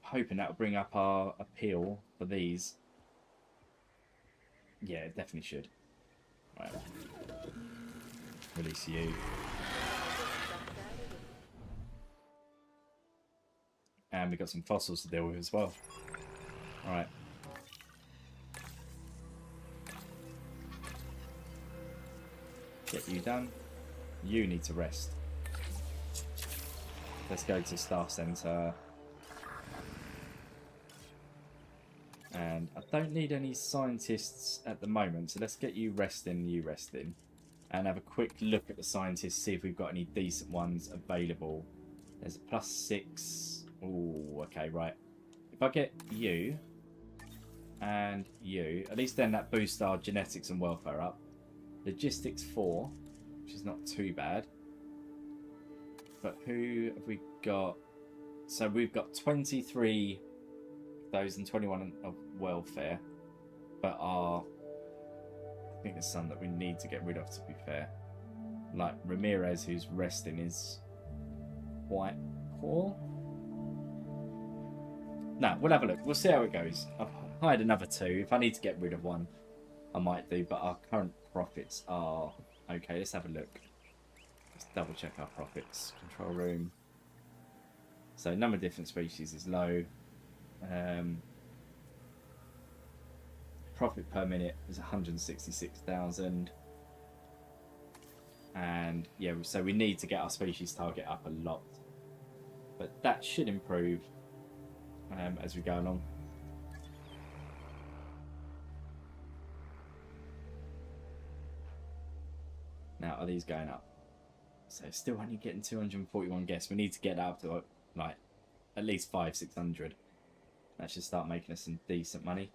hoping that'll bring up our appeal for these. Yeah, it definitely should. Right. Release you. And we've got some fossils to deal with as well. Alright. Get you done. You need to rest. Let's go to Star Center. And I don't need any scientists at the moment, so let's get you resting, and have a quick look at the scientists, see if we've got any decent ones available. There's a +6. Oh, okay, right. If I get you and you, at least then that boosts our genetics and welfare up. Logistics 4, which is not too bad. But who have we got? So we've got 23,021 of welfare, but I think there's some that we need to get rid of, to be fair. Like Ramirez, who's resting, is quite poor. No, we'll have a look. We'll see how it goes. I've hired another 2. If I need to get rid of one, I might do, but our current profits are okay. Let's have a look. Let's double check our profits. Control room. So number of different species is low. Profit per minute is 166,000. And yeah, so we need to get our species target up a lot. But that should improve as we go along. Now, are these going up? So still only getting 241 guests. We need to get that up to like at least 500-600. That should start making us some decent money.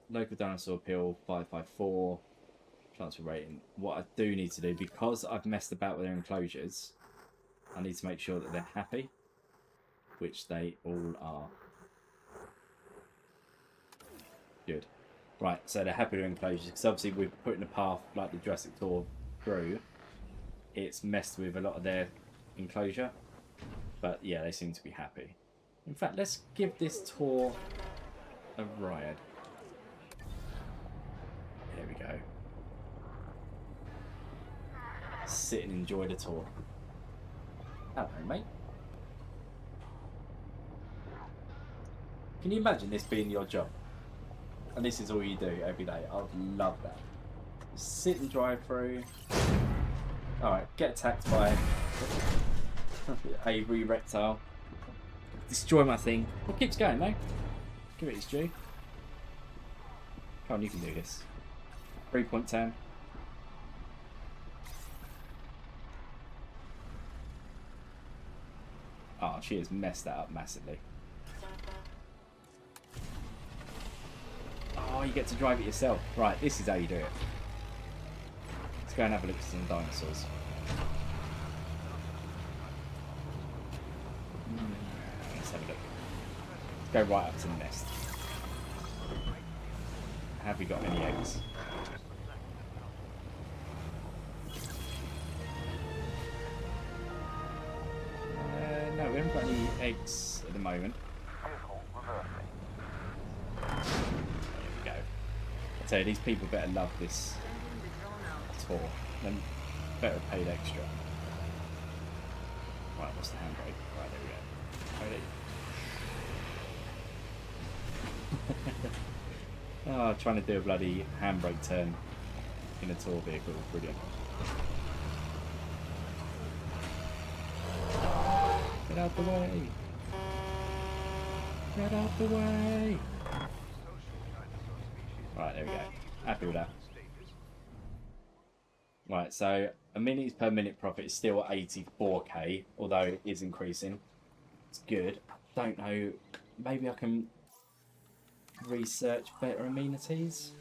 Local dinosaur appeal 554. Transfer rating. What I do need to do, because I've messed about with their enclosures, I need to make sure that they're happy, which they all are. Good. Right, so they're happy with enclosures, because obviously we're putting a path like the Jurassic tour through. It's messed with a lot of their enclosure, but yeah, they seem to be happy. In fact, let's give this tour a ride. There we go. Sit and enjoy the tour. Hello, mate. Can you imagine this being your job? And this is all you do every day. I'd love that. Sit and drive through. Alright, get attacked by a reptile. Destroy my thing. It keeps going, though. Give it its due. Come on, you can do this. 3.10. Oh, she has messed that up massively. Oh, you get to drive it yourself. Right, this is how you do it. Let's go and have a look at some dinosaurs. Let's have a look. Let's go right up to the nest. Have we got any eggs? No, we haven't got any eggs at the moment. There we go. I tell you, these people better love this tour. Then better have paid extra. Right, what's the handbrake? Right, there we go. Oh, trying to do a bloody handbrake turn in a tour vehicle. Brilliant. Get out the way! Get out the way! Right, there we go. Happy with that. Right, so a minutes per minute profit is still at 84k, although it is increasing. It's good. Don't know, maybe I can research better amenities.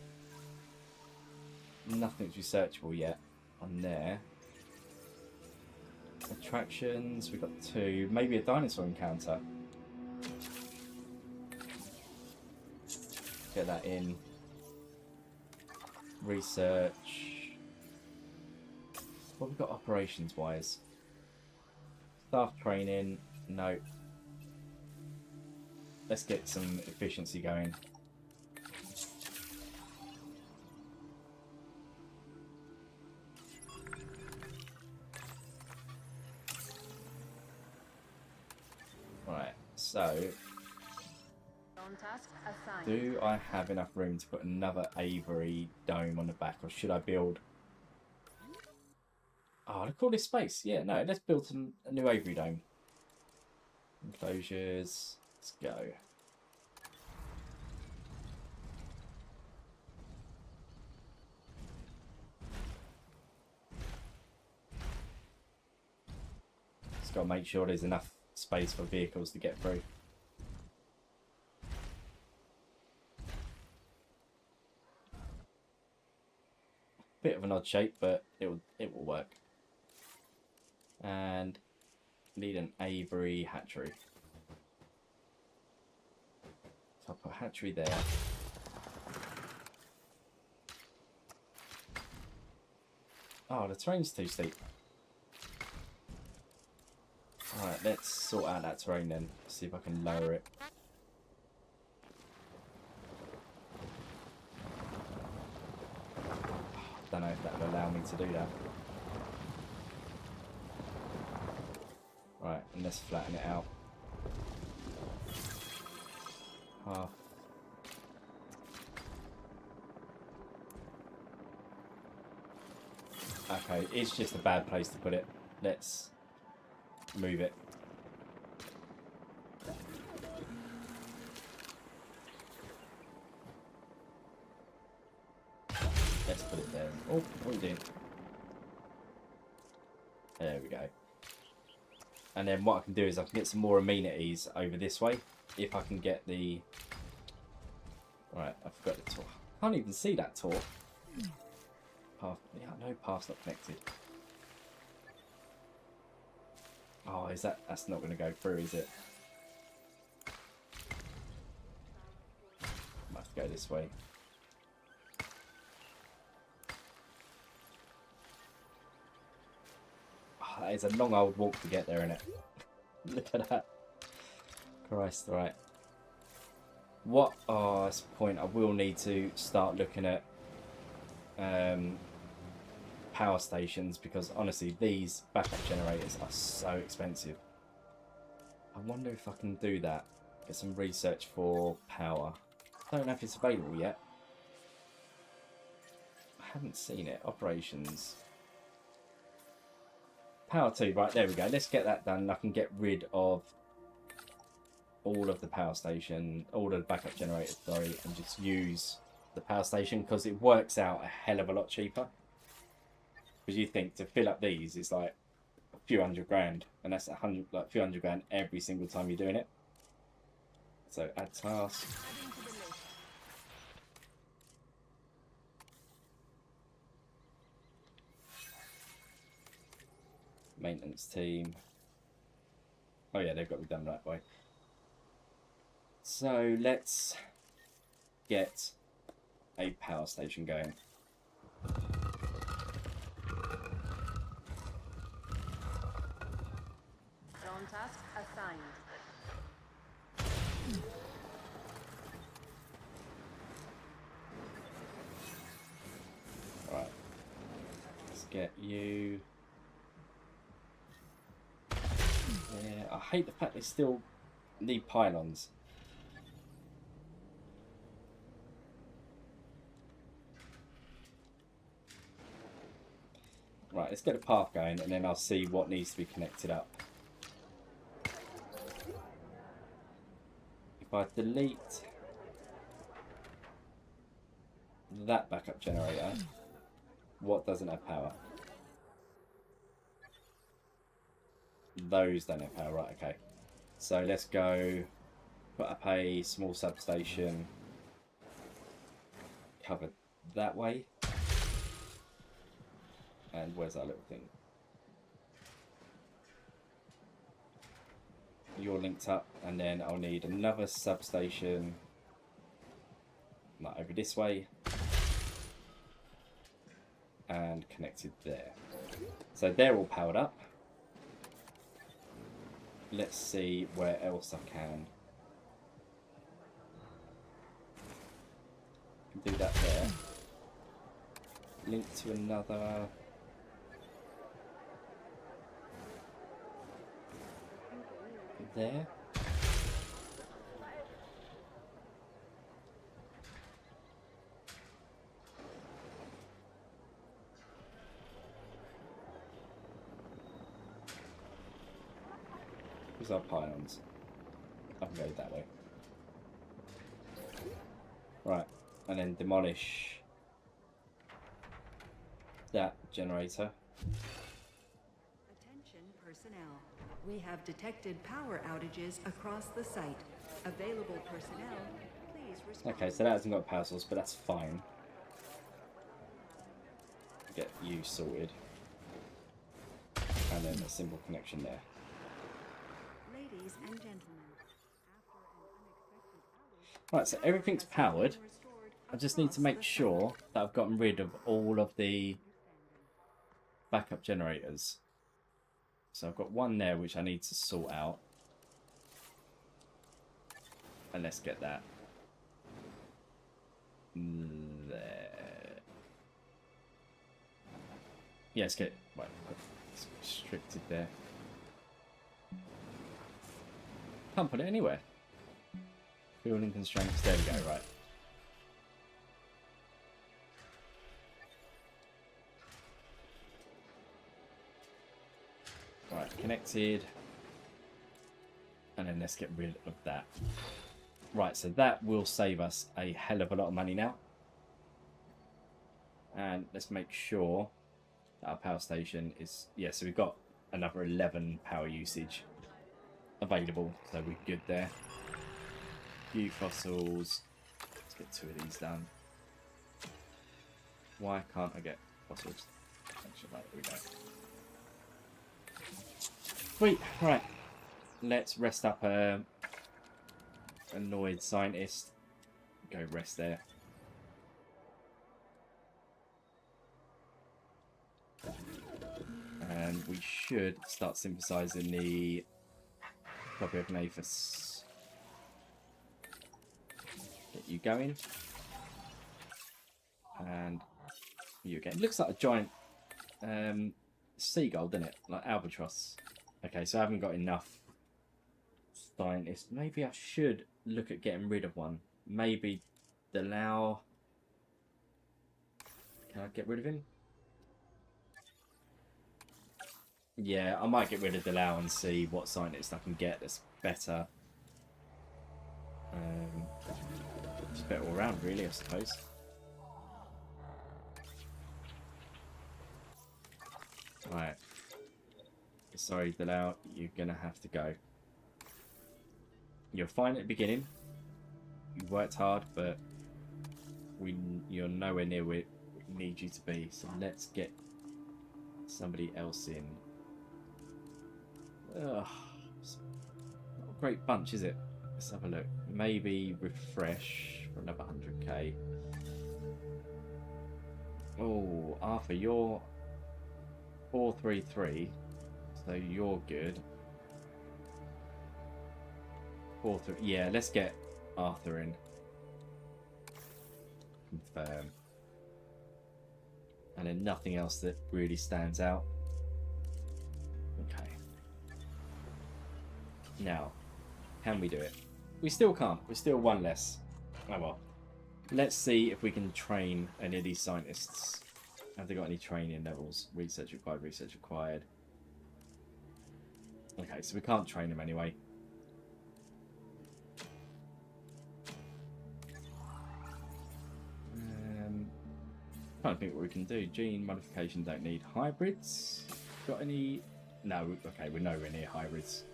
Nothing's researchable yet on there. Attractions, we've got 2. Maybe a dinosaur encounter. Get that in. Research. What have we got operations wise? Staff training, no. let's get some efficiency going. Right, so do I have enough room to put another aviary dome on the back, or should I build... Oh, look at all this space. Yeah, no, let's build a new aviary dome. Enclosures, let's go. Just got to make sure there's enough space for vehicles to get through. Bit of an odd shape, but it will work. And need an aviary hatchery. So I'll put a hatchery there. Oh, the terrain's too steep. Alright, let's sort out that terrain then. See if I can lower it. Don't know if that will allow me to do that. Right, and let's flatten it out. Half. Okay, it's just a bad place to put it. Let's move it. Let's put it there. Oh, what are you doing? There we go. And then what I can do is I can get some more amenities over this way. If I can get the... Right, I forgot the tour. I can't even see that tour. Path. Yeah, no, path's not connected. Oh, is that... That's not going to go through, is it? I have to go this way. Oh, that is a long old walk to get there, isn't it? Look at that. Christ, right. What... Oh, that's a point. I will need to start looking at power stations, because honestly these backup generators are so expensive. I wonder if I can do that. Get some research for power. I don't know if it's available yet. I haven't seen it. Operations. Power 2, right, there we go. Let's get that done. I can get rid of all of the power station, all of the backup generators, sorry, and just use the power station, because it works out a hell of a lot cheaper. Because you think to fill up these is like a few hundred grand, and that's a few hundred grand every single time you're doing it. So add task. Maintenance team. Oh yeah, they've got to be done that way. So let's get a power station going. Drone task assigned. Right. Let's get you. Yeah, I hate the fact they still need pylons. Right, let's get a path going, and then I'll see what needs to be connected up. If I delete that backup generator, what doesn't have power? Those don't have power, right, okay. So let's go put up a small substation covered that way. And where's our little thing? You're linked up, and then I'll need another substation like over this way and connected there. So they're all powered up. Let's see where else I can do that there. Link to another. There. Where's our pylons? I can go that way. Right, and then demolish that generator. Attention personnel. We have detected power outages across the site. Available personnel, please respond. Okay, so that hasn't got a power source, but that's fine. Get you sorted. And then a simple connection there. Ladies and gentlemen, Right, so everything's powered. I just need to make sure that I've gotten rid of all of the backup generators. So I've got one there which I need to sort out. And let's get that there. Yeah, let's get right, it's restricted there. Can't put it anywhere. Building constraints. There we go. Right. Right, connected. And then let's get rid of that. Right, so that will save us a hell of a lot of money now. And let's make sure that our power station is... Yeah, so we've got another 11 power usage available. So we're good there. Few fossils. Let's get 2 of these done. Why can't I get fossils? Actually, right, there we go. Sweet, right. Let's rest up a annoyed scientist. Go rest there. And we should start synthesizing the copy of Nathus. Get you going. And you again. Looks like a giant seagull, doesn't it? Like albatross. Okay, so I haven't got enough scientists. Maybe I should look at getting rid of one. Maybe Delau. Can I get rid of him? Yeah, I might get rid of Delau and see what scientist I can get that's better. Just better all around, really, I suppose. Right. Sorry, Delau, you're gonna have to go. You're fine at the beginning. You worked hard, but you're nowhere near where we need you to be. So let's get somebody else in. Ugh, not a great bunch, is it? Let's have a look. Maybe refresh for another 100k. Oh, Arthur, you're 433, so you're good. 4-3. Yeah, let's get Arthur in. Confirm. And then nothing else that really stands out. Okay. Now, can we do it? We still can't. We're still one less. Oh well. Let's see if we can train any of these scientists. Have they got any training levels? Research required, research required. Okay, so we can't train them anyway. Trying to think what we can do. Gene modification, don't need hybrids. Got any? No. Okay, we're nowhere near hybrids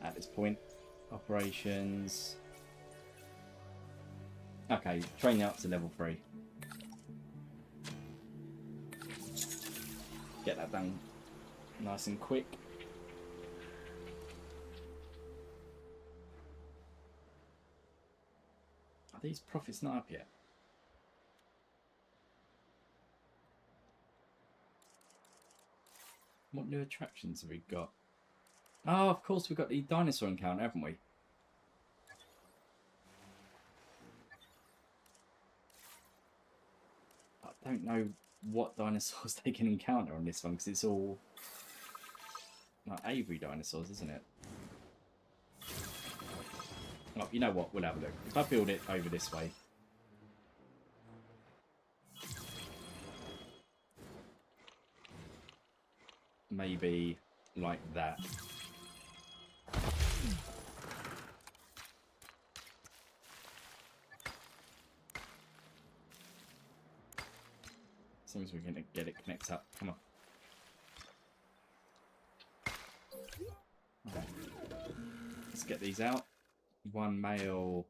at this point. Operations. Okay, train up to level 3. Get that done nice and quick. Are these profits not up yet? What new attractions have we got? Oh, of course we've got the dinosaur encounter, haven't we? don't know what dinosaurs they can encounter on this one, because it's all like aviary dinosaurs, isn't it? Oh, you know what? We'll have a look. If I build it over this way. Maybe like that. As long as we're going to get it connected up. Come on. Okay. Let's get these out. One male.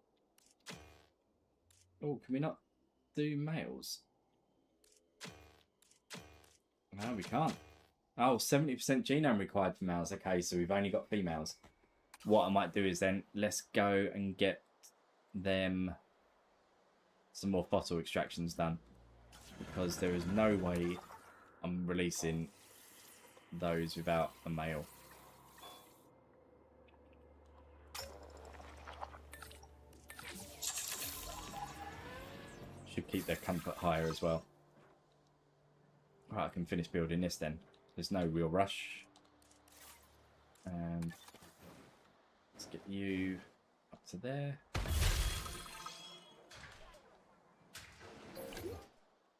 Oh, can we not do males? No, we can't. Oh, 70% genome required for males. Okay, so we've only got females. What I might do is then, let's go and get them some more fossil extractions done. Because there is no way I'm releasing those without a male. Should keep their comfort higher as well. Right, I can finish building this then. There's no real rush. And let's get you up to there.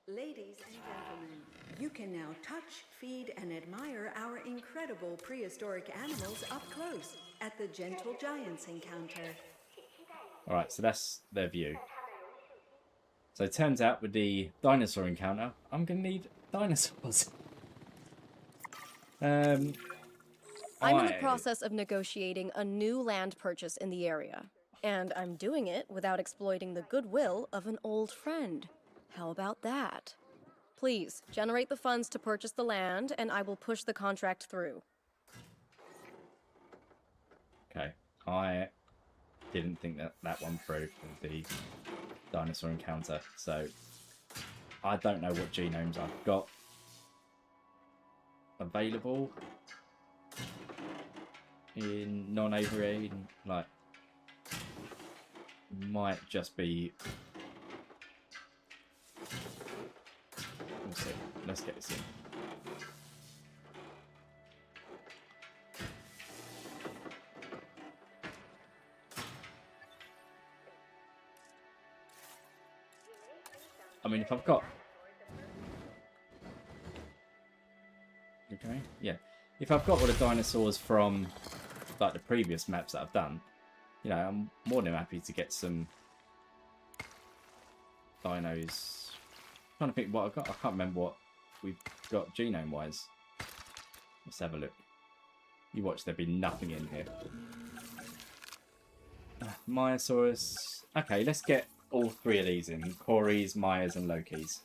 Ladies and gentlemen, you can now touch, feed, and admire our incredible prehistoric animals up close at the Gentle Giants encounter. Alright, so that's their view. So it turns out with the dinosaur encounter, I'm going to need dinosaurs. I'm in the process of negotiating a new land purchase in the area. And I'm doing it without exploiting the goodwill of an old friend. How about that? Please, generate the funds to purchase the land, and I will push the contract through. Okay, I didn't think that one through with the dinosaur encounter, so I don't know what genomes I've got available in non-aviary. Like, might just be. We'll see. Let's get this in. I mean, if I've got... Okay, yeah. If I've got all the dinosaurs from, like, the previous maps that I've done, you know, I'm more than happy to get some dinos. I'm trying to think what I've got. I can't remember what we've got genome-wise. Let's have a look. You watch, there'll be nothing in here. Myosaurus. Okay, let's get all three of these in. Corys, Myers, and Lokis.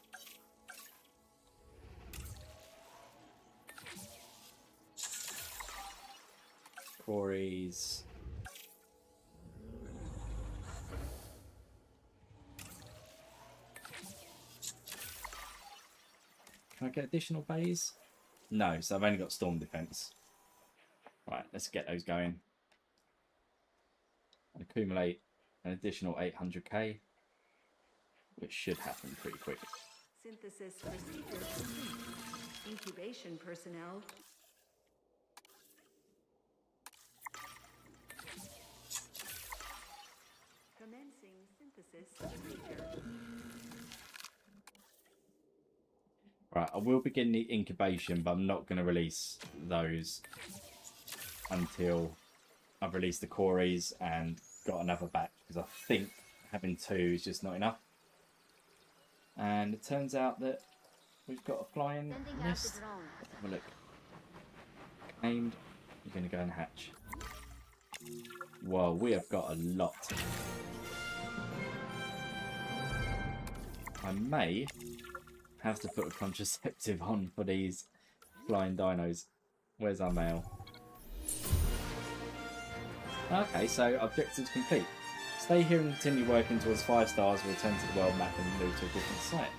Corys. Can I get additional bays? No, so I've only got storm defense. Right, let's get those going. And accumulate an additional 800k, which should happen pretty quick. Synthesis procedure complete. Incubation personnel. Commencing synthesis procedure. Right, I will begin the incubation, but I'm not going to release those until I've released the Corys and got another batch, because I think having two is just not enough. And it turns out that we've got a flying nest. Let's have a look. Aimed. You're going to go and hatch. Well, we have got a lot. I may have to put a contraceptive on for these flying dinos. Where's our male? Okay, so objectives complete. Stay here and continue working towards 5 stars. Return to the world map and move to a different site.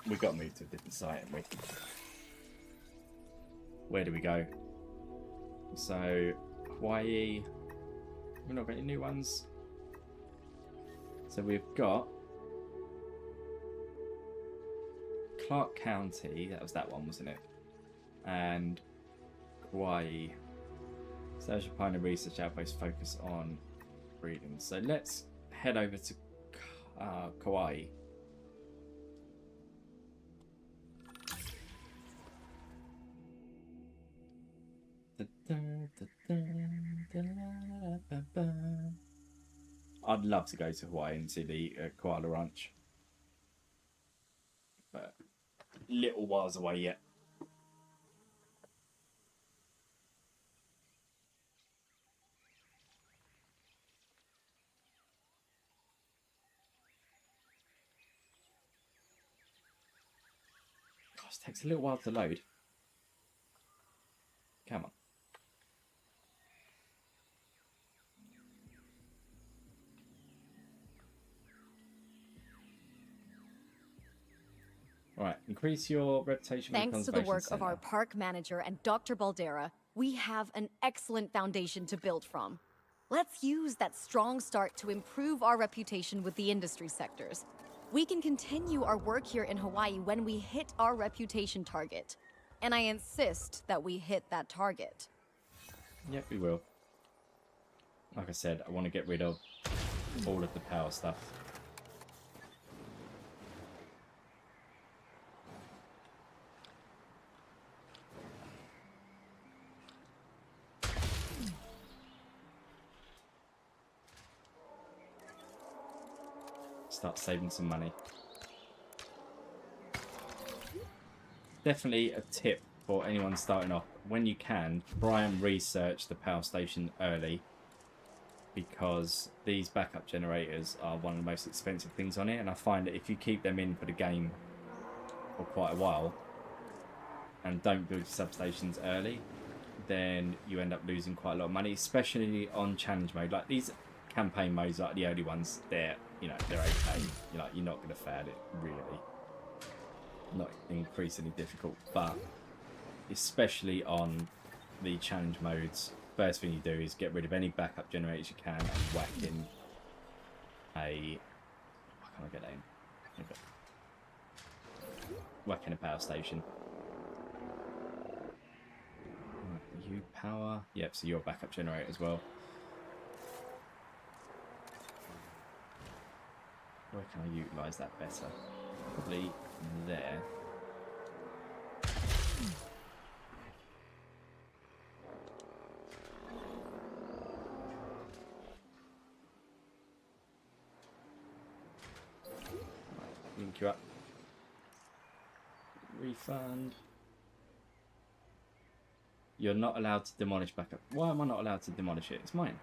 We've got to move to a different site, haven't we? Where do we go? So, Hawaii. We're not got any new ones. So we've got Clark County. That was that one, wasn't it? And Kauai. Social Pioneer Research Outpost focus on breeding. So let's head over to Kauai. I'd love to go to Hawaii and see the koala ranch, but little whiles away yet. Gosh, it takes a little while to load. Come on. Alright, increase your reputation. Thanks to the work of our park manager and Dr. Baldera, we have an excellent foundation to build from. Let's use that strong start to improve our reputation with the industry sectors. We can continue our work here in Hawaii when we hit our reputation target. And I insist that we hit that target. Yep, we will. Like I said, I want to get rid of all of the power stuff. Start saving some money. Definitely a tip for anyone starting off: when you can, try and research the power station early, because these backup generators are one of the most expensive things on it, and I find that if you keep them in for the game for quite a while and don't build your substations early, then you end up losing quite a lot of money, especially on challenge mode. Like these campaign modes, like the early ones, they're okay. You're not going to fail it, really. Not increasingly difficult, but especially on the challenge modes, first thing you do is get rid of any backup generators you can and whack in a... Why can't I get that in? Okay. Whack in a power station. Right, you power... Yep, so you're a backup generator as well. Where can I utilise that better? Probably there. Right, link you up. Refund. You're not allowed to demolish backup. Why am I not allowed to demolish it? It's mine.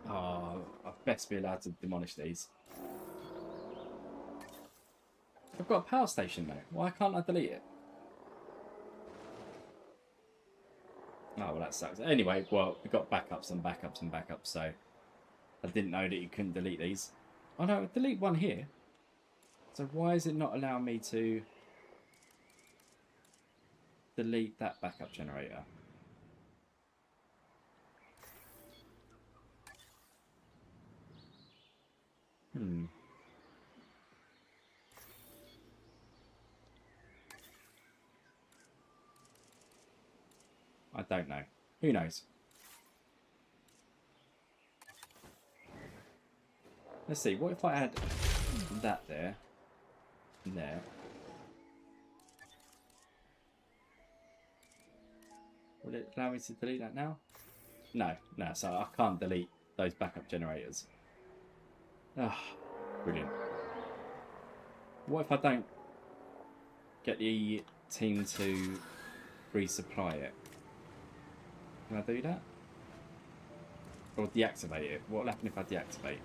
Oh, I best be allowed to demolish these. I've got a power station though. Why can't I delete it? Oh, well, that sucks. Anyway, well, we've got backups and backups and backups, so I didn't know that you couldn't delete these. Oh no, delete one here. So why is it not allowing me to delete that backup generator? I don't know. Who knows? Let's see. What if I add that there and there? Will it allow me to delete that now? No, so I can't delete those backup generators. Ah, brilliant. What if I don't get the team to resupply it? Can I do that? Or deactivate it? What will happen if I deactivate?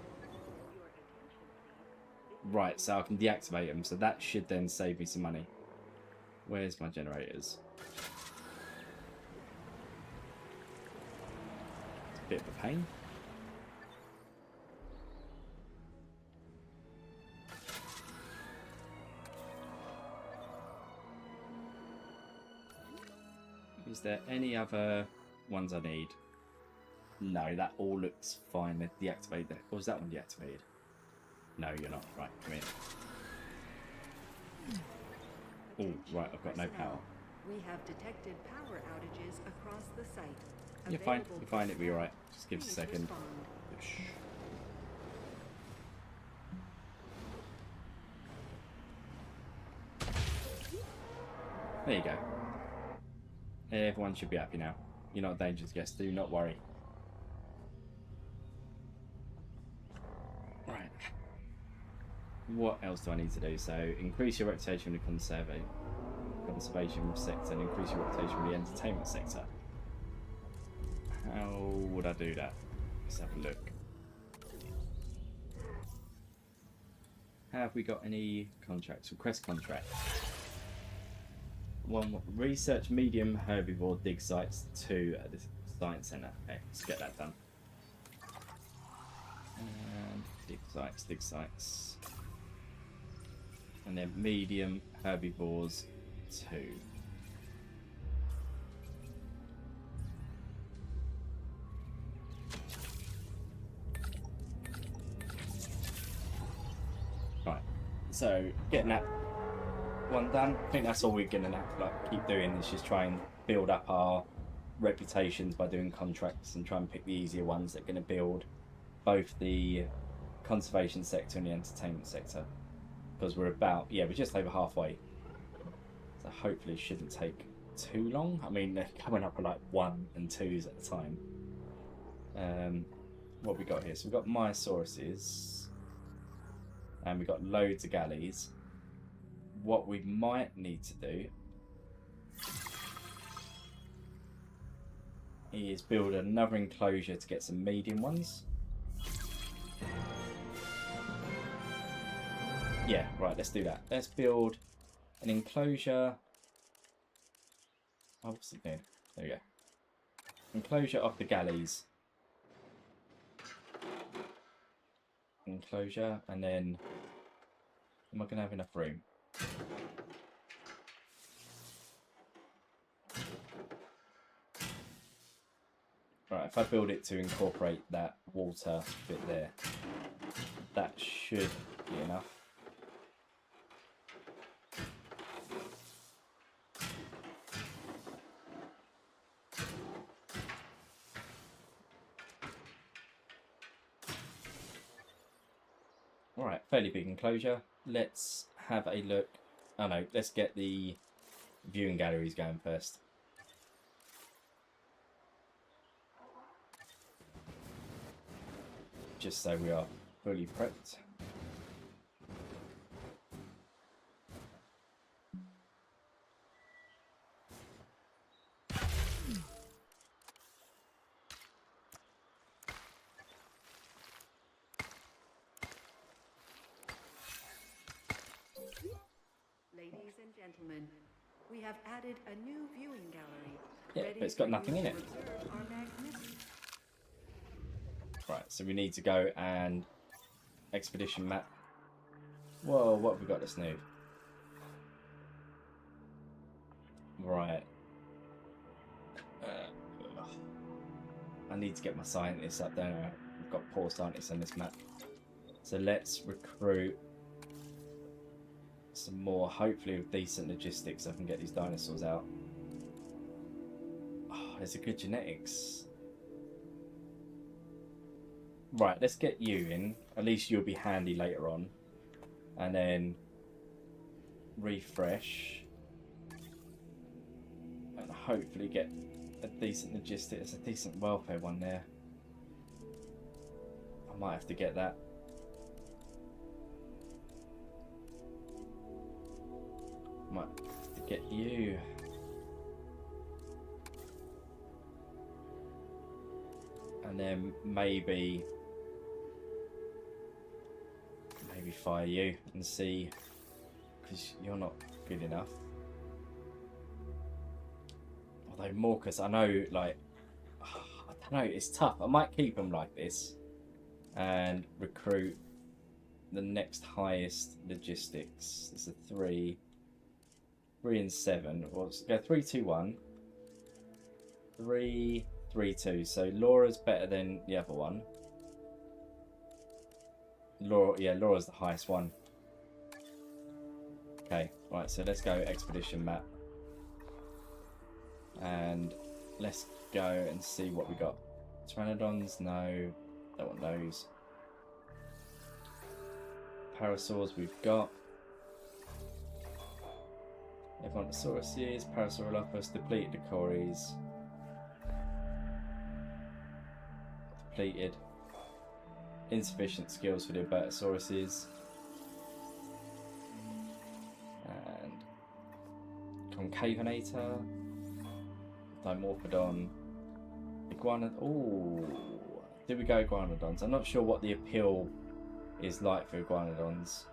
Right, so I can deactivate them, so that should then save me some money. Where's my generators? It's a bit of a pain. Is there any other ones I need? No, that all looks fine. They're deactivated. Or was that one deactivated? No, you're not. Right, come in. Oh, right, I've got no power. We have detected power outages across the site. You're fine. You're fine. It'll be alright. Just give us a second. Shh. There you go. Everyone should be happy now. You're not a dangerous guest. Do not worry. Right. What else do I need to do? So, increase your reputation in the conservation sector and increase your reputation in the entertainment sector. How would I do that? Let's have a look. Have we got any contracts? Request contract. One, research medium herbivore dig sites 2 at the science centre. Okay, let's get that done. And dig sites. And then medium herbivores 2. Right, so getting that one done. I think that's all we're gonna have to keep doing is just try and build up our reputations by doing contracts and try and pick the easier ones that are going to build both the conservation sector and the entertainment sector, because we're just over halfway, so hopefully it shouldn't take too long. I mean, they're coming up with like 1 and 2s at a time. What we got here? So we've got Myosauruses and we've got loads of galleys. What we might need to do is build another enclosure to get some medium ones. Yeah, right, let's do that. Let's build an enclosure. Oh, what's it doing? There we go. Enclosure of the galleys. Enclosure, and then am I going to have enough room? Right, if I build it to incorporate that water bit there, that should be enough. Alright, fairly big enclosure. Let's have a look. Oh no, let's get the viewing galleries going first. Just so we are fully prepped. Ladies and gentlemen, we have added a new viewing gallery. Yeah, but it's got nothing in it. Right, so we need to go and expedition map. Whoa, what have we got that's new? Right. I need to get my scientists up there. I've got poor scientists on this map. So let's recruit some more, hopefully with decent logistics I can get these dinosaurs out. Oh, there's a good genetics. Right, let's get you in. At least you'll be handy later on. And then refresh. And hopefully get a decent logistics, a decent welfare one there. I might have to get that. Might have to get you. And then maybe fire you and see, because you're not good enough. Although Morcus, I know, like, I don't know, it's tough. I might keep them like this and recruit the next highest logistics. It's a 3 and 7. Well, let's go 3, 2, 1. 3, 3, 2. So Laura's better than the other one. Laura, yeah, Laura's the highest one. Okay, right, so let's go expedition map. And let's go and see what we got. Pteranodons, no. Don't want those. Parasaurs we've got. Evontosauruses, Parasaurolophus, depleted Decories. Depleted. Insufficient skills for the Albertosauruses. And Concavenator. Dimorphodon. Ooh. Did we go Iguanodons? I'm not sure what the appeal is like for Iguanodons.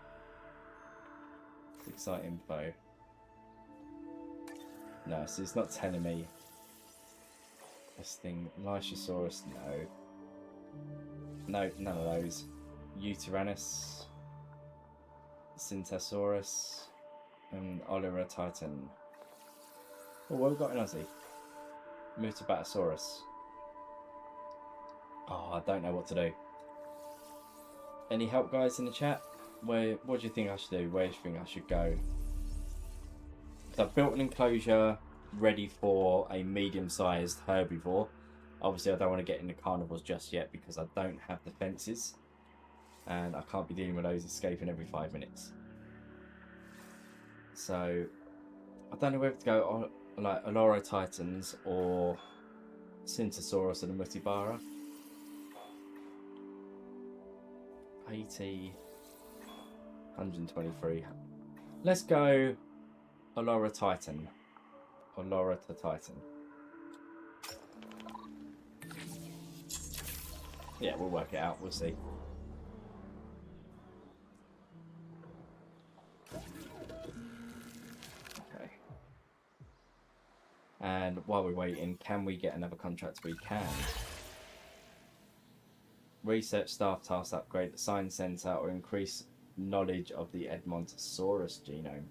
Excite info. No, so it's not telling me. This thing, Lysiosaurus, no. No, none of those. Eutyranus, Syntasaurus, and Olorotitan. Oh, what have we got in Aussie? Mutabatasaurus. Oh, I don't know what to do. Any help, guys, in the chat? What do you think I should do? Where do you think I should go? So I've built an enclosure ready for a medium-sized herbivore. Obviously, I don't want to get into carnivores just yet because I don't have the fences. And I can't be dealing with those escaping every 5 minutes. So, I don't know whether to go like Olorotitans or Syntasaurus and the Mutibara. 80, 123. Let's go Olorotitan. Olorotitan. Yeah, we'll work it out. We'll see. Okay. And while we're waiting, can we get another contract? We can. Research staff task upgrade the science center or increase knowledge of the Edmontosaurus genome.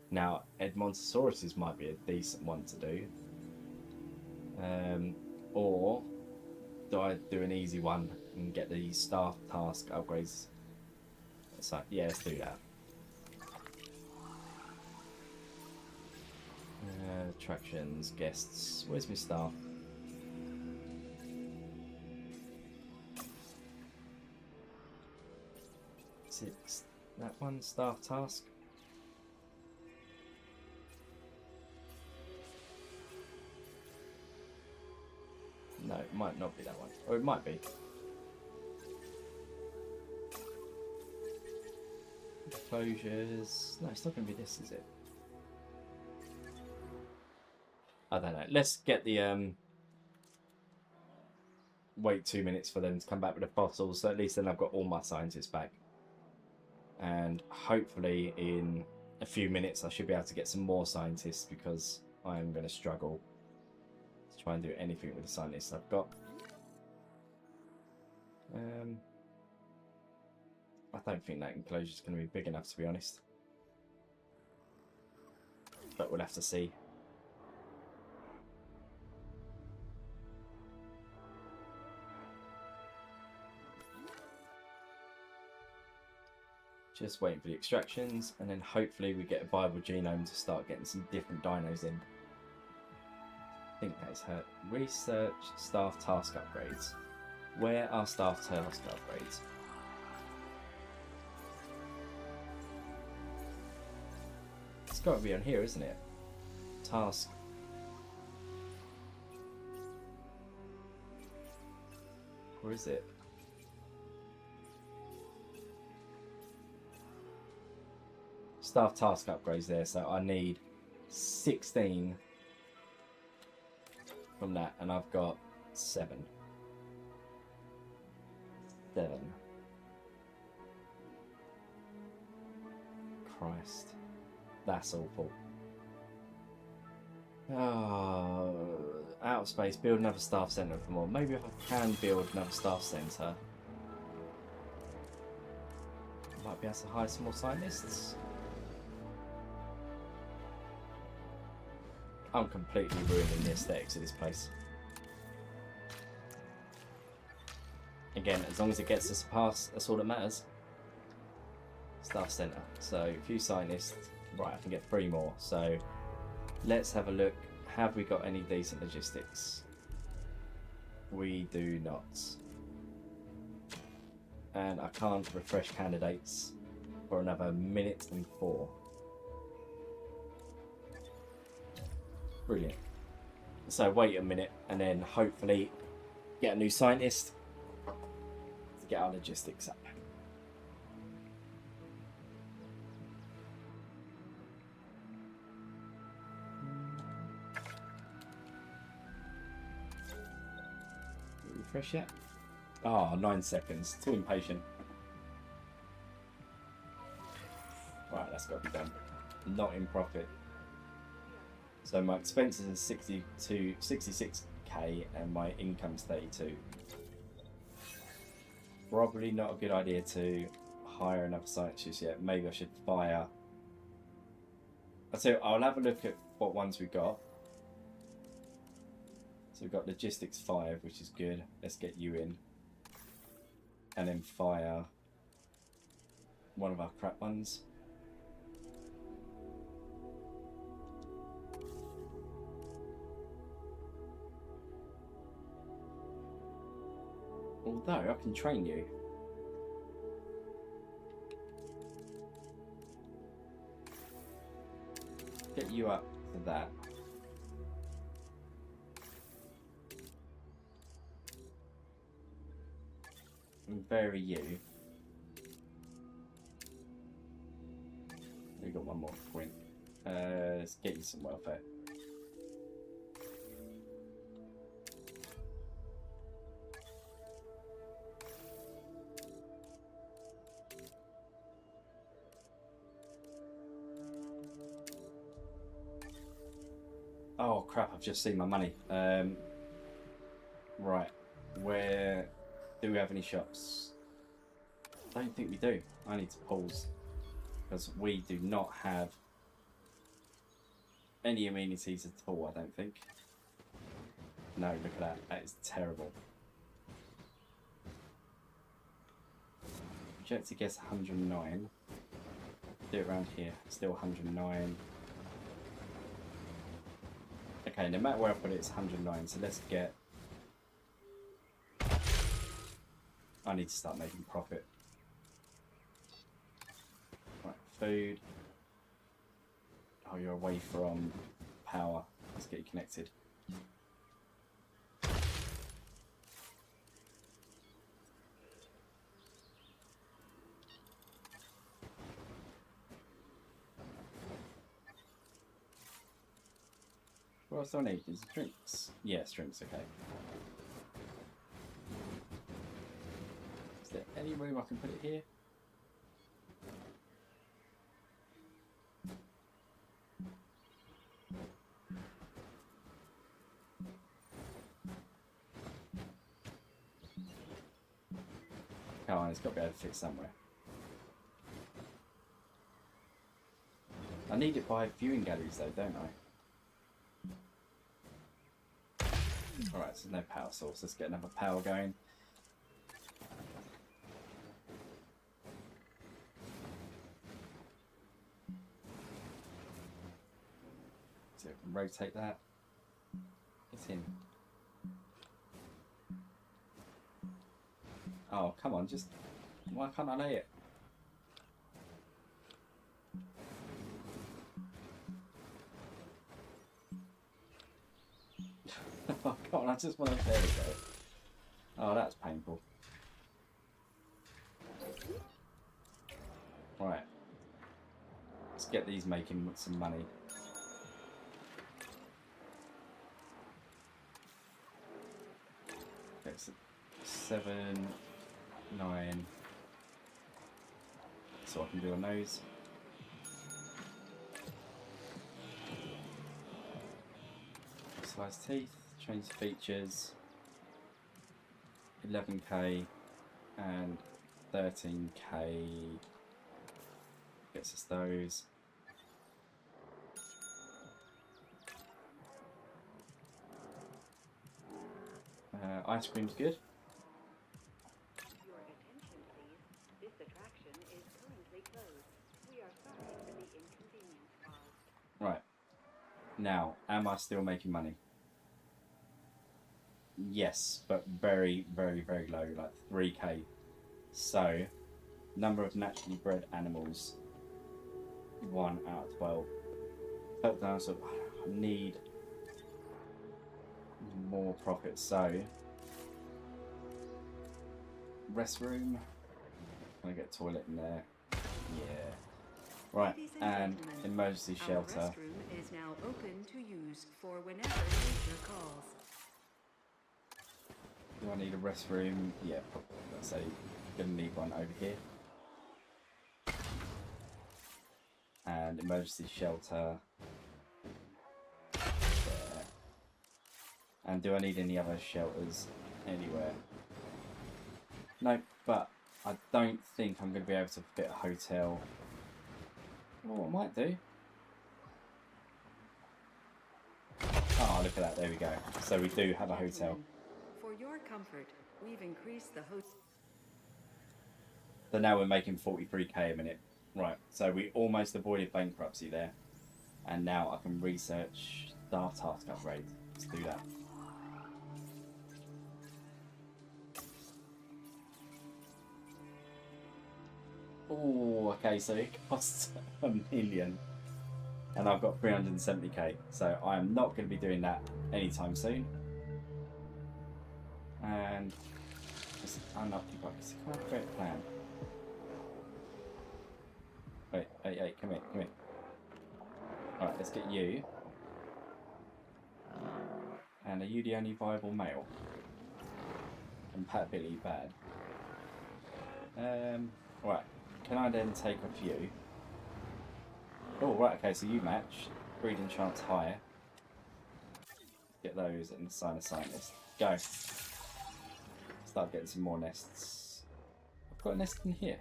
Now, Edmontosauruses might be a decent one to do. Or do I do an easy one and get the staff task upgrades? So, yeah, let's do that. Attractions, guests. Where's my staff? Is it that one, staff task? No, it might not be that one. Or it might be. Closures. No, it's not going to be this, is it? I don't know. Let's get the... Wait 2 minutes for them to come back with the fossils. So at least then I've got all my scientists back. And hopefully in a few minutes I should be able to get some more scientists because I am going to struggle to try and do anything with the scientists I've got. I don't think that enclosure is going to be big enough, to be honest. But we'll have to see. Just waiting for the extractions, and then hopefully we get a viable genome to start getting some different dinos in. I think that is her. Research staff task upgrades. Where are staff task upgrades? It's got to be on here, isn't it? Task. Where is it? Staff task upgrades there, so I need 16 from that, and I've got 7. Christ, that's awful. Oh, out of space, build another staff centre for more. Maybe if I can build another staff centre, I might be able to hire some more scientists. I'm completely ruining the aesthetics of this place. Again, as long as it gets us past, that's all that matters. Staff Centre. So a few scientists. Right, I can get 3 more. So let's have a look. Have we got any decent logistics? We do not. And I can't refresh candidates for another minute and 4. Brilliant. So wait a minute and then hopefully get a new scientist to get our logistics up. Refresh yet? Oh, 9 seconds. Too impatient. Right, that's got to be done. Not in profit. So my expenses are 66k and my income's 32. Probably not a good idea to hire another scientist yet. Maybe I should fire. So I'll have a look at what ones we got. So we've got logistics 5, which is good. Let's get you in. And then fire one of our crap ones. Although I can train you. Get you up to that. And vary you. We got one more point. Let's get you some welfare. Oh crap, I've just seen my money. Right, where do we have any shops? I don't think we do. I need to pause because we do not have any amenities at all, I don't think. No, look at that. That is terrible. Projected guess 109. Do it around here. Still 109. Okay, no matter where I put it, it's 109. So let's get... I need to start making profit. Right, food. Oh, you're away from power. Let's get you connected. What else do I need? Is it drinks? Yes, drinks, okay. Is there any room I can put it here? Come on, it's got to be able to fit somewhere. I need it by viewing galleries though, don't I? Alright, so there's no power source. Let's get another power going. So we can rotate that. Get in. Oh, come on, just... Why can't I lay it? Oh, God, I just want to... There we go. Oh, that's painful. Right. Let's get these making some money. Okay, so 7, 9. So I can do on those. Slice teeth, change features, 11k and 13k gets us those. Ice cream's good. Your attention, please. This attraction is currently closed. Now, am I still making money? Yes, but very, very, very low, like 3k. So, number of naturally bred animals, 1 out of 12. But down, so I need more profit. So, restroom. Can I get a toilet in there? Yeah. Right, and emergency Our shelter. restroom is now open to use for whenever nature calls. Do I need a restroom? Yeah, probably. Let's say gonna need one over here. And emergency shelter. There. And do I need any other shelters anywhere? No, but I don't think I'm going to be able to fit a hotel. Oh, I might do. Oh, look at that. There we go. So we do have a hotel. For your comfort, we've increased the hotel. So now we're making 43k a minute. Right, so we almost avoided bankruptcy there. And now I can research star task upgrade. Let's do that. Oh, okay, so it costs $1 million. And I've got 370k. So I am not going to be doing that anytime soon. And just unoccupied. Can I create a plan? Wait, hey, come here. Alright, let's get you. And are you the only viable male? Compatibility bad. Right, can I then take a few? Oh, right, okay, so you match. Breeding chance higher. Get those and assign a scientist. Go. Start getting some more nests. I've got a nest in here.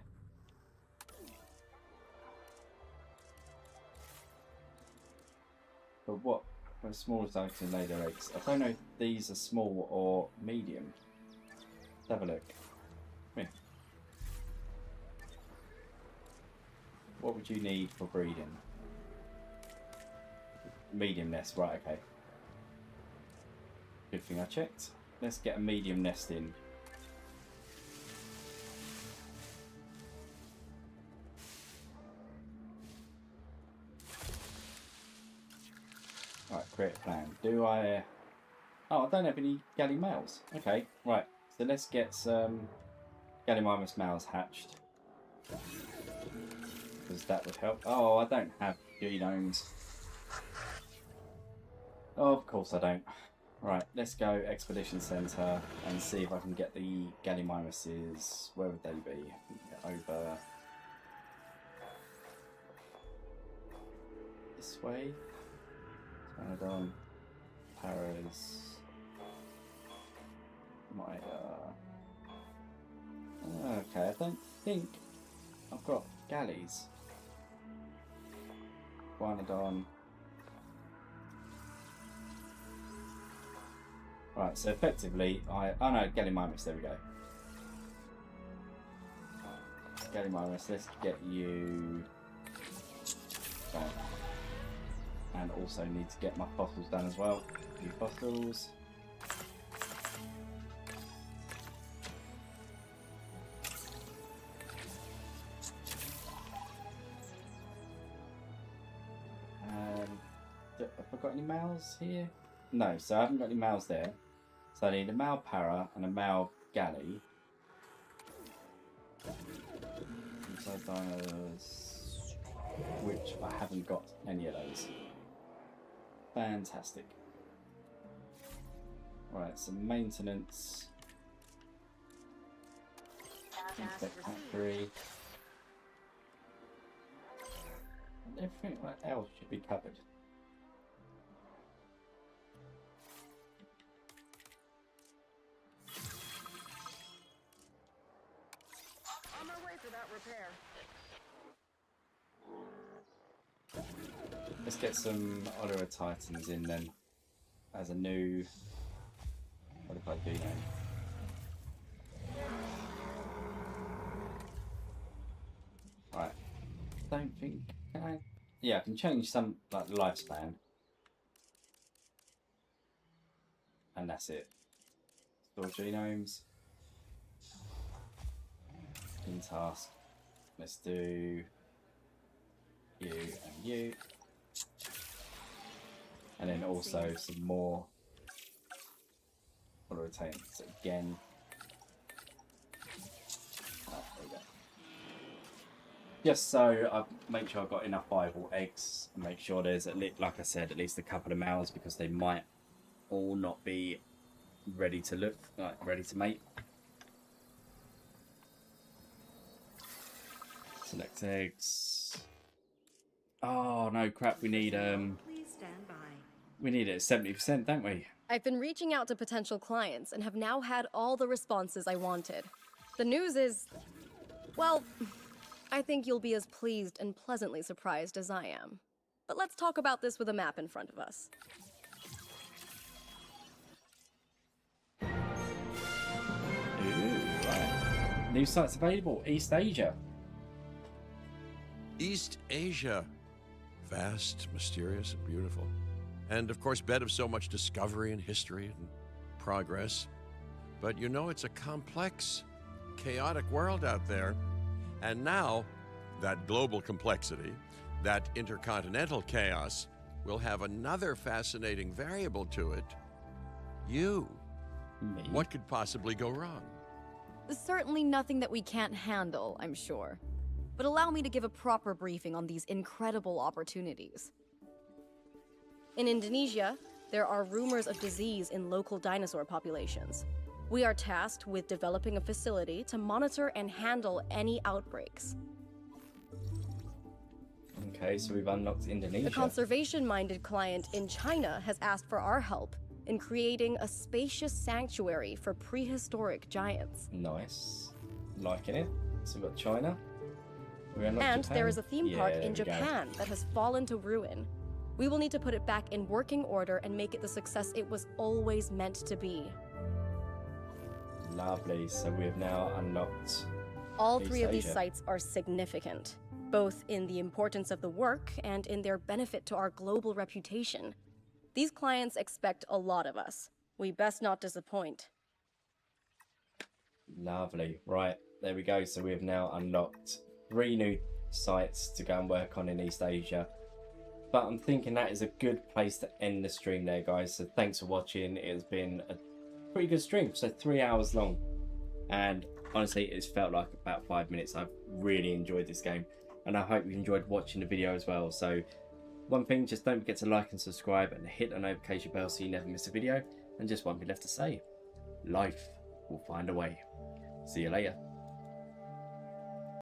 But what? The smallest I can lay their eggs. I don't know if these are small or medium. Let's have a look. Come here. What would you need for breeding? Medium nest, right, okay. Good thing I checked. Let's get a medium nest in. Right, create a plan. Do I... Oh, I don't have any galley males. Okay, right. So let's get some Gallimimus males hatched. Because that would help. Oh, I don't have genomes. Oh, of course I don't. Right, let's go Expedition Centre and see if I can get the Gallimimuses. Where would they be? Over this way. Turn it on. Paras. Okay, I don't think I've got galleys. Guanodon. Right, so effectively, oh no, Gallimimus, there we go. Gallimimus, let's get you done. And also need to get my fossils done as well. New fossils. Have I got any males here? No, so I haven't got any males there. So I need a male para and a male galley. Inside dinos, which I haven't got any of those. Fantastic. Right, some maintenance. Insect factory. And everything else should be covered. On my way for that repair. Let's get some Oliver Titans in then as a new. What if I do now? Right. Don't think. Can I? Yeah, I can change some like lifespan. And that's it. Store genomes. In task. Let's do you and you. And then also some more rotates again. Oh, there we go. Just so I make sure I've got enough viable eggs, and make sure there's like I said, at least a couple of males, because they might all not be ready to ready to mate. Select eggs. Oh no, crap! We need Please stand by. we need it at 70%, don't we? I've been reaching out to potential clients and have now had all the responses I wanted. The news is, well, I think you'll be as pleased and pleasantly surprised as I am. But let's talk about this with a map in front of us. Ooh, right. New sites available. East Asia. East Asia. Vast, mysterious, and beautiful. And of course, bed of so much discovery and history and progress. But you know, it's a complex, chaotic world out there. And now, that global complexity, that intercontinental chaos, will have another fascinating variable to it. You. Me? What could possibly go wrong? Certainly nothing that we can't handle, I'm sure. But allow me to give a proper briefing on these incredible opportunities. In Indonesia, there are rumors of disease in local dinosaur populations. We are tasked with developing a facility to monitor and handle any outbreaks. Okay, so we've unlocked Indonesia. A conservation-minded client in China has asked for our help in creating a spacious sanctuary for prehistoric giants. Nice. Liking it. So we've got China. We unlocked And Japan. there is a theme park Yeah, in there we go. Japan that has fallen to ruin. We will need to put it back in working order and make it the success it was always meant to be. Lovely. So we have now unlocked All East three of these Asia. sites are significant, both in the importance of the work and in their benefit to our global reputation. These clients expect a lot of us. We best not disappoint. Lovely. Right, there we go. So we have now unlocked 3 new sites to go and work on in East Asia. But I'm thinking that is a good place to end the stream there, guys. So thanks for watching. It has been a pretty good stream. So 3 hours long. And honestly, it's felt like about 5 minutes. I've really enjoyed this game. And I hope you enjoyed watching the video as well. So one thing, just don't forget to like and subscribe and hit the notification bell so you never miss a video. And just one thing left to say. Life will find a way. See you later.